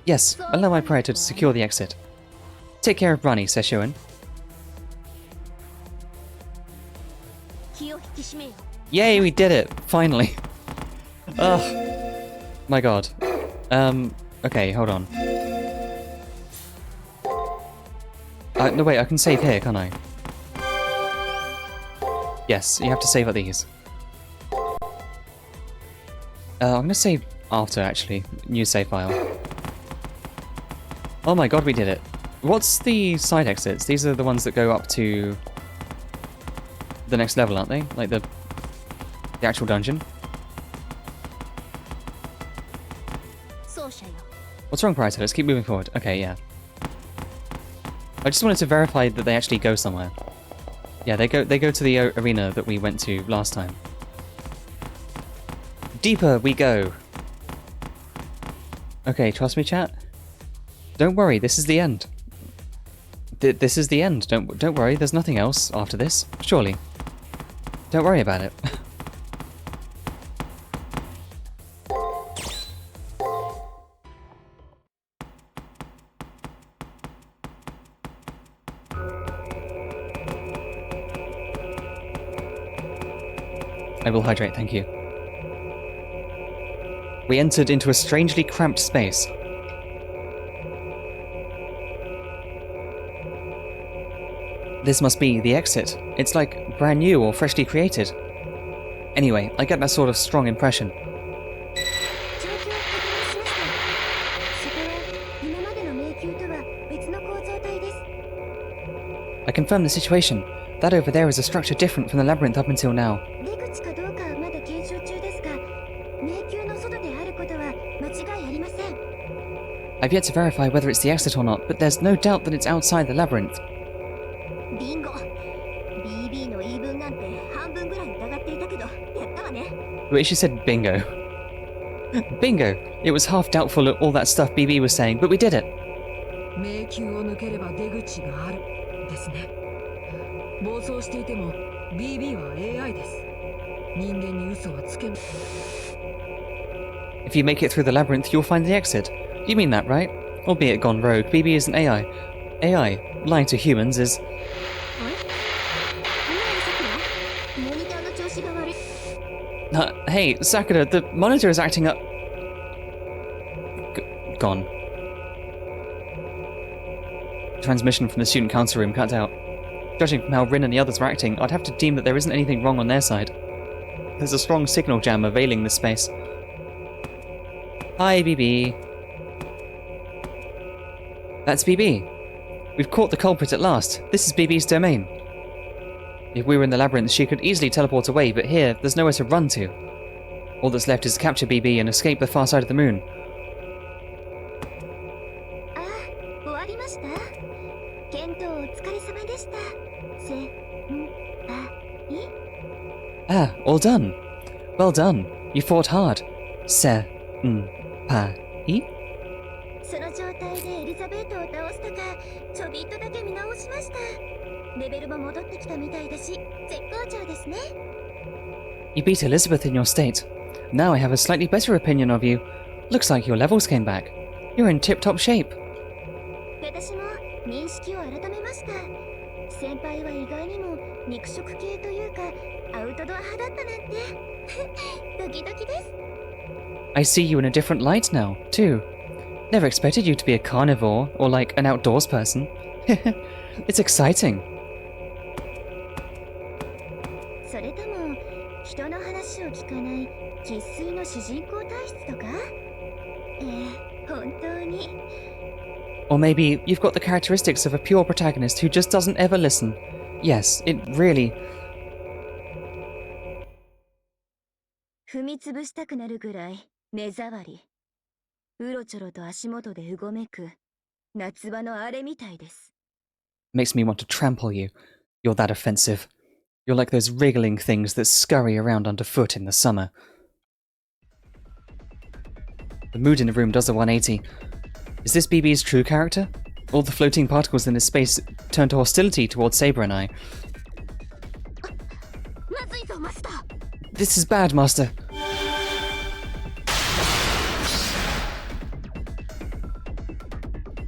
Yes, allow my praetor to secure the exit. Take care of Rani, says Shoen. 気を引き締めよ Yay, we did it! Finally! Ugh. My god. Okay, hold on. No wait, I can save here, can't I? Yes, you have to save at these. I'm gonna save after, actually. New save file. Oh my god, we did it. What's the side exits? These are the ones that go up to the next level, aren't they? Like the actual dungeon? 奏者よ What's wrong, Praetor? Let's keep moving forward. Okay, yeah. I just wanted to verify that they actually go somewhere. Yeah, they go to the arena that we went to last time. Deeper we go! Okay, trust me, chat. Don't worry, this is the end. This is the end. Don't worry, there's nothing else after this. Surely. Don't worry about it. I will hydrate, thank you. We entered into a strangely cramped space. This must be the exit. It's like brand new or freshly created. Anyway, I get that sort of strong impression. 状況を確認しましたそこは今までの迷宮とは別の構造体です I confirm the situation. That over there is a structure different from the labyrinth up until now. 出口かどうかはまだ検証中ですが迷宮の外であることは間違いありません I've yet to verify whether it's the exit or not, but there's no doubt that it's outside the labyrinth. ビンゴ BB の言い分なんて半分ぐらい疑っていたけどやったわね Wait, she said bingo. Bingo! It was half doubtful of all that stuff BB was saying, but we did it. 迷宮を抜ければ出口があるですね暴走していても BB は AI です人間に嘘はつけない If you make it through the labyrinth, you'll find the exit. You mean that, right? Albeit gone rogue, BB isn't AI. AI, lying to humans, is... あれ花屋さくらモニターの Hey, Sakura, the monitor is acting up. Gone. Transmission from the student council room cut out. Judging from how Rin and the others were acting, I'd have to deem that there isn't anything wrong on their side. There's a strong signal jam availing this space. Hi, BB. That's BB. We've caught the culprit at last. This is BB's domain. If we were in the labyrinth, she could easily teleport away, but here, there's nowhere to run to. All that's left is to capture BB and escape the far side of the moon. 終わりました。検討お疲れ様でした。Ah, all done. Well done. You fought hard. Se, pa, i? その状態でエリザベートを倒したか、ちょびっとだけ見直しました。レベルも戻ってきたみたいだし、絶好調ですね。You beat Elizabeth in your state. Now I have a slightly better opinion of you. Looks like your levels came back. You're in tip-top shape. 私も認識を改めました。先輩は意外にも肉食系というかアウトドア派だったなんてドキドキです。 I see you in a different light now, too. Never expected you to be a carnivore or like an outdoors person. It's exciting. それとも人の話を聞かない生粋の主人公体質とか？本当に。 Or maybe you've got the characteristics of a pure protagonist who just doesn't ever listen. Yes, it really... 踏みつぶしたくなるぐらい目障り。うろちょろと足元でうごめく夏場のあれみたいです。 makes me want to trample you. You're that offensive. You're like those wriggling things that scurry around underfoot in the summer. The mood in the room does a 180. Is this BB's true character? All the floating particles in this space turn to hostility towards Saber and I. まずいぞマスター。 This is bad, Master.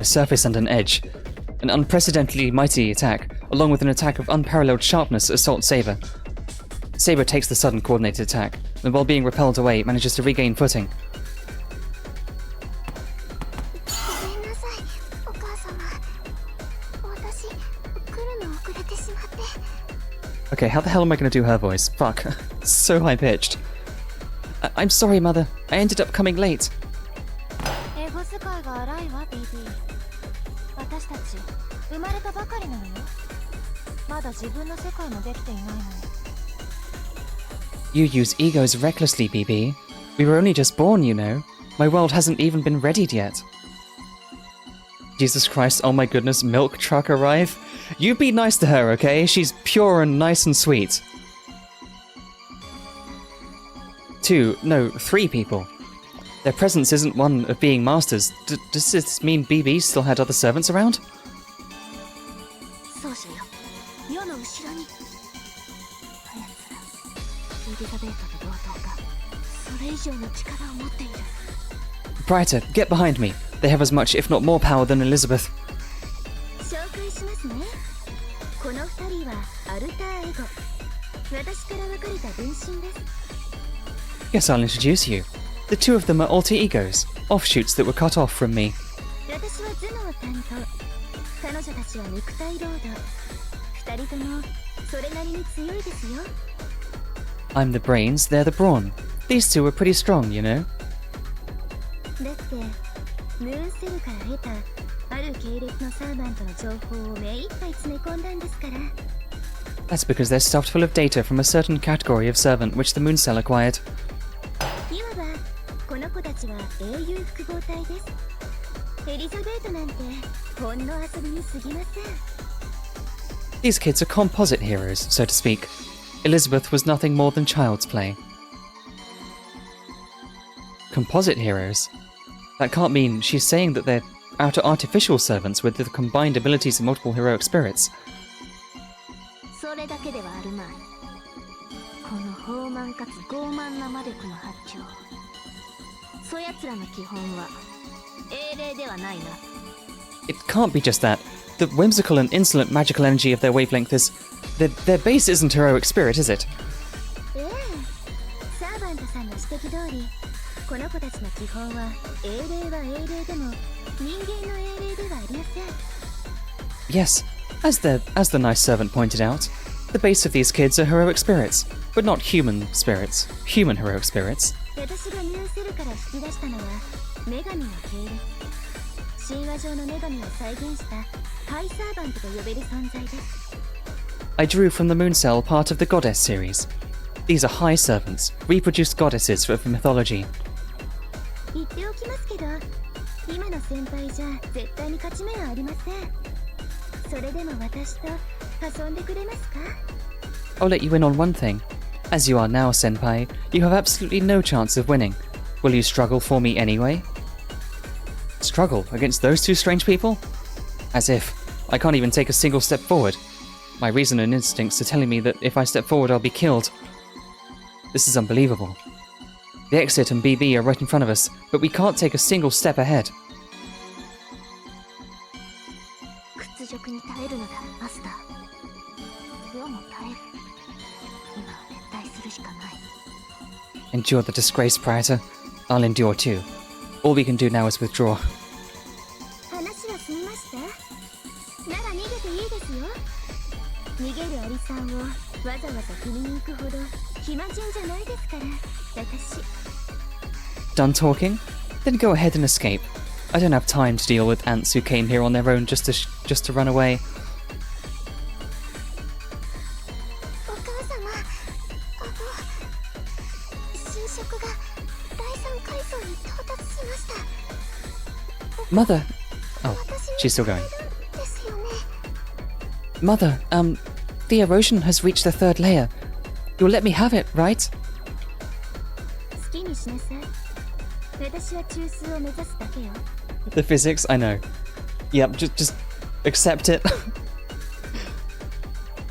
A surface and an edge. An unprecedentedly mighty attack, along with an attack of unparalleled sharpness, assaults Saber. Saber takes the sudden coordinated attack, and while being repelled away, manages to regain footing. ごめんなさい、お母様。私、来るの遅れてしまって。 Okay, how the hell am I going to do her voice? Fuck. So high-pitched. I'm sorry, Mother. I ended up coming late. エゴ使いが荒いわ、BB。私たち生まれたばかりなのよ。まだ自分の世界もできていないのに。 You use egos recklessly, BB. We were only just born, you know. My world hasn't even been readied yet. Jesus Christ, oh my goodness, milk truck arrive? You be nice to her, okay? She's pure and nice and sweet. 3 people. Their presence isn't one of being masters. Does this mean BB still had other servants around? 奏者よ、世の後ろに。あやつら、エリザベートと同等か、それ以上の力を持っている。 Praetor, get behind me. They have as much, if not more power than Elizabeth. 紹介しますね。この二人はアルターエゴ。私から分かれた分身です。 Guess I'll introduce you. The two of them are alter egos, offshoots that were cut off from me. 私は頭脳担当。彼女たちは肉体労働。二人ともそれなりに強いですよ。 I'm the brains, they're the brawn. These two are pretty strong, you know. だってムーンセルから得たある系列のサーバントの情報を目いっぱい詰め込んだんですから。 That's because they're stuffed full of data from a certain category of servant which the Moon Cell acquired. いわばこの子たちは英雄複合体です。エリザベートなんてほんの遊びに過ぎません。 These kids are composite heroes, so to speak. Elizabeth was nothing more than child's play. Composite heroes? That can't mean she's saying that they're artificial servants with the combined abilities of multiple heroic spirits. それだけではあるまい。この放慢かつ傲慢な魔力の発狂。そやつらの基本は英霊ではないな。 It can't be just that. The whimsical and insolent magical energy of their wavelength is... Their base isn't heroic spirit, is it? ええ、サーバこの子たちの基本は英霊は英霊でも人間の英霊ではありません。 Yes, as the nice servant pointed out, the base of these kids are heroic spirits, but not human spirits. Human heroic spirits. 私がニューセルから引き出したのは女神の系列。神話上の女神を再現したハイサーバントと呼べる存在です。 I drew from the Moon Cell part of the Goddess series. These are high servants, reproduced goddesses of mythology. 言っておきますけど、今の先輩じゃ絶対に勝ち目はありません。それでも私と遊んでくれますか？ I'll let you in on one thing. As you are now, Senpai, you have absolutely no chance of winning. Will you struggle for me anyway? Struggle against those two strange people? As if. I can't even take a single step forward. My reason and instincts are telling me that if I step forward I'll be killed. This is unbelievable. The exit and BB are right in front of us, but we can't take a single step ahead. 屈辱に耐えるのだ、マスター。世も耐える。今は撤退するしかない。 Endure the disgrace, Praetor. I'll endure too. All we can do now is withdraw. 話は済みました？なら逃げていいですよ。逃げるアリさんをわざわざ振りに行くほど暇人じゃないですから、私。 Done talking? Then go ahead and escape. I don't have time to deal with ants who came here on their own just to run away. お母様、侵食が第三階層に到達しました。 Mother! Oh, she's still going. ですよね。 Mother, the erosion has reached the third layer. You'll let me have it, right? 好きにしなさい。私は中枢を目指すだけよ。 The physics, I know. Yep, just accept it.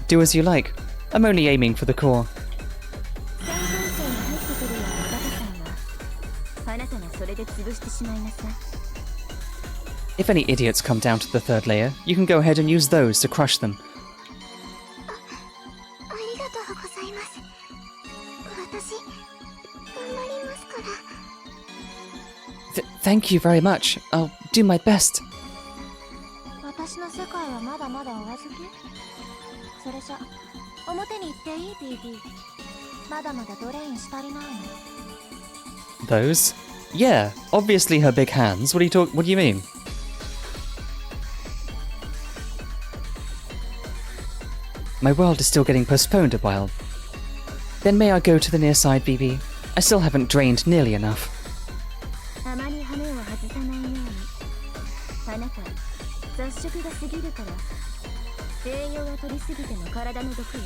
Do as you like. I'm only aiming for the core. 3階層に入ってくるようなバカさんは、あなたがそれで潰してしまいなさい。 If any idiots come down to the third layer, you can go ahead and use those to crush them. ありがとうございます。私、頑張りますから。 Thank you very much. I'll do my best. 私の世界はまだまだお預け？それじゃ、表に行っていい BB？ まだまだドレインし足りないの？ Those? Yeah, obviously her big hands. What do you mean? My world is still getting postponed a while. Then may I go to the near side, BB? I still haven't drained nearly enough. あまり羽目を外さないように。あなた、雑食が過ぎるから。栄養が取りすぎても体の毒よ。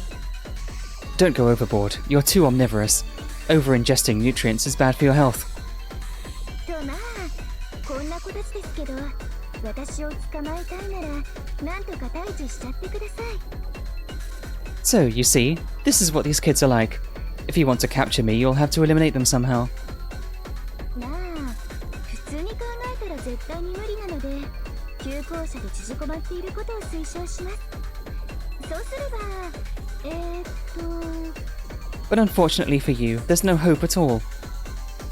Don't go overboard. You're too omnivorous. Over-ingesting nutrients is bad for your health. とまあ、こんな子たちですけど、私を捕まえたいなら、なんとか退治しちゃってください。 So, you see, this is what these kids are like. If you want to capture me, you'll have to eliminate them somehow. なあ、普通に考えたら絶対に無理なので、旧校舎で縮こまっていることを推奨します。そうすれば、But unfortunately for you, there's no hope at all.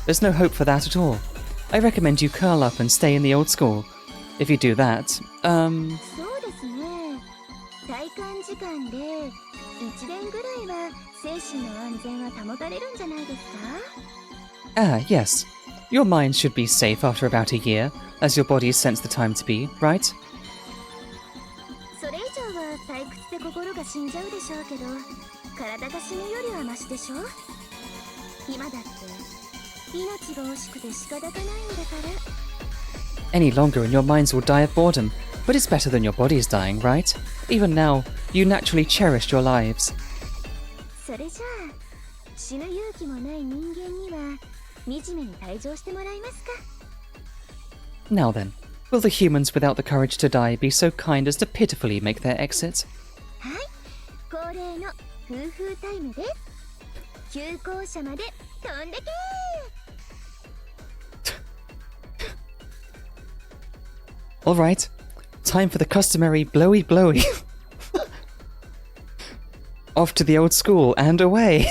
There's no hope for that at all. I recommend you curl up and stay in the old school. If you do that, そうですね。体感時間で1年ぐらいは精神の安全は保たれるんじゃないですか？ Ah, yes. Your mind should be safe after about a year, as your bodies sense the time to be, right? それ以上は退屈で心が死んじゃうでしょうけど、体が死ぬよりはマシでしょ？今だって命が惜しくて仕方がないんだから。 Any longer and your minds will die of boredom, but it's better than your bodies dying, right? Even now, you naturally cherished your lives. それじゃあ、死ぬ勇気もない人間には惨めに退場してもらえますか？ Now then, will the humans without the courage to die be so kind as to pitifully make their exit? はい、恒例の夫婦タイムです。旧校舎まで飛んでけー。 Alright, time for the customary blowy blowy. Off to the old school and away.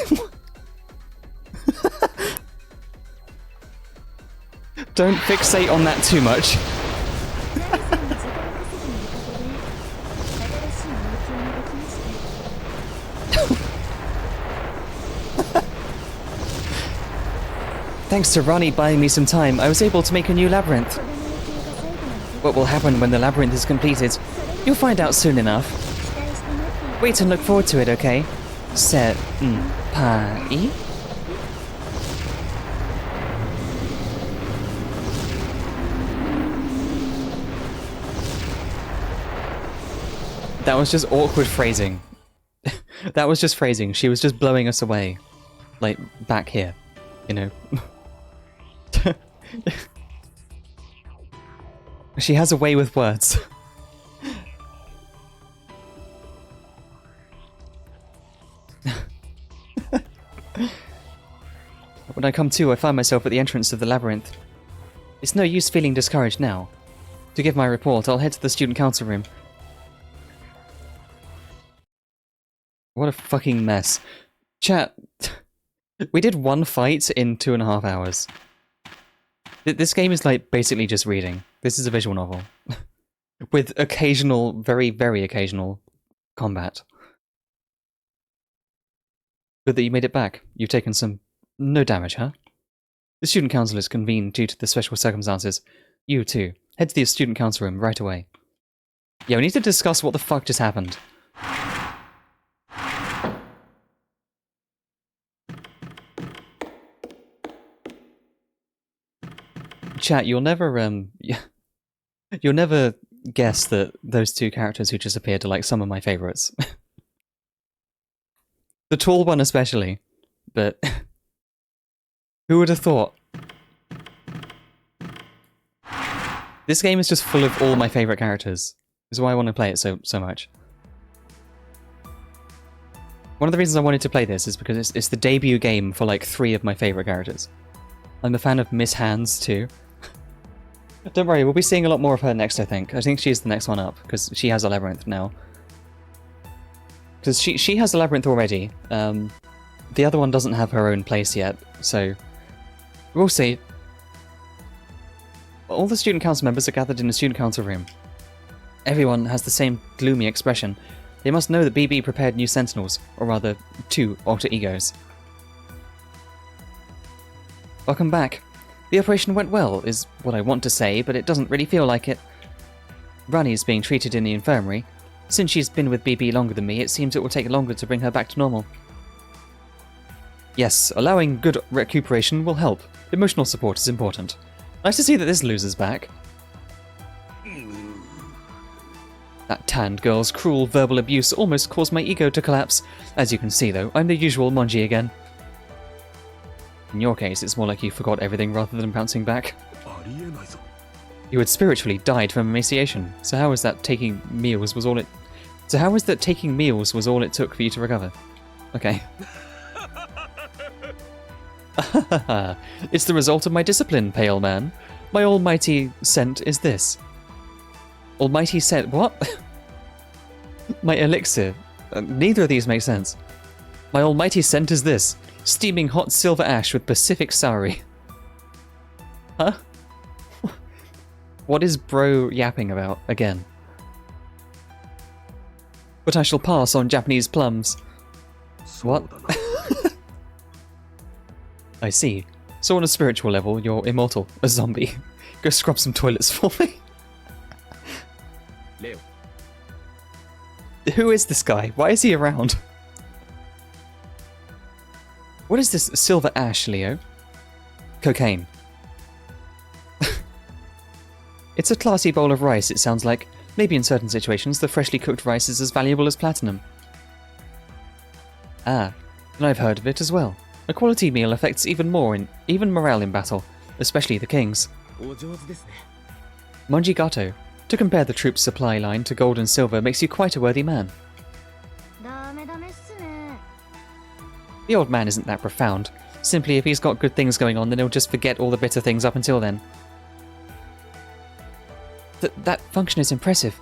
Don't fixate on that too much. ナミさんの力稼ぎのおかげで新しい迷宮ができました。 Thanks to Rani buying me some time, I was able to make a new labyrinth. この迷宮が最後まで What will happen when the labyrinth is completed? You'll find out soon enough. 期待して待っていて Wait and look forward to it, okay? Senpai? That was just awkward phrasing. That was just phrasing. She was just blowing us away. Like, back here. You know? She has a way with words. When I come to, I find myself at the entrance of the labyrinth. It's no use feeling discouraged now. To give my report, I'll head to the student council room. What a fucking mess. Chat, we did one fight in 2.5 hours. This game is like basically just reading. This is a visual novel. With occasional, very, very occasional combat. Good that you made it back. You've taken some... no damage, huh? The student council is convened due to the special circumstances. You too. Head to the student council room right away. Yeah, we need to discuss what the fuck just happened. Chat, you'll never you'll never guess that those two characters who just appeared are like some of my favourites. The tall one especially, but who would have thought? This game is just full of all my favourite characters. This is why I want to play it so much. One of the reasons I wanted to play this is because it's the debut game for like 3 of my favourite characters. I'm a fan of Miss Hands too. Don't worry, we'll be seeing a lot more of her next, I think. I think she's the next one up, because she has a labyrinth now. Because she has a labyrinth already. The other one doesn't have her own place yet, so we'll see. All the student council members are gathered in the student council room. Everyone has the same gloomy expression. They must know that BB prepared new sentinels, or rather, 2 alter egos. Welcome back. The operation went well, is what I want to say, but it doesn't really feel like it. Rani is being treated in the infirmary. Since she's been with BB longer than me, it seems it will take longer to bring her back to normal. Yes, allowing good recuperation will help. Emotional support is important. Nice to see that this loser's back. That tanned girl's cruel verbal abuse almost caused my ego to collapse. As you can see though, I'm the usual Monji again. In your case, it's more like you forgot everything rather than bouncing back. You had spiritually died from emaciation, so how is that taking meals was all it took for you to recover? Okay. It's the result of my discipline, pale man. My almighty scent is this. Almighty scent, what? My elixir. Neither of these make sense. My almighty scent is this. Steaming hot silver ash with Pacific Sauri. Huh? What is bro yapping about again? But I shall pass on Japanese plums. What? I see. So on a spiritual level, you're immortal. A zombie. Go scrub some toilets for me. Leo. Who is this guy? Why is he around? What is this silver ash, Leo? Cocaine. It's a classy bowl of rice, it sounds like. Maybe in certain situations, the freshly cooked rice is as valuable as platinum. Ah, and I've heard of it as well. A quality meal affects even morale in battle, especially the king's. Monjigato. To compare the troops' supply line to gold and silver makes you quite a worthy man. ダメダメっすね。 The old man isn't that profound. Simply, if he's got good things going on, then he'll just forget all the bitter things up until then. That function is impressive.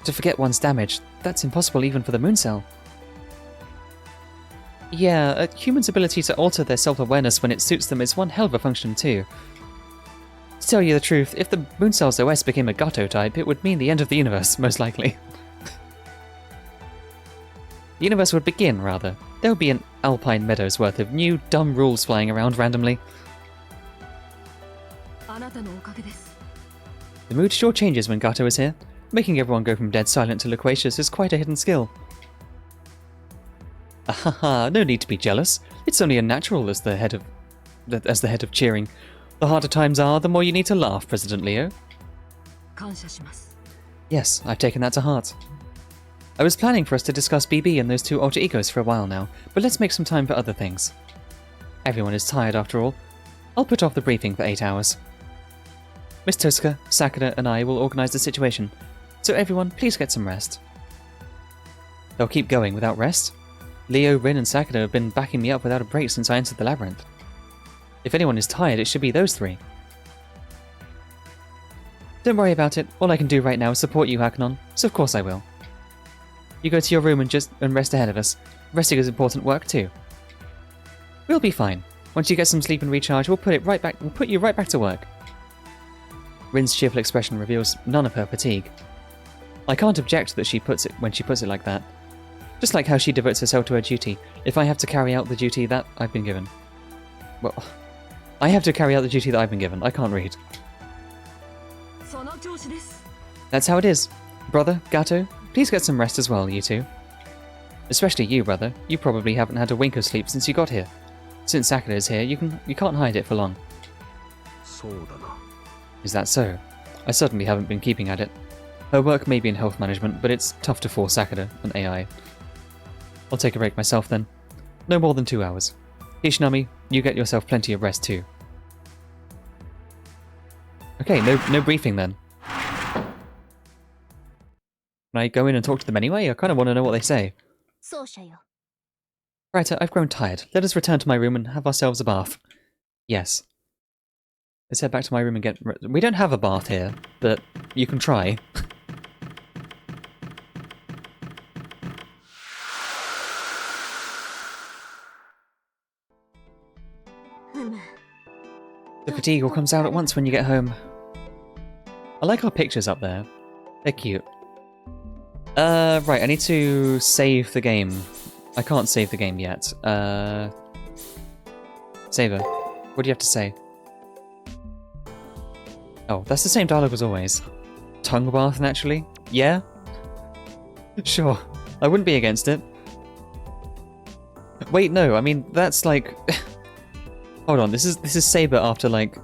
To forget one's damage, that's impossible even for the moon cell. Yeah, a human's ability to alter their self-awareness when it suits them is one hell of a function too. To tell you the truth, if the Moon Cells OS became a Gato type, it would mean the end of the universe, most likely. The universe would begin, rather. There would be an alpine meadows worth of new, dumb rules flying around randomly. あなたのおかげです。 The mood sure changes when Gato is here. Making everyone go from dead silent to loquacious is quite a hidden skill. Ahaha, no need to be jealous. It's only unnatural as the head of cheering. The harder times are, the more you need to laugh, President Leo. 感謝します。 Yes, I've taken that to heart. I was planning for us to discuss BB and those two alter egos for a while now, but let's make some time for other things. Everyone is tired after all. I'll put off the briefing for 8 hours. Miss Tosuka, Sakura, and I will organize the situation, so everyone please get some rest. They'll keep going without rest. Leo, Rin, and Sakura have been backing me up without a break since I entered the labyrinth. If anyone is tired, it should be those three. Don't worry about it. All I can do right now is support you, Hakunon, so of course I will. You go to your room and rest ahead of us. Resting is important work too. We'll be fine. Once you get some sleep and recharge, we'll put you right back to work. Rin's cheerful expression reveals none of her fatigue. I can't object that she puts it like that. Just like how she devotes herself to her duty, if I have to carry out the duty that I've been given. Well, I have to carry out the duty that I've been given. I can't read. その調子です。 That's how it is. Brother, Gato, please get some rest as well, you two. Especially you, brother. You probably haven't had a wink of sleep since you got here. Since Sakura is here, you can't hide it for long. そうだな。 Is that so? I certainly haven't been keeping at it. Her work may be in health management, but it's tough to force Sakura, an AI. I'll take a break myself then. No more than 2 hours. Hishinami, you get yourself plenty of rest too. Okay, no briefing then. Can I go in and talk to them anyway? I kind of want to know what they say. 奏者よ。 Right, I've grown tired. Let us return to my room and have ourselves a bath. Yes. Let's head back to my room and get... We don't have a bath here, but you can try. The fatigue all comes out at once when you get home. I like our pictures up there. They're cute. Right, I need to save the game. I can't save the game yet. Saver, what do you have to say? Oh, that's the same dialogue as always. Tongue bath, naturally? Yeah? Sure, I wouldn't be against it. Wait, no, I mean, that's like... Hold on, this is Saber after like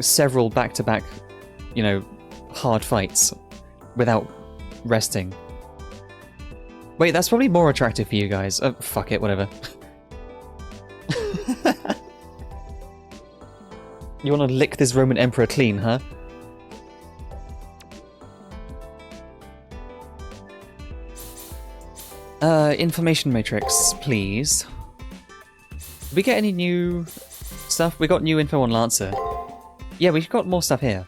several back-to-back, you know, hard fights without resting. Wait, that's probably more attractive for you guys. Oh, fuck it, whatever. You want to lick this Roman Emperor clean, huh? Information matrix, please. Did we get any new stuff? We got new info on Lancer. Yeah, we've got more stuff here.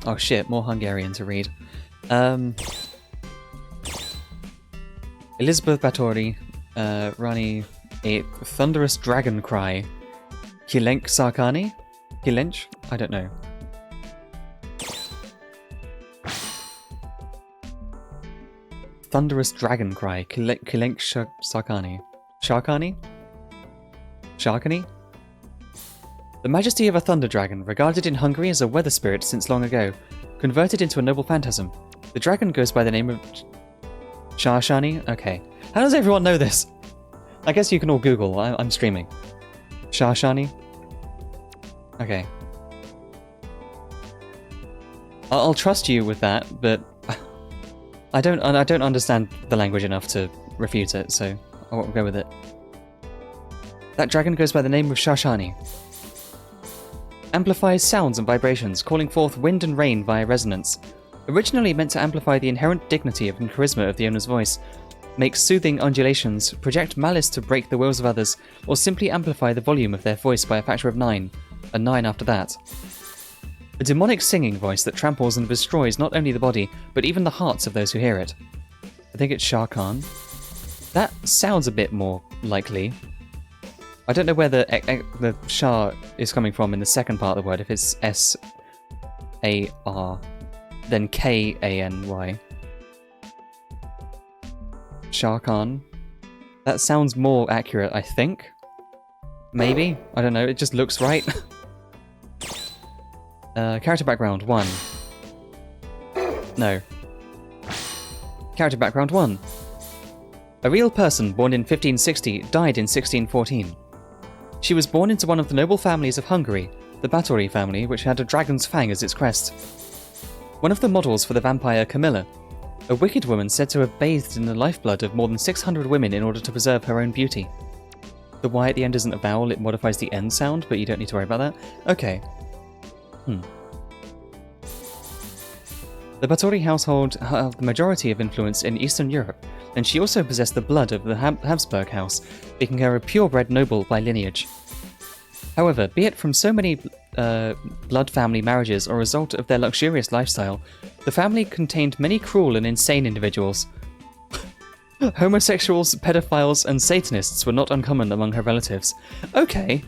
Oh shit, more Hungarian to read. Elizabeth Báthory, Rani, a thunderous dragon cry. Kilenk Sarkani? Kilench? I don't know. Thunderous dragon cry. Kilenk Sarkani. Sharkani? Sharkani? The majesty of a thunder dragon, regarded in Hungary as a weather spirit since long ago, converted into a noble phantasm. The dragon goes by the name of Sharshani? Okay. How does everyone know this? I guess you can all Google. I'm streaming. Sharshani? Okay. I'll trust you with that, but I don't understand the language enough to refute it, so I won't go with it. That dragon goes by the name of Sharshani. Amplifies sounds and vibrations, calling forth wind and rain via resonance. Originally meant to amplify the inherent dignity and charisma of the owner's voice, makes soothing undulations, project malice to break the wills of others, or simply amplify the volume of their voice by a factor of 9, and 9 after that. A demonic singing voice that tramples and destroys not only the body, but even the hearts of those who hear it. I think it's Shah Khan. That sounds a bit more likely. I don't know where the Shah is coming from in the second part of the word, if it's S-A-R, then K-A-N-Y. Shah Khan. That sounds more accurate, I think. Maybe? I don't know, it just looks right. Character background, 1. No. Character background 1. A real person born in 1560 died in 1614. She was born into one of the noble families of Hungary, the Báthory family, which had a dragon's fang as its crest. One of the models for the vampire Camilla, a wicked woman said to have bathed in the lifeblood of more than 600 women in order to preserve her own beauty. The Y at the end isn't a vowel, it modifies the end sound, but you don't need to worry about that. Okay. The Báthory household held the majority of influence in Eastern Europe, and she also possessed the blood of the Habsburg house, making her a purebred noble by lineage. However, be it from so many blood family marriages or a result of their luxurious lifestyle, the family contained many cruel and insane individuals. Homosexuals, pedophiles, and Satanists were not uncommon among her relatives. Okay.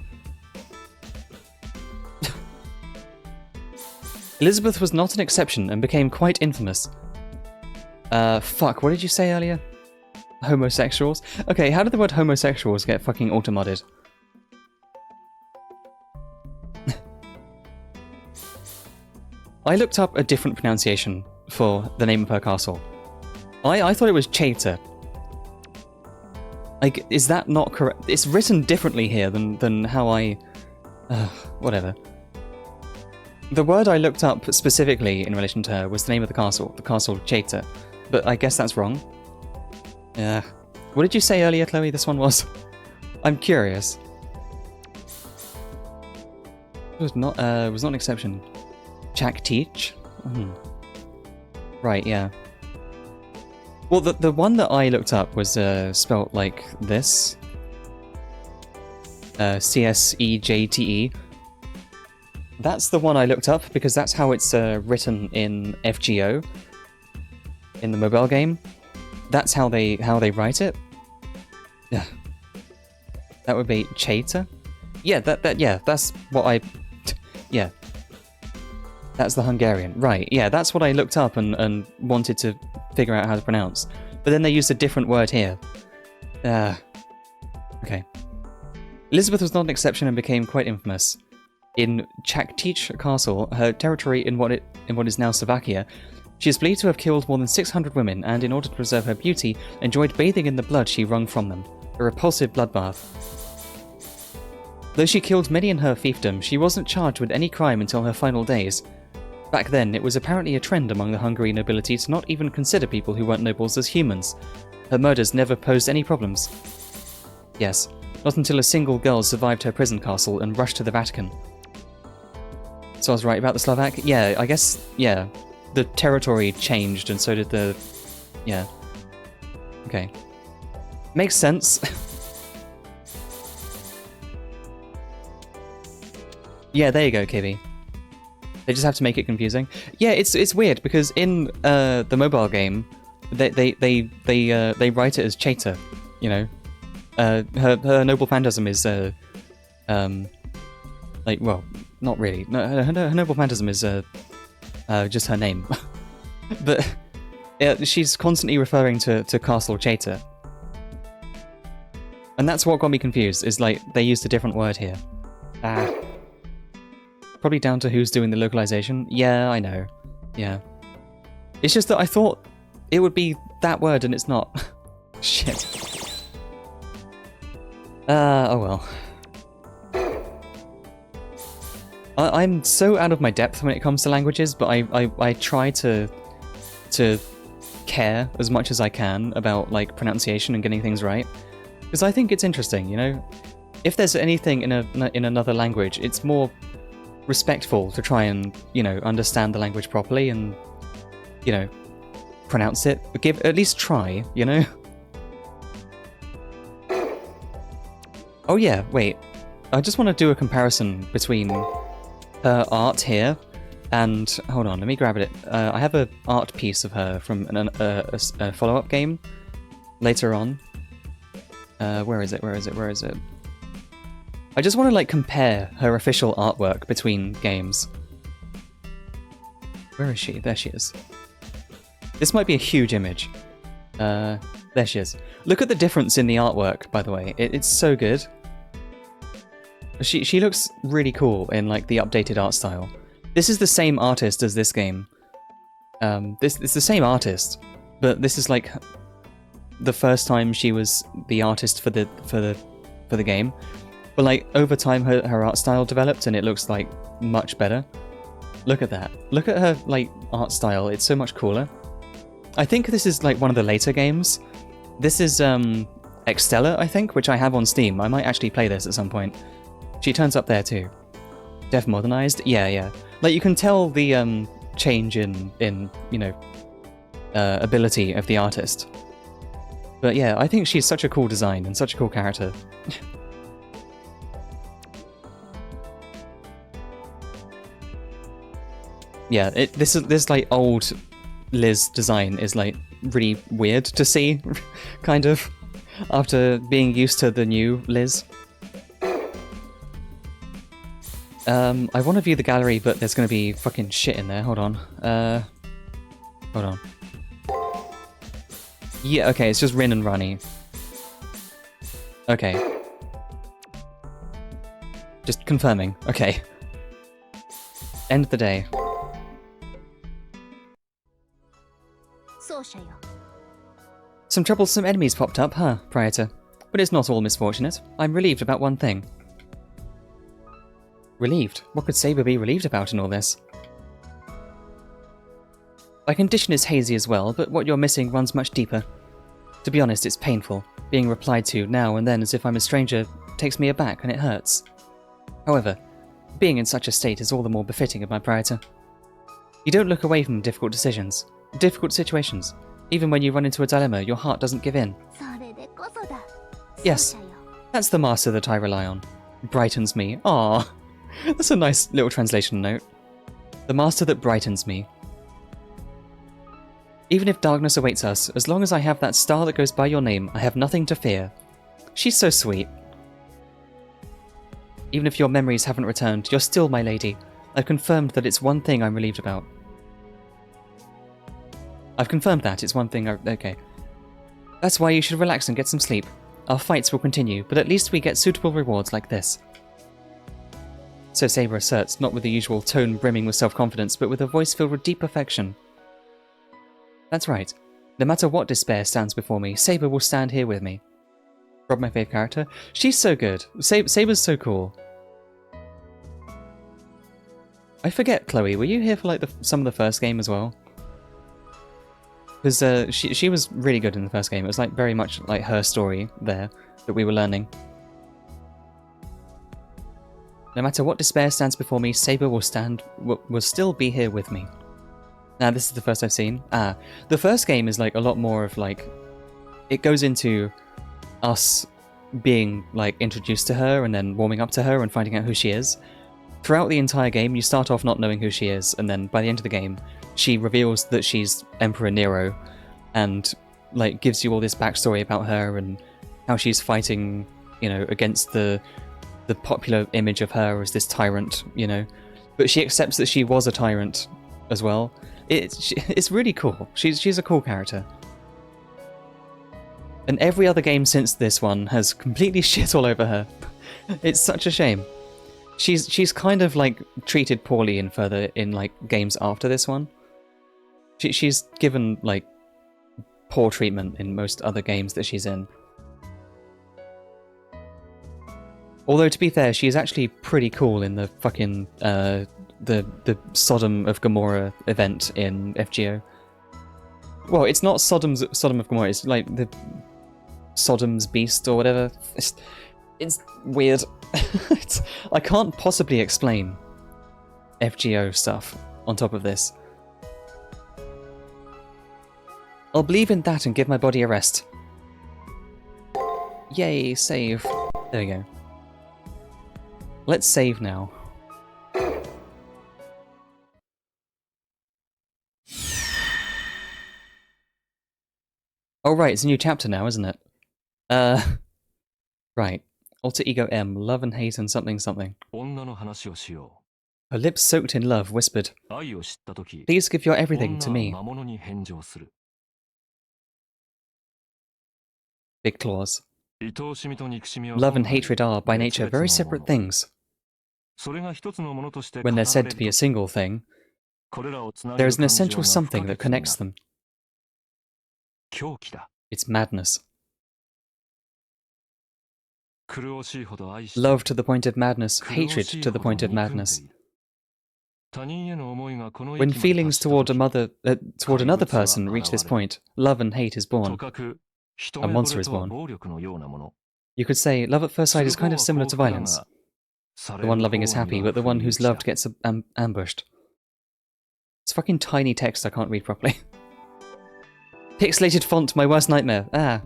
Elizabeth was not an exception and became quite infamous. Fuck, what did you say earlier? Homosexuals? Okay, how did the word homosexuals get fucking auto-modded? I looked up a different pronunciation for the name of her castle. I thought it was Cheta. Like, is that not correct? It's written differently here than how I... whatever. The word I looked up specifically in relation to her was the name of the castle Cheta. But I guess that's wrong. Yeah. What did you say earlier, Chloe, this one was? I'm curious. It was not an exception. Chak Teach? Right, yeah. Well, the one that I looked up was spelt like this. C-S-E-J-T-E. That's the one I looked up because that's how it's written in FGO. In the mobile game. That's how they write it. Yeah. That would be Cheta? Yeah, that's what I... Yeah. That's the Hungarian. Right, yeah, that's what I looked up and wanted to figure out how to pronounce. But then they used a different word here. Okay. Elizabeth was not an exception and became quite infamous. In Chaktich Castle, her territory in what is now Slovakia, she is believed to have killed more than 600 women and, in order to preserve her beauty, enjoyed bathing in the blood she wrung from them. A repulsive bloodbath. Though she killed many in her fiefdom, she wasn't charged with any crime until her final days. Back then, it was apparently a trend among the Hungary nobility to not even consider people who weren't nobles as humans. Her murders never posed any problems. Yes, not until a single girl survived her prison castle and rushed to the Vatican. So I was right about the Slovak? Yeah, I guess, yeah. The territory changed and so did the... Yeah. Okay. Makes sense. Yeah, there you go, Kibby. They just have to make it confusing. Yeah, it's weird because in the mobile game, they write it as Cheta. You know, her noble phantasm is like, well, not really. No, her noble phantasm is just her name. But she's constantly referring to Castle Cheta, and that's what got me confused. Is like they used a different word here. Probably down to who's doing the localization. Yeah, I know. Yeah. It's just that I thought it would be that word and it's not. Shit. Oh well. I'm so out of my depth when it comes to languages, but I try to care as much as I can about like pronunciation and getting things right. Because I think it's interesting, you know? If there's anything in another language, it's more respectful to try and, you know, understand the language properly and, you know, pronounce it. But at least try, you know? Oh yeah, wait. I just want to do a comparison between her art here and... Hold on, let me grab it. I have an art piece of her from a follow-up game later on. Where is it? I just want to, like, compare her official artwork between games. Where is she? There she is. This might be a huge image. There she is. Look at the difference in the artwork, by the way. It's so good. She looks really cool in, like, the updated art style. This is the same artist as this game. It's the same artist, but this is, like, the first time she was the artist for the game. But, like, over time her art style developed and it looks, like, much better. Look at that. Look at her, like, art style. It's so much cooler. I think this is, like, one of the later games. This is, Extella, I think, which I have on Steam. I might actually play this at some point. She turns up there, too. Dev modernized? Yeah. Like, you can tell the, change in you know, ability of the artist. But yeah, I think she's such a cool design and such a cool character. Yeah, this like old Liz design is like really weird to see, kind of, after being used to the new Liz. I want to view the gallery, but there's going to be fucking shit in there. Hold on. Hold on. Yeah, okay, it's just Rin and Rani. Okay. Just confirming. Okay. End of the day. Some troublesome enemies popped up, huh, Praetor? But it's not all misfortunate. I'm relieved about one thing. Relieved? What could Saber be relieved about in all this? My condition is hazy as well, but what you're missing runs much deeper. To be honest, it's painful. Being replied to now and then as if I'm a stranger takes me aback and it hurts. However, being in such a state is all the more befitting of my Praetor. You don't look away from difficult decisions, difficult situations. Even when you run into a dilemma, your heart doesn't give in. Yes, that's the master that I rely on. Brightens me. Ah, that's a nice little translation note. The master that brightens me. Even if darkness awaits us, as long as I have that star that goes by your name, I have nothing to fear. She's so sweet. Even if your memories haven't returned, you're still my lady. I've confirmed that it's one thing I'm relieved about. I've confirmed that it's one thing okay. That's why you should relax and get some sleep. Our fights will continue, but at least we get suitable rewards like this. So Saber asserts, not with the usual tone brimming with self-confidence, but with a voice filled with deep affection. That's right. No matter what despair stands before me, Saber will stand here with me. Rob, my fave character. She's so good. Saber's so cool. I forget, Chloe, were you here for like some of the first game as well? Because she was really good in the first game. It was like very much like her story there that we were learning. No matter what despair stands before me, Saber will still be here with me. Now, this is the first I've seen. The first game is like a lot more of like, it goes into us being like introduced to her and then warming up to her and finding out who she is. Throughout the entire game, you start off not knowing who she is, and then by the end of the game, she reveals that she's Emperor Nero, and like gives you all this backstory about her and how she's fighting, you know, against the popular image of her as this tyrant, you know. But she accepts that she was a tyrant as well. It's really cool. She's a cool character. And every other game since this one has completely shit all over her. It's such a shame. She's kind of like treated poorly in like games after this one. She's given like poor treatment in most other games that she's in. Although to be fair, she's actually pretty cool in the fucking the Sodom of Gomorrah event in FGO. Well, it's not Sodom of Gomorrah. It's like the Sodom's Beast or whatever. It's weird. I can't possibly explain FGO stuff on top of this. I'll believe in that and give my body a rest. Yay, save. There we go. Let's save now. Oh right, it's a new chapter now, isn't it? Right. Alter ego M, love and hate and something something. 女の話をしよ Her lips soaked in love whispered, う。愛を知ったとき、 Please give your everything 女 to は me. 魔物に返上する。 Big claws. 愛おしみと憎しみは Love and 本来 hatred are, by nature, very separate 別々のもの。 things. それが一つのものとして When they're 語ら said れ to る be a とき、 single thing, これらをつな there げる is an 感情 essential が something 不 that 可欠にな connects る。 them. 狂気だ。 It's madness. 苦しいほど愛して、 Love to the point of madness, 苦 hatred しい to the ほど point of 憎んで madness. いる。他人への思いがこの When 域まで達 feelings した toward と toward another 怪物は person reach this 現れる。 point, love and hate is と born. かく、一 A 目 monster 惚れ is とは born. 暴力のようなもの。 You could say love at first sight is kind of similar to violence. され The る one loving is 方に happy, は but the one 不意 who's 打ちだ。 loved gets ambushed. It's fucking tiny text I can't read properly. Pixelated font, my worst nightmare. Ah.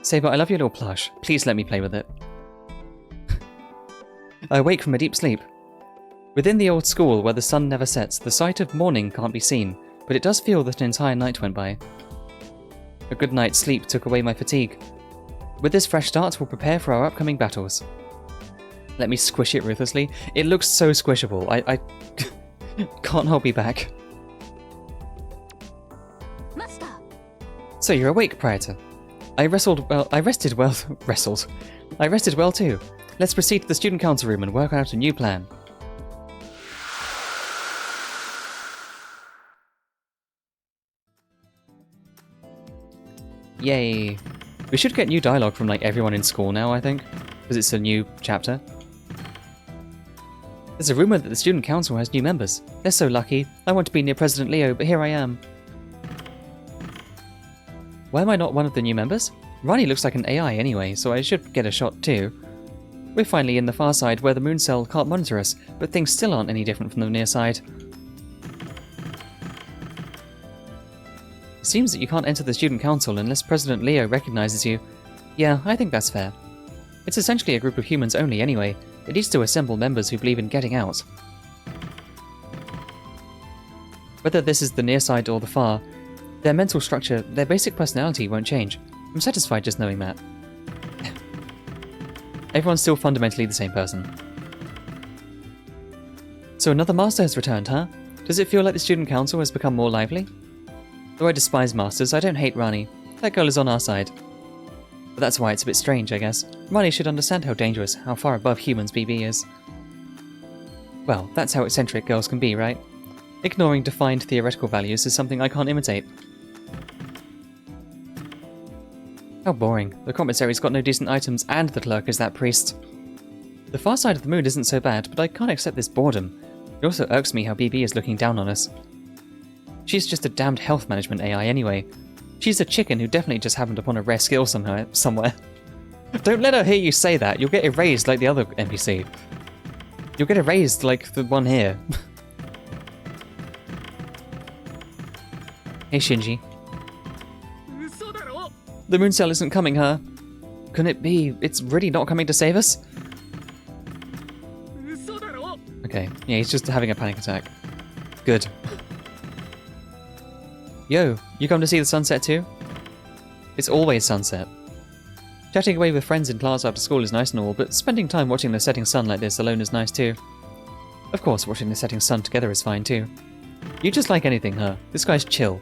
Saber, I love your little plush. Please let me play with it. I awake from a deep sleep. Within the old school where the sun never sets, the sight of morning can't be seen, but it does feel that an entire night went by. A good night's sleep took away my fatigue. With this fresh start, we'll prepare for our upcoming battles. Let me squish it ruthlessly. It looks so squishable. I can't hold me back. マスター So you're awake, Praetor. I rested well too. Let's proceed to the student council room and work out a new plan. Yay. We should get new dialogue from like everyone in school now, I think, because it's a new chapter. There's a rumor that the student council has new members. They're so lucky. I want to be near President Leo, but here I am. Why am I not one of the new members? Rani looks like an AI anyway, so I should get a shot too. We're finally in the far side where the moon cell can't monitor us, but things still aren't any different from the near side. It seems that you can't enter the student council unless President Leo recognizes you. Yeah, I think that's fair. It's essentially a group of humans only anyway. It needs to assemble members who believe in getting out. Whether this is the near side or the far, their mental structure, their basic personality won't change. I'm satisfied just knowing that. Everyone's still fundamentally the same person. So another master has returned, huh? Does it feel like the student council has become more lively? Though I despise masters, I don't hate Rani. That girl is on our side. But that's why it's a bit strange, I guess. Rani should understand how dangerous, how far above humans BB is. Well, that's how eccentric girls can be, right? Ignoring defined theoretical values is something I can't imitate. How boring. The commissary's got no decent items and the clerk is that priest. The far side of the moon isn't so bad, but I can't accept this boredom. It also irks me how BB is looking down on us. She's just a damned health management AI anyway. She's a chicken who definitely just happened upon a rare skill somewhere. Don't let her hear you say that, you'll get erased like the other NPC. You'll get erased like the one here. Hey Shinji. The moon cell isn't coming, huh? Can it be? It's really not coming to save us? Okay, yeah, he's just having a panic attack. Good. Yo, you come to see the sunset too? It's always sunset. Chatting away with friends in class after school is nice and all, but spending time watching the setting sun like this alone is nice too. Of course, watching the setting sun together is fine too. You just like anything, huh? This guy's chill.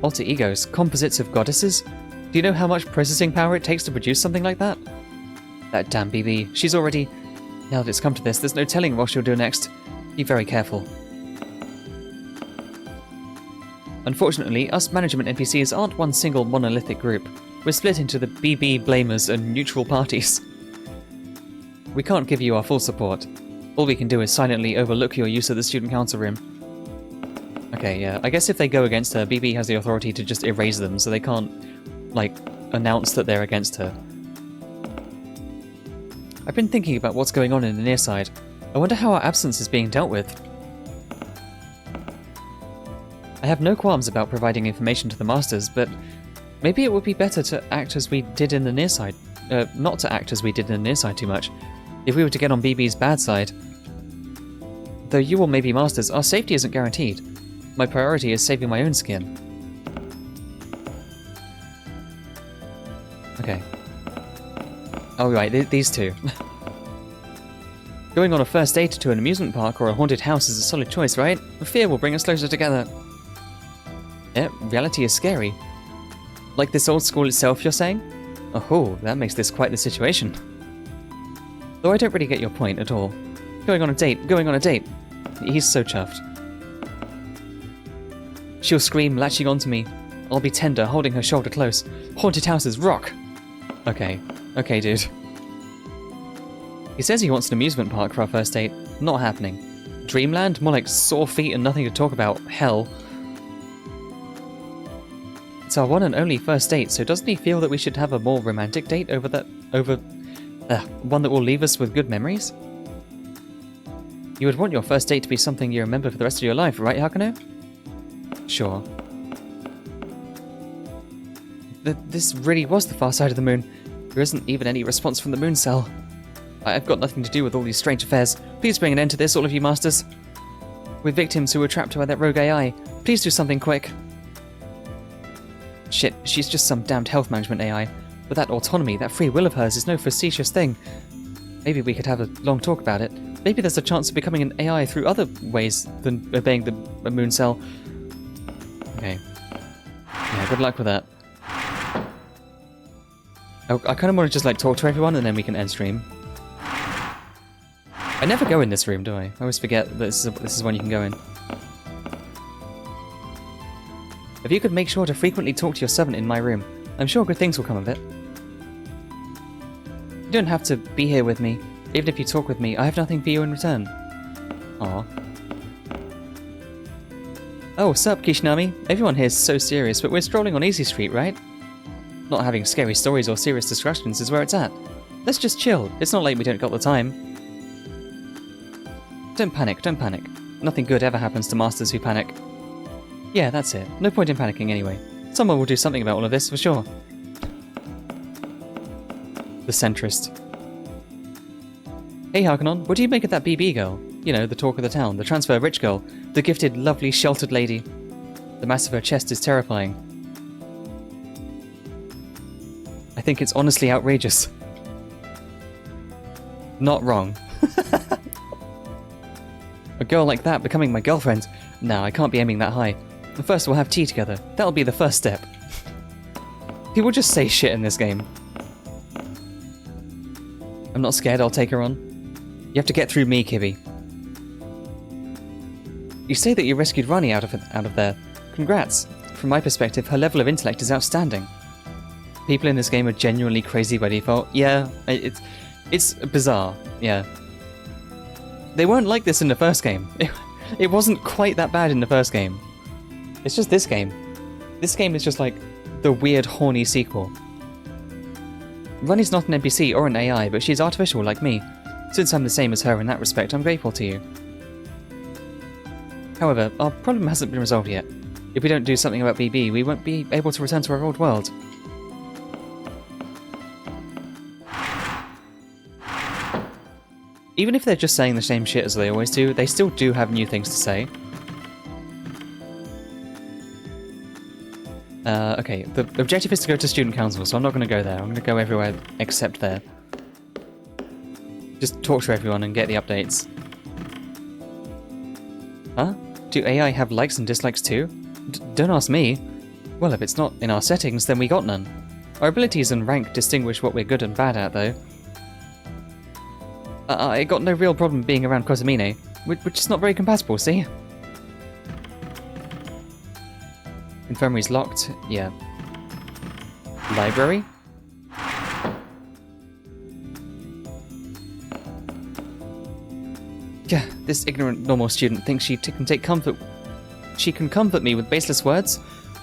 Alter egos, composites of goddesses? Do you know how much processing power it takes to produce something like that? That damn BB, she's already... Now that it's come to this, there's no telling what she'll do next. Be very careful. Unfortunately, us management NPCs aren't one single monolithic group. We're split into the BB blamers and neutral parties. We can't give you our full support. All we can do is silently overlook your use of the student council room. Okay, yeah, I guess if they go against her, BB has the authority to just erase them, so they can't, like, announce that they're against her. I've been thinking about what's going on in the near side. I wonder how our absence is being dealt with. I have no qualms about providing information to the masters, but maybe it would be better to act as we did in the near side. Not to act as we did in the near side too much. If we were to get on BB's bad side. Though you all may be masters, our safety isn't guaranteed. My priority is saving my own skin. Okay. Oh right, these two. Going on a first date to an amusement park or a haunted house is a solid choice, right? Fear will bring us closer together. Yeah, reality is scary. Like this old school itself, you're saying? Oh, that makes this quite the situation. Though I don't really get your point at all. Going on a date. He's so chuffed. She'll scream, latching onto me. I'll be tender, holding her shoulder close. Haunted houses rock! Okay, dude. He says he wants an amusement park for our first date. Not happening. Dreamland? More like sore feet and nothing to talk about. Hell. It's our one and only first date, so doesn't he feel that we should have a more romantic date over one that will leave us with good memories? You would want your first date to be something you remember for the rest of your life, right, Hakuno? Sure. This really was the far side of the moon. There isn't even any response from the moon cell. I've got nothing to do with all these strange affairs. Please bring an end to this, all of you masters. We're victims who were trapped by that rogue AI. Please do something quick. Shit, she's just some damned health management AI. But that autonomy, that free will of hers is no facetious thing. Maybe we could have a long talk about it. Maybe there's a chance of becoming an AI through other ways than obeying the moon cell. Okay. Yeah, good luck with that. I kind of want to just like talk to everyone and then we can end stream. I never go in this room, do I? I always forget that this is one you can go in. If you could make sure to frequently talk to your servant in my room, I'm sure good things will come of it. You don't have to be here with me. Even if you talk with me, I have nothing for you in return. Aw. Oh, sup, Kishinami? Everyone here's so serious, but we're strolling on Easy Street, right? Not having scary stories or serious discussions is where it's at. Let's just chill. It's not like we don't got the time. Don't panic. Nothing good ever happens to masters who panic. Yeah, that's it. No point in panicking anyway. Someone will do something about all of this, for sure. The centrist. Hey Harkonnen, what do you make of that BB girl? You know, the talk of the town, the transfer rich girl, the gifted, lovely, sheltered lady. The mass of her chest is terrifying. I think it's honestly outrageous. Not wrong. A girl like that becoming my girlfriend? Nah, I can't be aiming that high. First we'll have tea together. That'll be the first step. People just say shit in this game. I'm not scared, I'll take her on. You have to get through me, Kibby. You say that you rescued Rani out of there. Congrats. From my perspective, her level of intellect is outstanding. People in this game are genuinely crazy by default. Yeah, it's bizarre, yeah. They weren't like this in the first game. It wasn't quite that bad in the first game. It's just this game. This game is just like the weird, horny sequel. Rani's not an NPC or an AI, but she's artificial like me. Since I'm the same as her in that respect, I'm grateful to you. However, our problem hasn't been resolved yet. If we don't do something about BB, we won't be able to return to our old world. Even if they're just saying the same shit as they always do, they still do have new things to say. Okay, the objective is to go to student council, so I'm not going to go there. I'm going to go everywhere except there. Just talk to everyone and get the updates. Huh? Do AI have likes and dislikes too? Don't ask me. Well, if it's not in our settings, then we got none. Our abilities and rank distinguish what we're good and bad at, though. I got no real problem being around Kosamine, which is not very compatible, see? Infirmary's locked, yeah. Library? Yeah, this ignorant normal student thinks she can take comfort. She can comfort me with baseless words.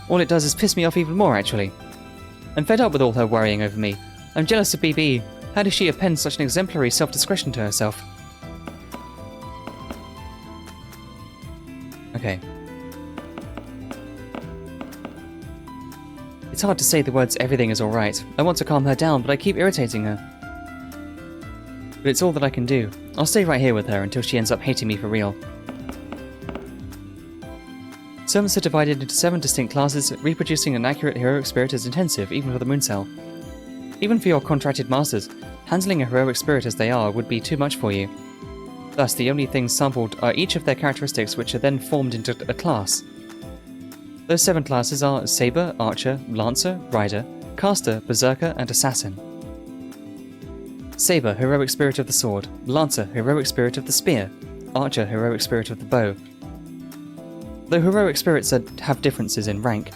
All it does is piss me off even more, actually. I'm fed up with all her worrying over me. I'm jealous of BB. How does she append such an exemplary self-discretion to herself? Okay. It's hard to say the words everything is alright. I want to calm her down, but I keep irritating her. But it's all that I can do. I'll stay right here with her until she ends up hating me for real. Servants are divided into 7 distinct classes, reproducing an accurate heroic spirit is intensive, even for the moon cell. Even for your contracted masters, handling a heroic spirit as they are would be too much for you. Thus, the only things sampled are each of their characteristics, which are then formed into a class. Those 7 classes are Saber, Archer, Lancer, Rider, Caster, Berserker, and Assassin. Saber, heroic spirit of the sword. Lancer, heroic spirit of the spear. Archer, heroic spirit of the bow. Though heroic spirits have differences in rank,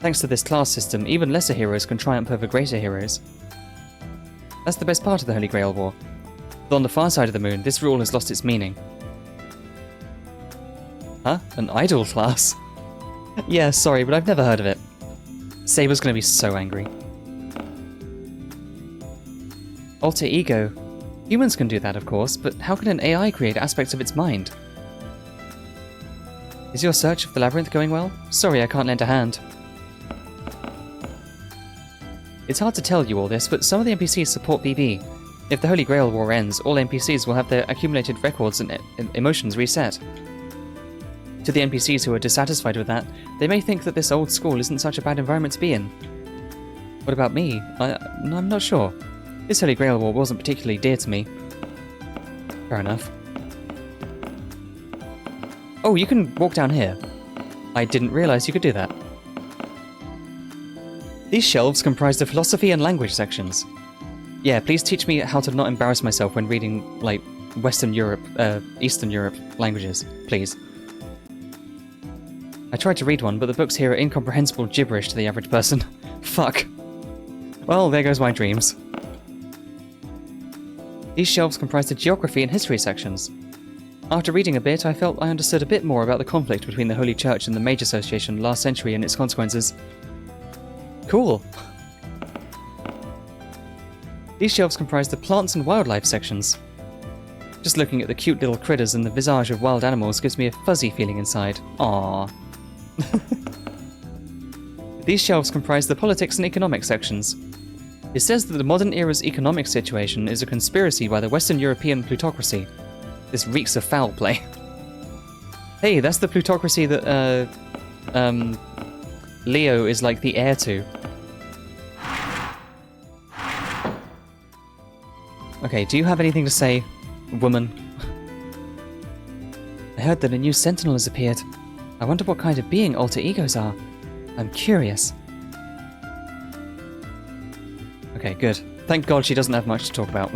thanks to this class system, even lesser heroes can triumph over greater heroes. That's the best part of the Holy Grail War. But on the far side of the moon, this rule has lost its meaning. Huh? An idol class? Yeah, sorry, but I've never heard of it. Saber's gonna be so angry. Alter ego. Humans can do that, of course, but how can an AI create aspects of its mind? Is your search of the labyrinth going well? Sorry, I can't lend a hand. It's hard to tell you all this, but some of the NPCs support BB. If the Holy Grail War ends, all NPCs will have their accumulated records and emotions reset. To the NPCs who are dissatisfied with that, they may think that this old school isn't such a bad environment to be in. What about me? I'm not sure. This Holy Grail War wasn't particularly dear to me. Fair enough. Oh, you can walk down here. I didn't realise you could do that. These shelves comprise the philosophy and language sections. Yeah, please teach me how to not embarrass myself when reading, like, Western Europe, Eastern Europe languages, please. I tried to read one, but the books here are incomprehensible gibberish to the average person. Fuck. Well, there goes my dreams. These shelves comprise the geography and history sections. After reading a bit, I felt I understood a bit more about the conflict between the Holy Church and the Mage Association last century and its consequences. Cool. These shelves comprise the plants and wildlife sections. Just looking at the cute little critters and the visage of wild animals gives me a fuzzy feeling inside. Aww. These shelves comprise the politics and economics sections. It says that the modern era's economic situation is a conspiracy by the Western European plutocracy. This reeks of foul play. Hey, that's the plutocracy that, Leo is like the heir to. Okay, do you have anything to say, woman? I heard that a new sentinel has appeared. I wonder what kind of being alter egos are. I'm curious. Okay, good. Thank God she doesn't have much to talk about.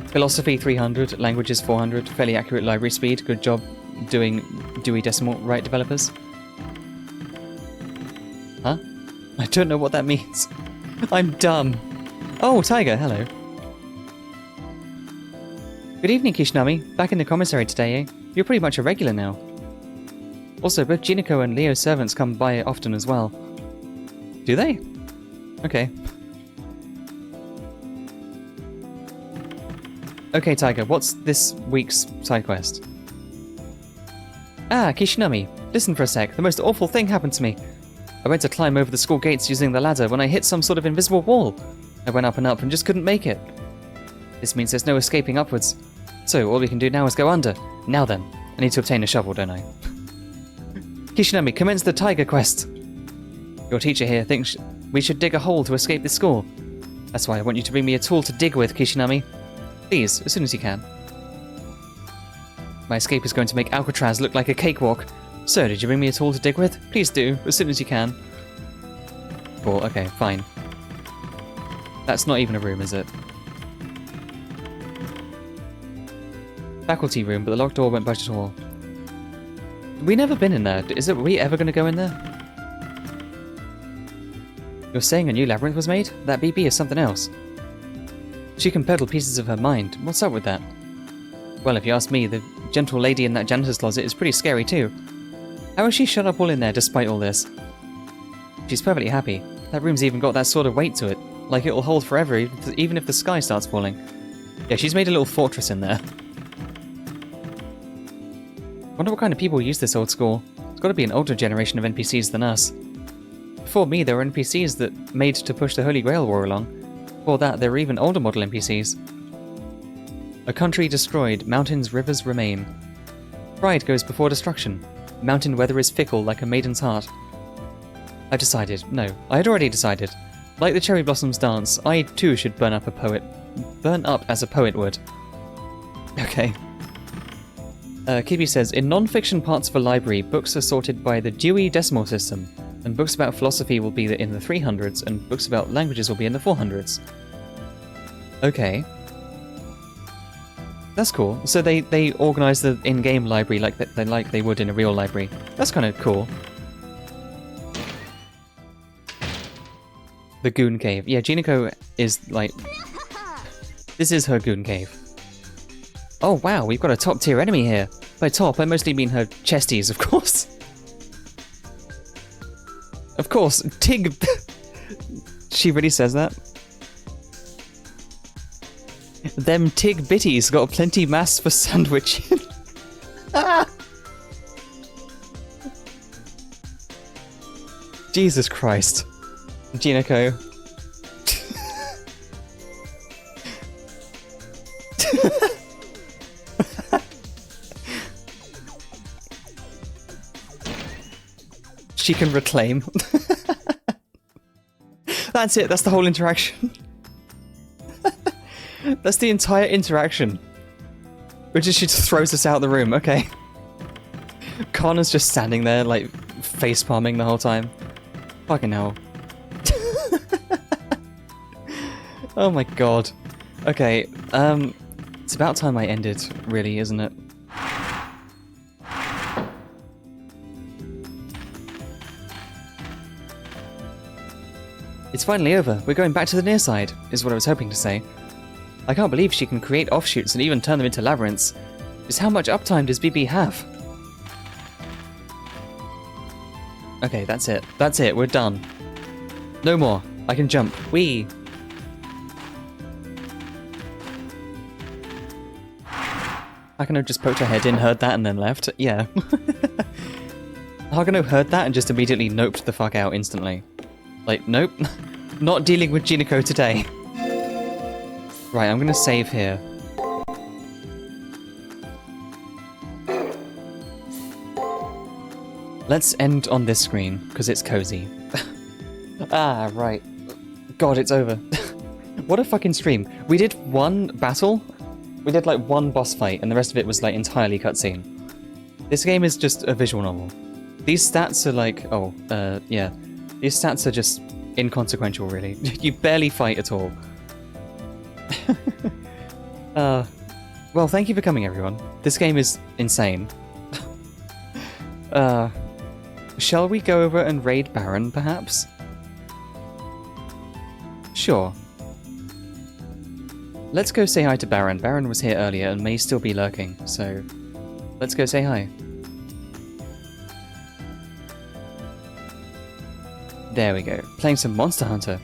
Philosophy 300, languages 400, fairly accurate library speed. Good job doing Dewey Decimal right, developers. Huh? I don't know what that means. I'm dumb. Oh, Tiger, hello. Good evening, Kishinami. Back in the commissary today, eh? You're pretty much a regular now. Also, both Jinako and Leo's servants come by often as well. Do they? Okay. Okay, Tiger, what's this week's side quest? Ah, Kishinami. Listen for a sec. The most awful thing happened to me. I went to climb over the school gates using the ladder when I hit some sort of invisible wall. I went up and up and just couldn't make it. This means there's no escaping upwards. So, all we can do now is go under. Now then, I need to obtain a shovel, don't I? Kishinami, commence the tiger quest! Your teacher here thinks we should dig a hole to escape this school. That's why I want you to bring me a tool to dig with, Kishinami. Please, as soon as you can. My escape is going to make Alcatraz look like a cakewalk. So, did you bring me a tool to dig with? Please do, as soon as you can. Cool, okay, fine. That's not even a room, is it? Faculty room, but the locked door won't budge at all. We never been in there. Are we ever going to go in there? You're saying a new labyrinth was made? That BB is something else. She can peddle pieces of her mind. What's up with that? Well, if you ask me, the gentle lady in that janitor's closet is pretty scary too. How has she shut up all in there despite all this? She's perfectly happy. That room's even got that sort of weight to it. Like it'll hold forever, even if the sky starts falling. Yeah, she's made a little fortress in there. Wonder what kind of people use this old school. It's got to be an older generation of NPCs than us. Before me, there were NPCs that made to push the Holy Grail War along. Before that, there were even older model NPCs. A country destroyed, mountains, rivers remain. Pride goes before destruction. Mountain weather is fickle like a maiden's heart. I've decided. No, I had already decided. Like the cherry blossoms dance, I too should burn up as a poet would. Okay. Kibby says, in non-fiction parts of a library, books are sorted by the Dewey Decimal System, and books about philosophy will be in the 300s, and books about languages will be in the 400s. Okay. That's cool. So they organise the in-game library like they would in a real library. That's kind of cool. The Goon Cave. Yeah, Jinako is like... This is her Goon Cave. Oh wow, we've got a top tier enemy here. By top, I mostly mean her chesties, of course. Of course, Tig... She really says that? Them Tig Bitties got plenty mass for sandwich. Ah! Jesus Christ. Jinako. She can reclaim. That's it, that's the whole interaction. That's the entire interaction. Which is she just throws us out of the room, okay. Connor's just standing there, like, face palming the whole time. Fucking hell. Oh my god. Okay, it's about time I ended, really, isn't it? It's finally over. We're going back to the near side, is what I was hoping to say. I can't believe she can create offshoots and even turn them into labyrinths. Just how much uptime does BB have? Okay, that's it. That's it. We're done. No more. I can jump. Whee! Hakano just poked her head in, heard that, and then left. Yeah. Hakano heard that and just immediately noped the fuck out instantly. Like, nope. Not dealing with Jinako today. Right, I'm gonna save here. Let's end on this screen, because it's cozy. Ah, right. God, it's over. What a fucking stream. We did one battle. We did like one boss fight, and the rest of it was like entirely cutscene. This game is just a visual novel. These stats are like, yeah. These stats are just inconsequential, really. You barely fight at all. Well, thank you for coming, everyone. This game is insane. Shall we go over and raid Baron, perhaps? Sure. Let's go say hi to Baron. Baron was here earlier and may still be lurking, so let's go say hi. There we go. Playing some Monster Hunter.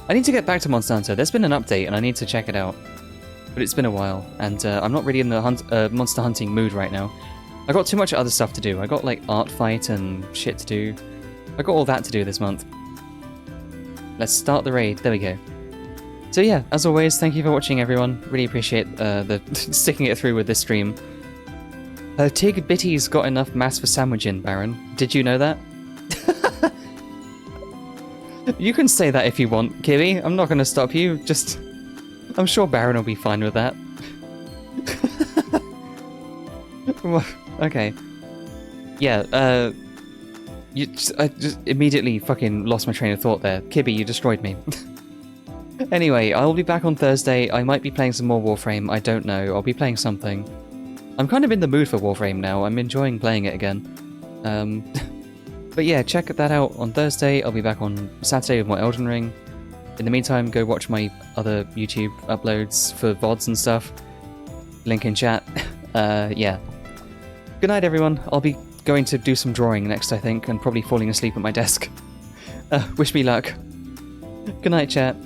I need to get back to Monster Hunter. There's been an update and I need to check it out. But it's been a while, and I'm not really in the monster hunting mood right now. I got too much other stuff to do. I got like art fight and shit to do. I got all that to do this month. Let's start the raid. There we go. So yeah, as always, thank you for watching, everyone. Really appreciate the sticking it through with this stream. Tig Bitty's got enough mass for sandwiching, Baron. Did you know that? You can say that if you want, Kibby. I'm not going to stop you. Just... I'm sure Baron will be fine with that. Okay. Yeah, I just immediately fucking lost my train of thought there. Kibby, you destroyed me. Anyway, I'll be back on Thursday. I might be playing some more Warframe. I don't know. I'll be playing something. I'm kind of in the mood for Warframe now. I'm enjoying playing it again. But yeah, check that out on Thursday. I'll be back on Saturday with my Elden Ring. In the meantime, go watch my other YouTube uploads for VODs and stuff. Link in chat. Yeah. Good night, everyone. I'll be going to do some drawing next, I think, and probably falling asleep at my desk. Wish me luck. Good night, chat.